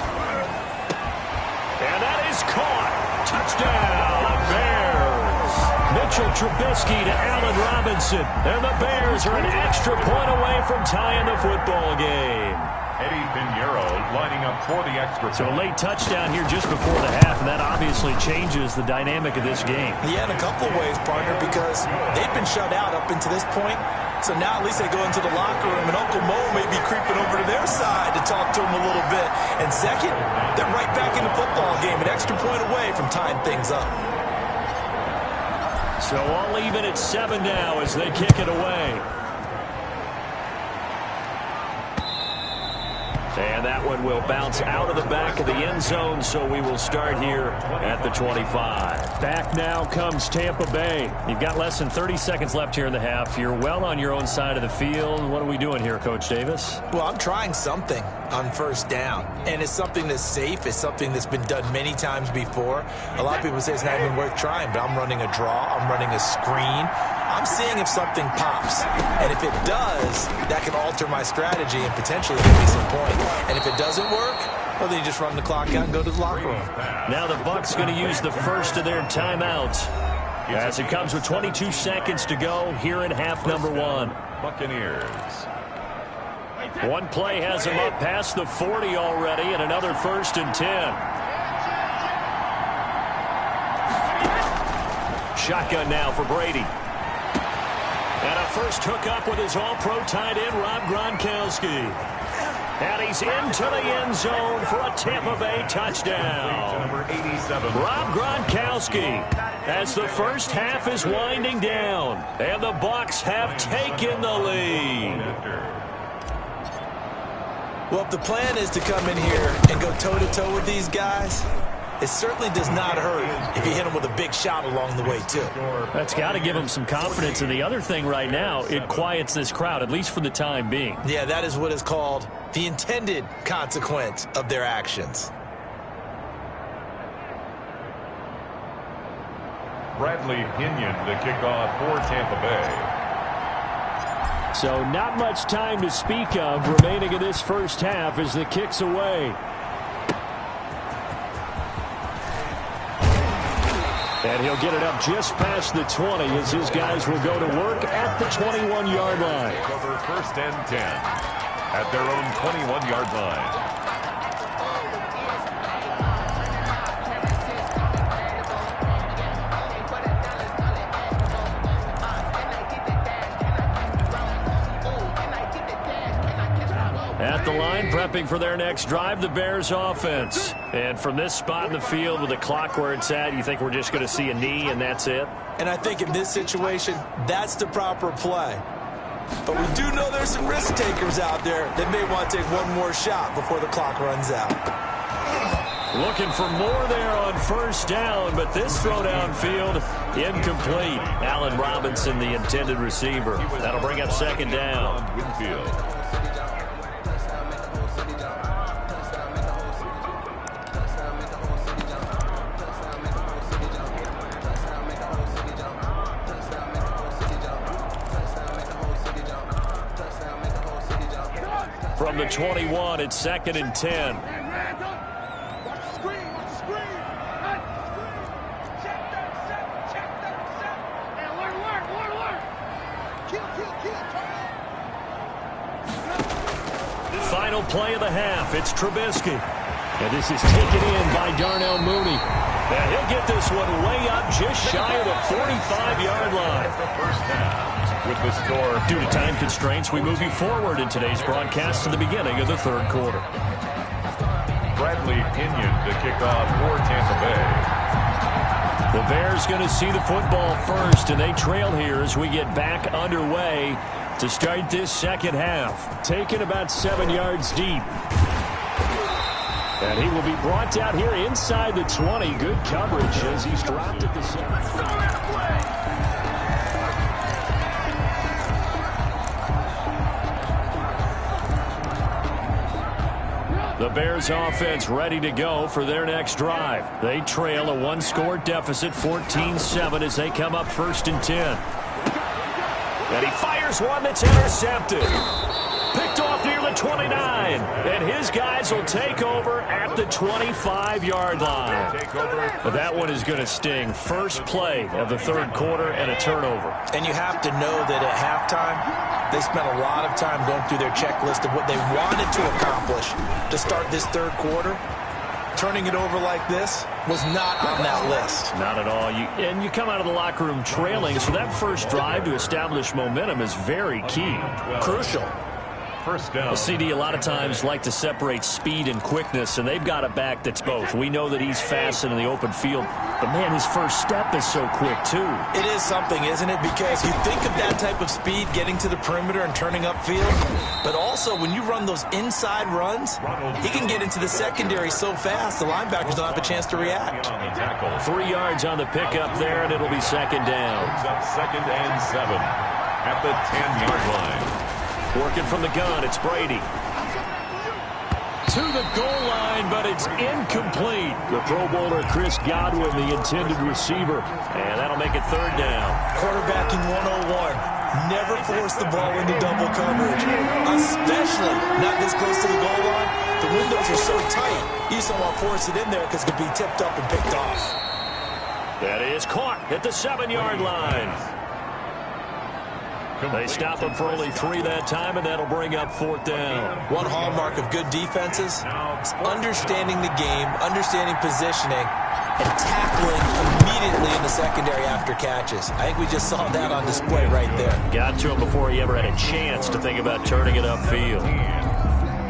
And that is caught. Touchdown, Bears. Mitchell Trubisky to Allen Robinson. And the Bears are an extra point away from tying the football game. Lining up for the extra point. So a late touchdown here just before the half, and that obviously changes the dynamic of this game. Yeah, in a couple of ways, partner, because they've been shut out up until this point. So now at least they go into the locker room, and Uncle Mo may be creeping over to their side to talk to him a little bit. And second, they're right back in the football game, an extra point away from tying things up. So all even at 7 now as they kick it away. And that one will bounce out of the back of the end zone, so we will start here at the 25. Back now comes Tampa Bay. You've got less than 30 seconds left here in the half. You're well on your own side of the field. What are we doing here, Coach Davis? Well, I'm trying something on first down, and it's something that's safe. It's something that's been done many times before. A lot of people say it's not even worth trying, but I'm running a draw. I'm running a screen. I'm seeing if something pops, and if it does, that can alter my strategy and potentially give me some points. And if it doesn't work, well, then you just run the clock out and go to the locker room. Now the Bucs going to use the first of their timeouts as it comes with 22 seconds to go here in half number 1. Buccaneers. One play has them up past the 40 already, and another 1st and 10. Shotgun now for Brady. And a first hookup with his all-pro tight end, Rob Gronkowski. And he's into the end zone for a Tampa Bay touchdown. Number 87. Rob Gronkowski as the first half is winding down. And the Bucs have taken the lead. Well, if the plan is to come in here and go toe-to-toe with these guys, it certainly does not hurt if you hit them with a big shot along the way, too. That's got to give them some confidence. And the other thing right now, it quiets this crowd, at least for the time being. Yeah, that is what is called the intended consequence of their actions. Bradley Pinion, the kickoff for Tampa Bay. So not much time to speak of remaining in this first half as the kick's away. And he'll get it up just past the 20 as his guys will go to work at the 21-yard line. Over 1st and 10 at their own 21-yard line. At the line, prepping for their next drive, the Bears offense. And from this spot in the field with the clock where it's at, you think we're just going to see a knee and that's it? And I think in this situation, that's the proper play. But we do know there's some risk takers out there that may want to take one more shot before the clock runs out. Looking for more there on 1st down, but this throw downfield incomplete. Allen Robinson, the intended receiver. That'll bring up 2nd down. Winfield. From the 21, it's 2nd and 10. Final play of the half. It's Trubisky. And this is taken in by Darnell Mooney. And he'll get this one way up just shy of the 45-yard line. First half. With the score. Due to time constraints, we move you forward in today's broadcast to the beginning of the 3rd quarter. Bradley Pinion, the kickoff for Tampa Bay. The Bears going to see the football first, and they trail here as we get back underway to start this 2nd half. Taken about 7 yards deep. And he will be brought down here inside the 20. Good coverage as he's dropped at the 7. The Bears offense ready to go for their next drive. They trail a 1-score deficit, 14-7, as they come up 1st and 10. And he fires one that's intercepted. Picked off near the 29. And his guys will take over at the 25-yard line. But that one is going to sting. First play of the third quarter and a turnover. And you have to know that at halftime, they spent a lot of time going through their checklist of what they wanted to accomplish to start this third quarter. Turning it over like this was not on that list. Not at all. And you come out of the locker room trailing, so that first drive to establish momentum is very key. Crucial. First down. Well, CD a lot of times like to separate speed and quickness, and they've got a back that's both. We know that he's fast in the open field, but, man, his first step is so quick, too. It is something, isn't it? Because you think of that type of speed getting to the perimeter and turning upfield, but also when you run those inside runs, he can get into the secondary so fast the linebackers don't have a chance to react. 3 yards on the pickup there, and it'll be second down. Second and 7 at the 10-yard line. Working from the gun, it's Brady. To the goal line, but it's incomplete. The Pro Bowler Chris Godwin, the intended receiver. And that'll make it third down. Quarterbacking 101. Never force the ball into double coverage, especially not this close to the goal line. The windows are so tight, you just don't want to force it in there because it could be tipped up and picked off. That is caught at the 7-yard line. They stop him for only 3 that time, and that'll bring up fourth down. One hallmark of good defenses is understanding the game, understanding positioning, and tackling immediately in the secondary after catches. I think we just saw that on display right there. Got to him before he ever had a chance to think about turning it upfield.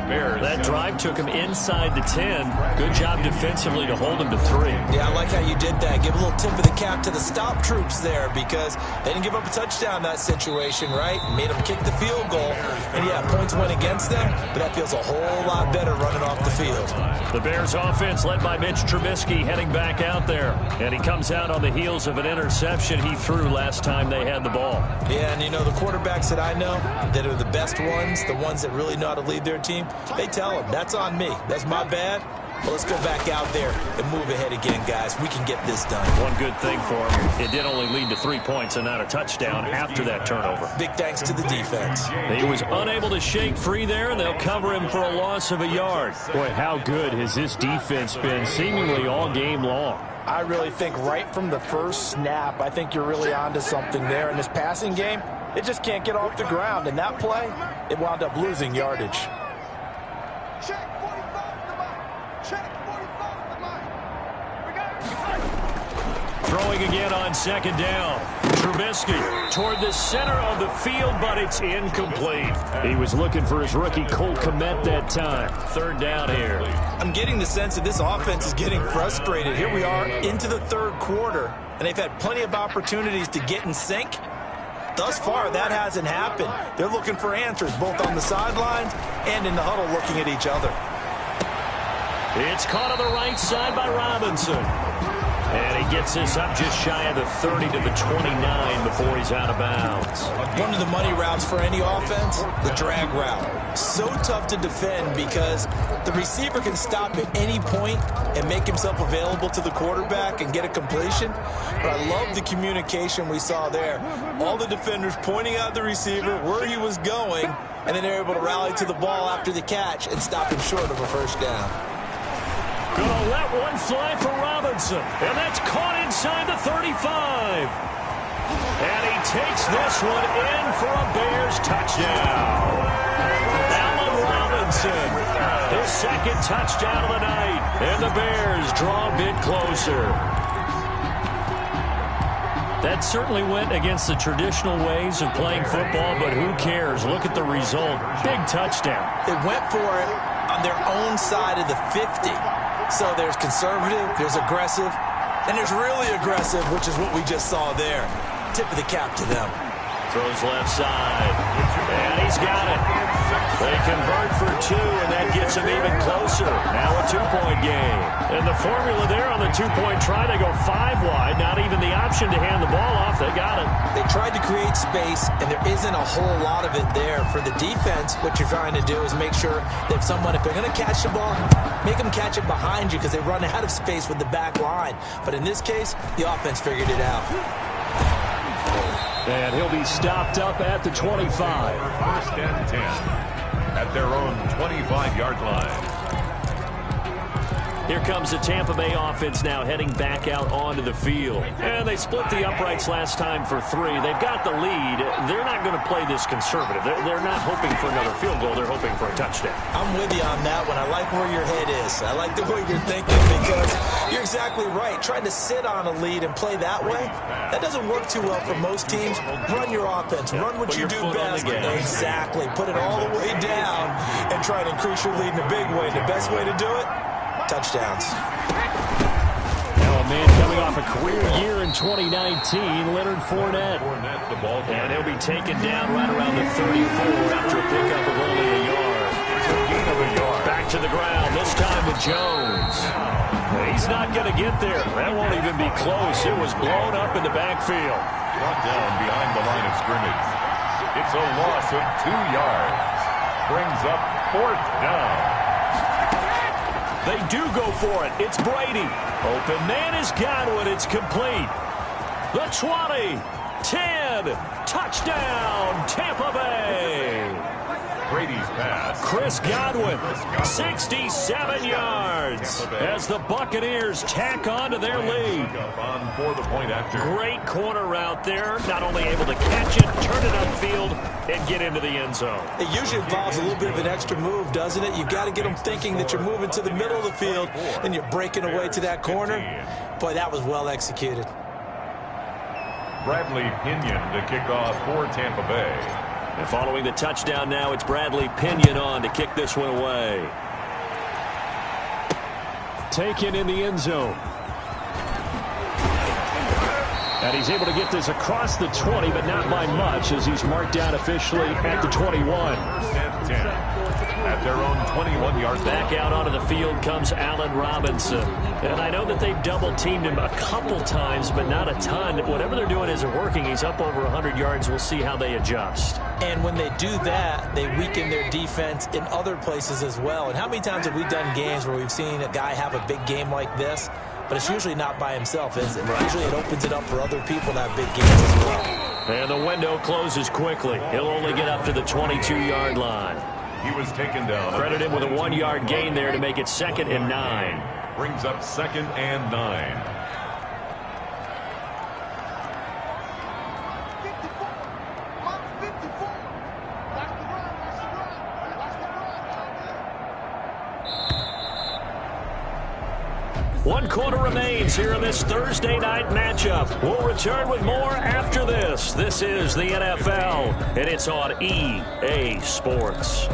That drive took him inside the 10. Good job defensively to hold him to 3. Yeah, I like how you did that. Give a little tip of the cap to the stop troops there because they didn't give up a touchdown in that situation, right? Made them kick the field goal. And, yeah, points went against them, but that feels a whole lot better running off the field. The Bears offense led by Mitch Trubisky heading back out there. And he comes out on the heels of an interception he threw last time they had the ball. Yeah, and, you know, the quarterbacks that I know that are the best ones, the ones that really know how to lead their team, they tell them, that's on me. That's my bad. Well, let's go back out there and move ahead again, guys. We can get this done. One good thing for him, it did only lead to 3 points and not a touchdown after that turnover. Big thanks to the defense. He was unable to shake free there, and they'll cover him for a loss of a yard. Boy, how good has this defense been seemingly all game long? I really think right from the first snap, I think you're really onto something there. In this passing game, it just can't get off the ground. And that play, it wound up losing yardage. Check 45 to the line. Check 45 to the line. We got it. Throwing again on second down. Trubisky toward the center of the field, but it's incomplete. He was looking for his rookie Colt Kmet that time. Third down here. I'm getting the sense that this offense is getting frustrated. Here we are into the third quarter, and they've had plenty of opportunities to get in sync. Thus far, that hasn't happened. They're looking for answers, both on the sidelines and in the huddle looking at each other. It's caught on the right side by Robinson. And he gets this up just shy of the 30 to the 29 before he's out of bounds. One of the money routes for any offense, the drag route. So tough to defend because the receiver can stop at any point and make himself available to the quarterback and get a completion. But I love the communication we saw there. All the defenders pointing out the receiver, where he was going, and then they're able to rally to the ball after the catch and stop him short of a first down. Gonna let one fly for Robinson, and that's caught inside the 35. And he takes this one in for a Bears touchdown. Allen Robinson, his second touchdown of the night, and the Bears draw a bit closer. That certainly went against the traditional ways of playing football, but who cares? Look at the result. Big touchdown. They went for it on their own side of the 50. So there's conservative, there's aggressive, and there's really aggressive, which is what we just saw there. Tip of the cap to them. Throws left side, and he's got it. They convert for 2, and that gets him even closer. Now a 2-point game. And the formula there on the 2-point try, they go 5 wide. Not even the option to hand the ball off. They got it. They tried to create space, and there isn't a whole lot of it there. For the defense, what you're trying to do is make sure that if they're going to catch the ball, make them catch it behind you because they run out of space with the back line. But in this case, the offense figured it out. And he'll be stopped up at the 25. First and 10. at their own 25-yard line. Here comes the Tampa Bay offense now heading back out onto the field. And they split the uprights last time for 3. They've got the lead. They're not going to play this conservative. They're not hoping for another field goal. They're hoping for a touchdown. I'm with you on that one. I like where your head is. I like the way you're thinking because you're exactly right. Trying to sit on a lead and play that way, that doesn't work too well for most teams. Run your offense. Run what you do best. Exactly. Put it all the way down and try to increase your lead in a big way. The best way to do it? Touchdowns. Now a man coming off a career year in 2019, Leonard Fournette. And he'll be taken down right around the 34 after a pickup of only a yard. Back to the ground, this time with Jones. He's not going to get there. That won't even be close. It was blown up in the backfield. Brought down behind the line of scrimmage. It's a loss of 2 yards. Brings up 4th down. They do go for it. It's Brady. Open man is Godwin. It's complete. The 20, 10, touchdown, Tampa Bay. Brady's pass. Chris Godwin, 67 yards as the Buccaneers tack on to their lead. Great corner route there. Not only able to catch it, turn it upfield, and get into the end zone. It usually involves a little bit of an extra move, doesn't it? You've got to get them thinking that you're moving to the middle of the field and you're breaking away to that corner. Boy, that was well executed. Bradley Pinion to kick off for Tampa Bay. And following the touchdown now, it's Bradley Pinion on to kick this one away. Taken in the end zone. And he's able to get this across the 20, but not by much, as he's marked down officially at the 21. At their own 21-yard line. Back out onto the field comes Allen Robinson. And I know that they've double-teamed him a couple times, but not a ton. Whatever they're doing isn't working. He's up over 100 yards. We'll see how they adjust. And when they do that, they weaken their defense in other places as well. And how many times have we done games where we've seen a guy have a big game like this? But it's usually not by himself, is it? Usually it opens it up for other people to have big games as well. And the window closes quickly. He'll only get up to the 22-yard line. He was taken down. Credit him with a 1-yard gain there to make it 2nd and 9. Brings up 2nd and 9. One quarter remains here in this Thursday night matchup. We'll return with more after this. This is the NFL, and it's on EA Sports.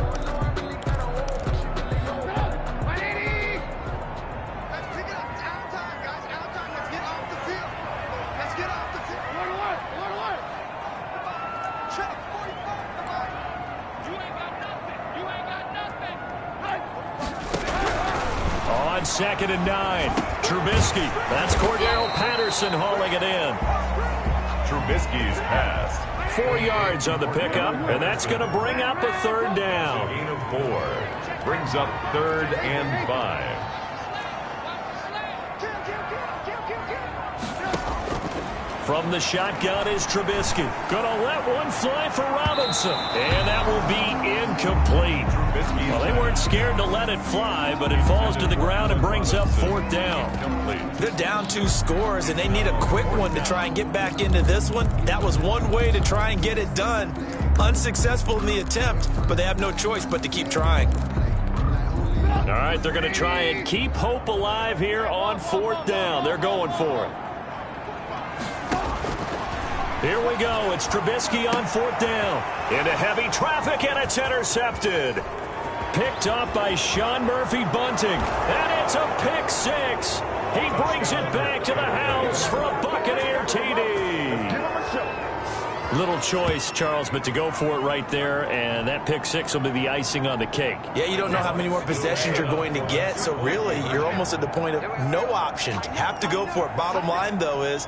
On 2nd and 9, Trubisky. That's Cordero Patterson hauling it in. Trubisky's pass. 4 yards on the pickup, and that's going to bring up a 3rd down. Gain of 4. Brings up 3rd and 5. From the shotgun is Trubisky. Gonna let one fly for Robinson. And that will be incomplete. Well, they weren't scared to let it fly, but it falls to the ground and brings up 4th down. They're down 2 scores, and they need a quick one to try and get back into this one. That was one way to try and get it done. Unsuccessful in the attempt, but they have no choice but to keep trying. All right, they're going to try and keep hope alive here on 4th down. They're going for it. Here we go. It's Trubisky on 4th down. Into heavy traffic, and it's intercepted. Picked up by Sean Murphy-Bunting. And it's a pick 6. He brings it back to the house for a Buccaneer TD. Little choice, Charles, but to go for it right there, and that pick 6 will be the icing on the cake. Yeah, you don't know how many more possessions you're going to get, so really you're almost at the point of no option. Have to go for it. Bottom line, though, is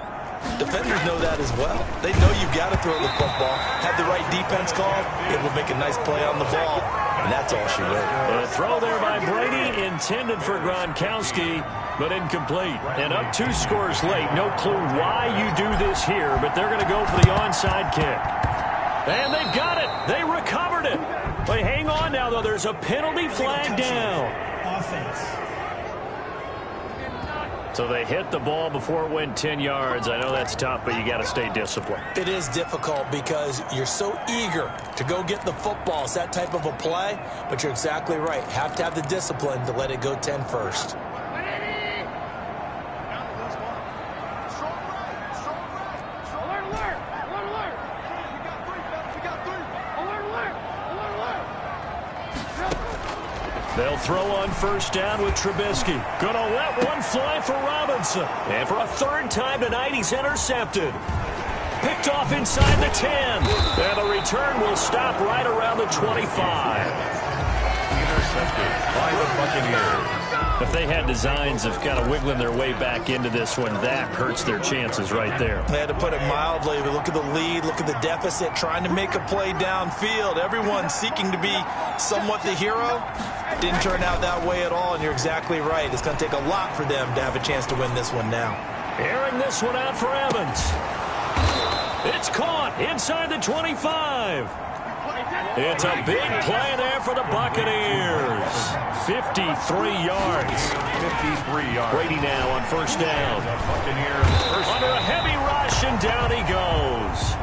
defenders know that as well. They know you've got to throw the football. Have the right defense call, it will make a nice play on the ball, and that's all she wrote. A throw there by Brady, intended for Gronkowski, but incomplete. And up 2 scores late. No clue why you do this here, but they're going to go for the onside kick. And they've got it. They recovered it. But hang on now, though. There's a penalty flag down. Offense. So they hit the ball before it went 10 yards. I know that's tough, but you got to stay disciplined. It is difficult because you're so eager to go get the football. It's that type of a play, but you're exactly right. Have to have the discipline to let it go 10 first. They'll throw on first down with Trubisky. Gonna let one fly for Robinson. And for a third time tonight, he's intercepted. Picked off inside the 10. And the return will stop right around the 25. Intercepted by the Buccaneers. If they had designs of kind of wiggling their way back into this one, that hurts their chances right there. They had to put it mildly, but look at the lead, look at the deficit, trying to make a play downfield. Everyone seeking to be somewhat the hero. Didn't turn out that way at all, and you're exactly right. It's going to take a lot for them to have a chance to win this one now. Airing this one out for Evans. It's caught inside the 25. It's a big play there for the Buccaneers. 53 yards. 53 yards. Brady now on first down. The Buccaneers under a heavy rush, and down he goes.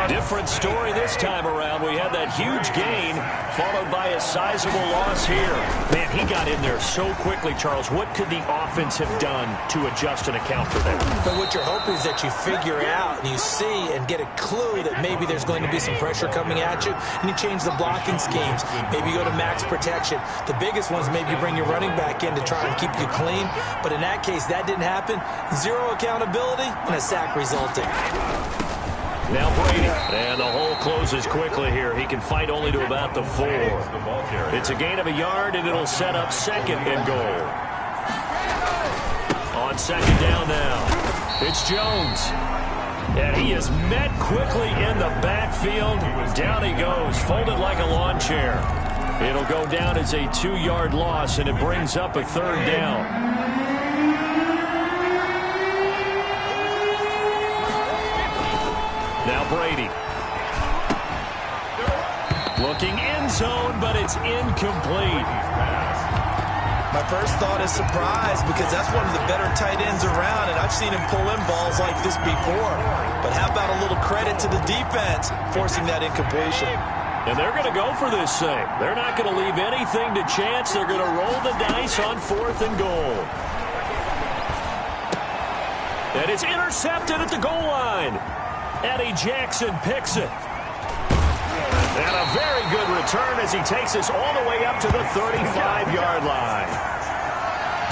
Different story this time around. We had that huge gain, followed by a sizable loss here. Man, he got in there so quickly, Charles. What could the offense have done to adjust and account for that? But what you're hoping is that you figure out and you see and get a clue that maybe there's going to be some pressure coming at you, and you change the blocking schemes. Maybe you go to max protection. The biggest ones, maybe you bring your running back in to try and keep you clean. But in that case, that didn't happen. Zero accountability, and a sack resulted. Now Brady, and the hole closes quickly here. He can fight only to about the 4. It's a gain of a yard, and it'll set up second and goal. On second down now, it's Jones. And he is met quickly in the backfield. Down he goes, folded like a lawn chair. It'll go down as a 2-yard loss, and it brings up a third down. Now Brady. Looking end zone, but it's incomplete. My first thought is surprise, because that's one of the better tight ends around, and I've seen him pull in balls like this before. But how about a little credit to the defense forcing that incompletion? And they're going to go for this thing. They're not going to leave anything to chance. They're going to roll the dice on 4th and goal. And it's intercepted at the goal line. Eddie Jackson picks it. And a very good return as he takes us all the way up to the 35-yard line.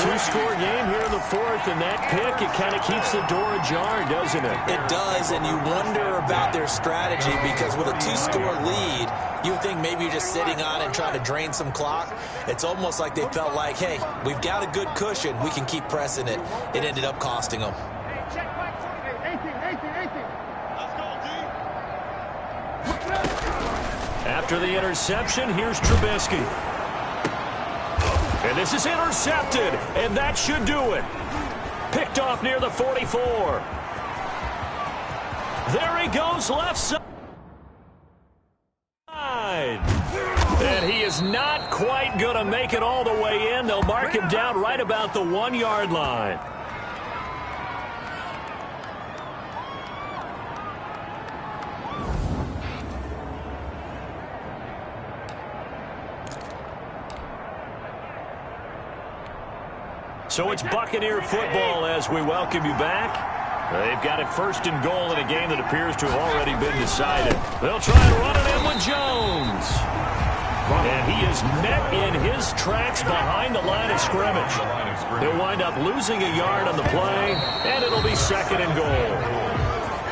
2-score game here in the 4th, and that pick, it kind of keeps the door ajar, doesn't it? It does, and you wonder about their strategy, because with a 2-score lead, you would think maybe you're just sitting on it and trying to drain some clock. It's almost like they felt like, hey, we've got a good cushion. We can keep pressing it. It ended up costing them. After the interception, here's Trubisky. And this is intercepted, and that should do it. Picked off near the 44. There he goes, left side. And he is not quite going to make it all the way in. They'll mark him down right about the 1-yard line. So it's Buccaneer football as we welcome you back. They've got it 1st and goal in a game that appears to have already been decided. They'll try and run it in with Jones. And he is met in his tracks behind the line of scrimmage. He'll wind up losing a yard on the play, and it'll be 2nd and goal.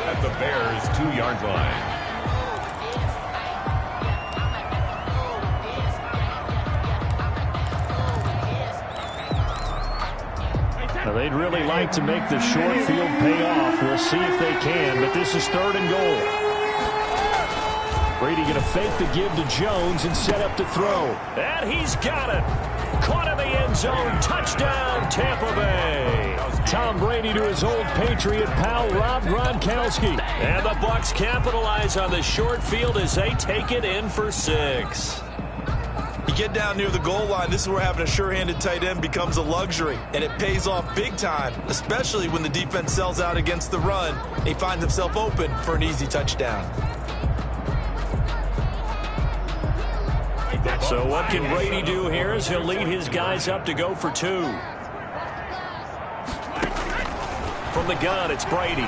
At the Bears' 2-yard line. Now, they'd really like to make the short field pay off. We'll see if they can, but this is 3rd and goal. Brady going to fake the give to Jones and set up to throw. And he's got it. Caught in the end zone. Touchdown, Tampa Bay. Tom Brady to his old Patriot pal, Rob Gronkowski. And the Bucs capitalize on the short field as they take it in for 6. You get down near the goal line, this is where having a sure-handed tight end becomes a luxury, and it pays off big time, especially when the defense sells out against the run, and he finds himself open for an easy touchdown. So what can Brady do here as he'll lead his guys up to go for 2? From the gun, it's Brady.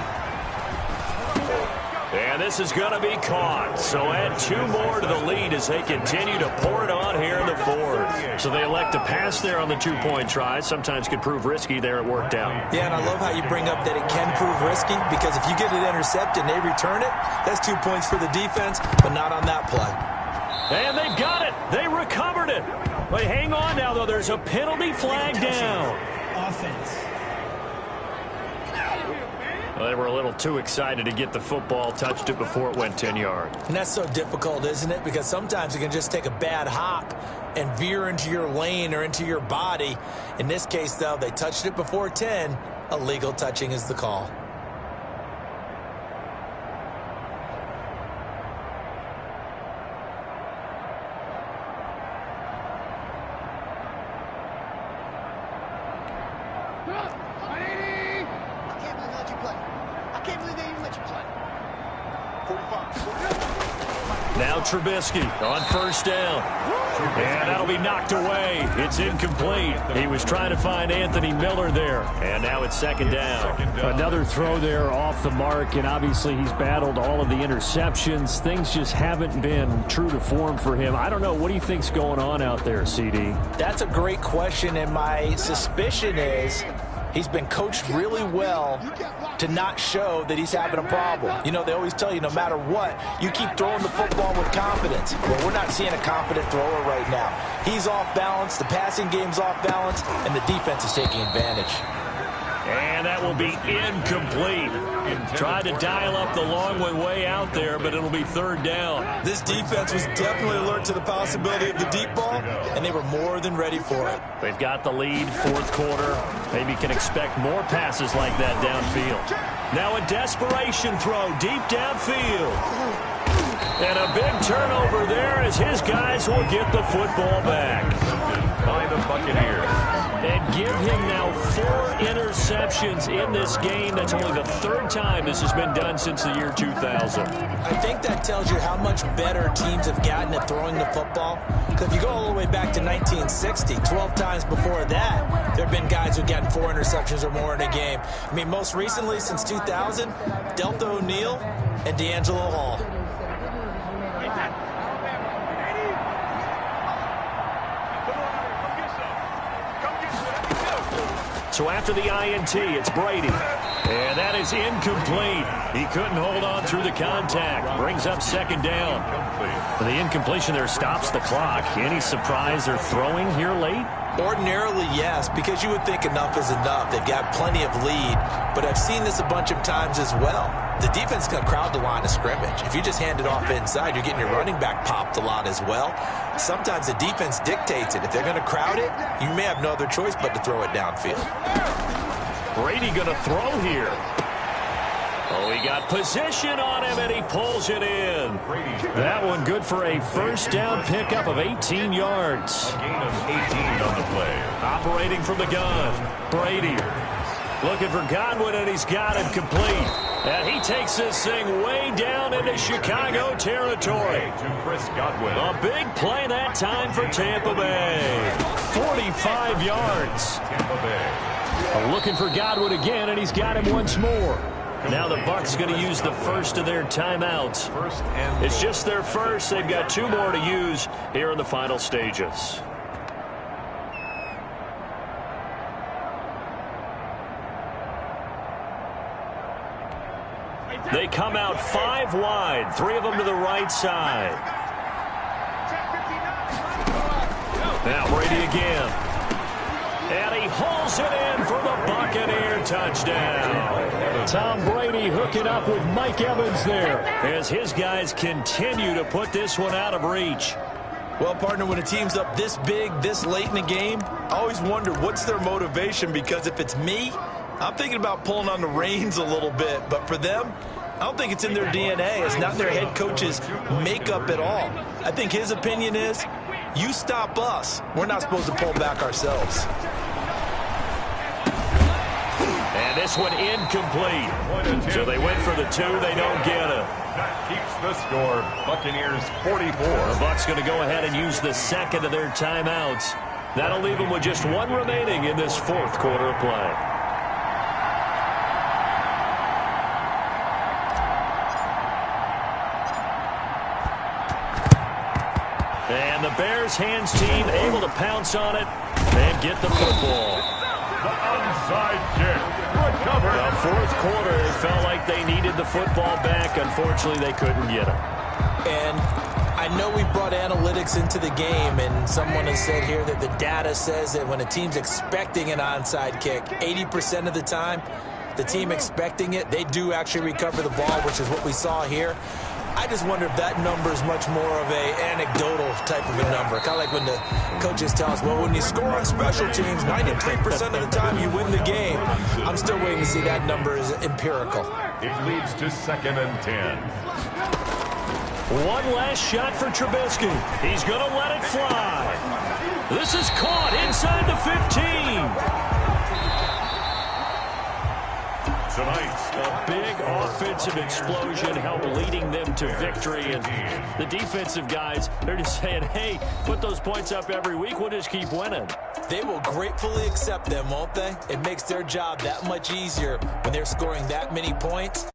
And this is going to be caught. So add 2 more to the lead as they continue to pour it on here in the 4th. So they elect to pass there on the 2-point try. Sometimes could prove risky there. It worked out. Yeah, and I love how you bring up that it can prove risky, because if you get it intercepted and they return it, that's 2 points for the defense, but not on that play. And they've got it. They recovered it. But hang on now, though. There's a penalty flag down. Offense. Well, they were a little too excited to get the football, touched it before it went 10 yards. And that's so difficult, isn't it? Because sometimes you can just take a bad hop and veer into your lane or into your body. In this case, though, they touched it before 10. Illegal touching is the call. Now Trubisky on 1st down. And that'll be knocked away. It's incomplete. He was trying to find Anthony Miller there. And now it's 2nd down. Another throw there off the mark. And obviously he's battled all of the interceptions. Things just haven't been true to form for him. I don't know. What do you think's going on out there, CD? That's a great question. And my suspicion is he's been coached really well to not show that he's having a problem. You know, they always tell you no matter what, you keep throwing the football with confidence. Well, we're not seeing a confident thrower right now. He's off balance, the passing game's off balance, and the defense is taking advantage. And that will be incomplete. Tried to dial up the long way out there, but it'll be 3rd down. This defense was definitely alert to the possibility of the deep ball, and they were more than ready for it. They've got the lead, 4th quarter. Maybe can expect more passes like that downfield. Now a desperation throw deep downfield. And a big turnover there as his guys will get the football back. By the Buccaneers. And give him now 4 interceptions in this game. That's only the 3rd time this has been done since the year 2000. I think that tells you how much better teams have gotten at throwing the football. Because if you go all the way back to 1960, 12 times before that, there have been guys who've gotten 4 interceptions or more in a game. I mean, most recently, since 2000, Delta O'Neal and D'Angelo Hall. So after the INT, it's Brady. And that is incomplete. He couldn't hold on through the contact. Brings up 2nd down. The incompletion there stops the clock. Any surprise they're throwing here late? Ordinarily, yes, because you would think enough is enough. They've got plenty of lead, but I've seen this a bunch of times as well. The defense can crowd the line of scrimmage. If you just hand it off inside, you're getting your running back popped a lot as well. Sometimes the defense dictates it. If they're going to crowd it, you may have no other choice but to throw it downfield. Brady going to throw here. Oh, he got position on him, and he pulls it in. That one good for a 1st down pickup of 18 yards. A gain of 18 on the play. Operating from the gun, Brady. Looking for Godwin, and he's got him complete. And he takes this thing way down into Chicago territory. To Chris Godwin. A big play that time for Tampa Bay. 45 yards. Tampa Bay. Looking for Godwin again, and he's got him once more. Now the Bucs going to use the first of their timeouts. It's just their first. They've got 2 more to use here in the final stages. They come out 5 wide, 3 of them to the right side. Now Brady again. And he hauls it in for the Buccaneer touchdown. Tom Brady hooking up with Mike Evans there as his guys continue to put this one out of reach. Well, partner, when a team's up this big, this late in the game, I always wonder what's their motivation, because if it's me, I'm thinking about pulling on the reins a little bit. But for them, I don't think it's in their DNA. It's not their head coach's makeup at all. I think his opinion is, you stop us, we're not supposed to pull back ourselves. And this one incomplete. So they went for the 2. They don't get it. That keeps the score. Buccaneers 44. The Bucs going to go ahead and use the second of their timeouts. That'll leave them with just 1 remaining in this 4th quarter of play. And the Bears hands team able to pounce on it and get the football. The onside kick. Recovered. The 4th quarter, it felt like they needed the football back. Unfortunately, they couldn't get it. And I know we brought analytics into the game, and someone has said here that the data says that when a team's expecting an onside kick, 80% of the time, the team expecting it, they do actually recover the ball, which is what we saw here. I just wonder if that number is much more of a anecdotal type of a number. Kind of like when the coaches tell us, well, when you score on special teams, 93% of the time you win the game. I'm still waiting to see that number is empirical. It leads to 2nd and 10. One last shot for Trubisky. He's going to let it fly. This is caught inside the 15. Tonight's a big offensive explosion helped leading them to victory. And the defensive guys, they're just saying, hey, put those points up every week. We'll just keep winning. They will gratefully accept them, won't they? It makes their job that much easier when they're scoring that many points.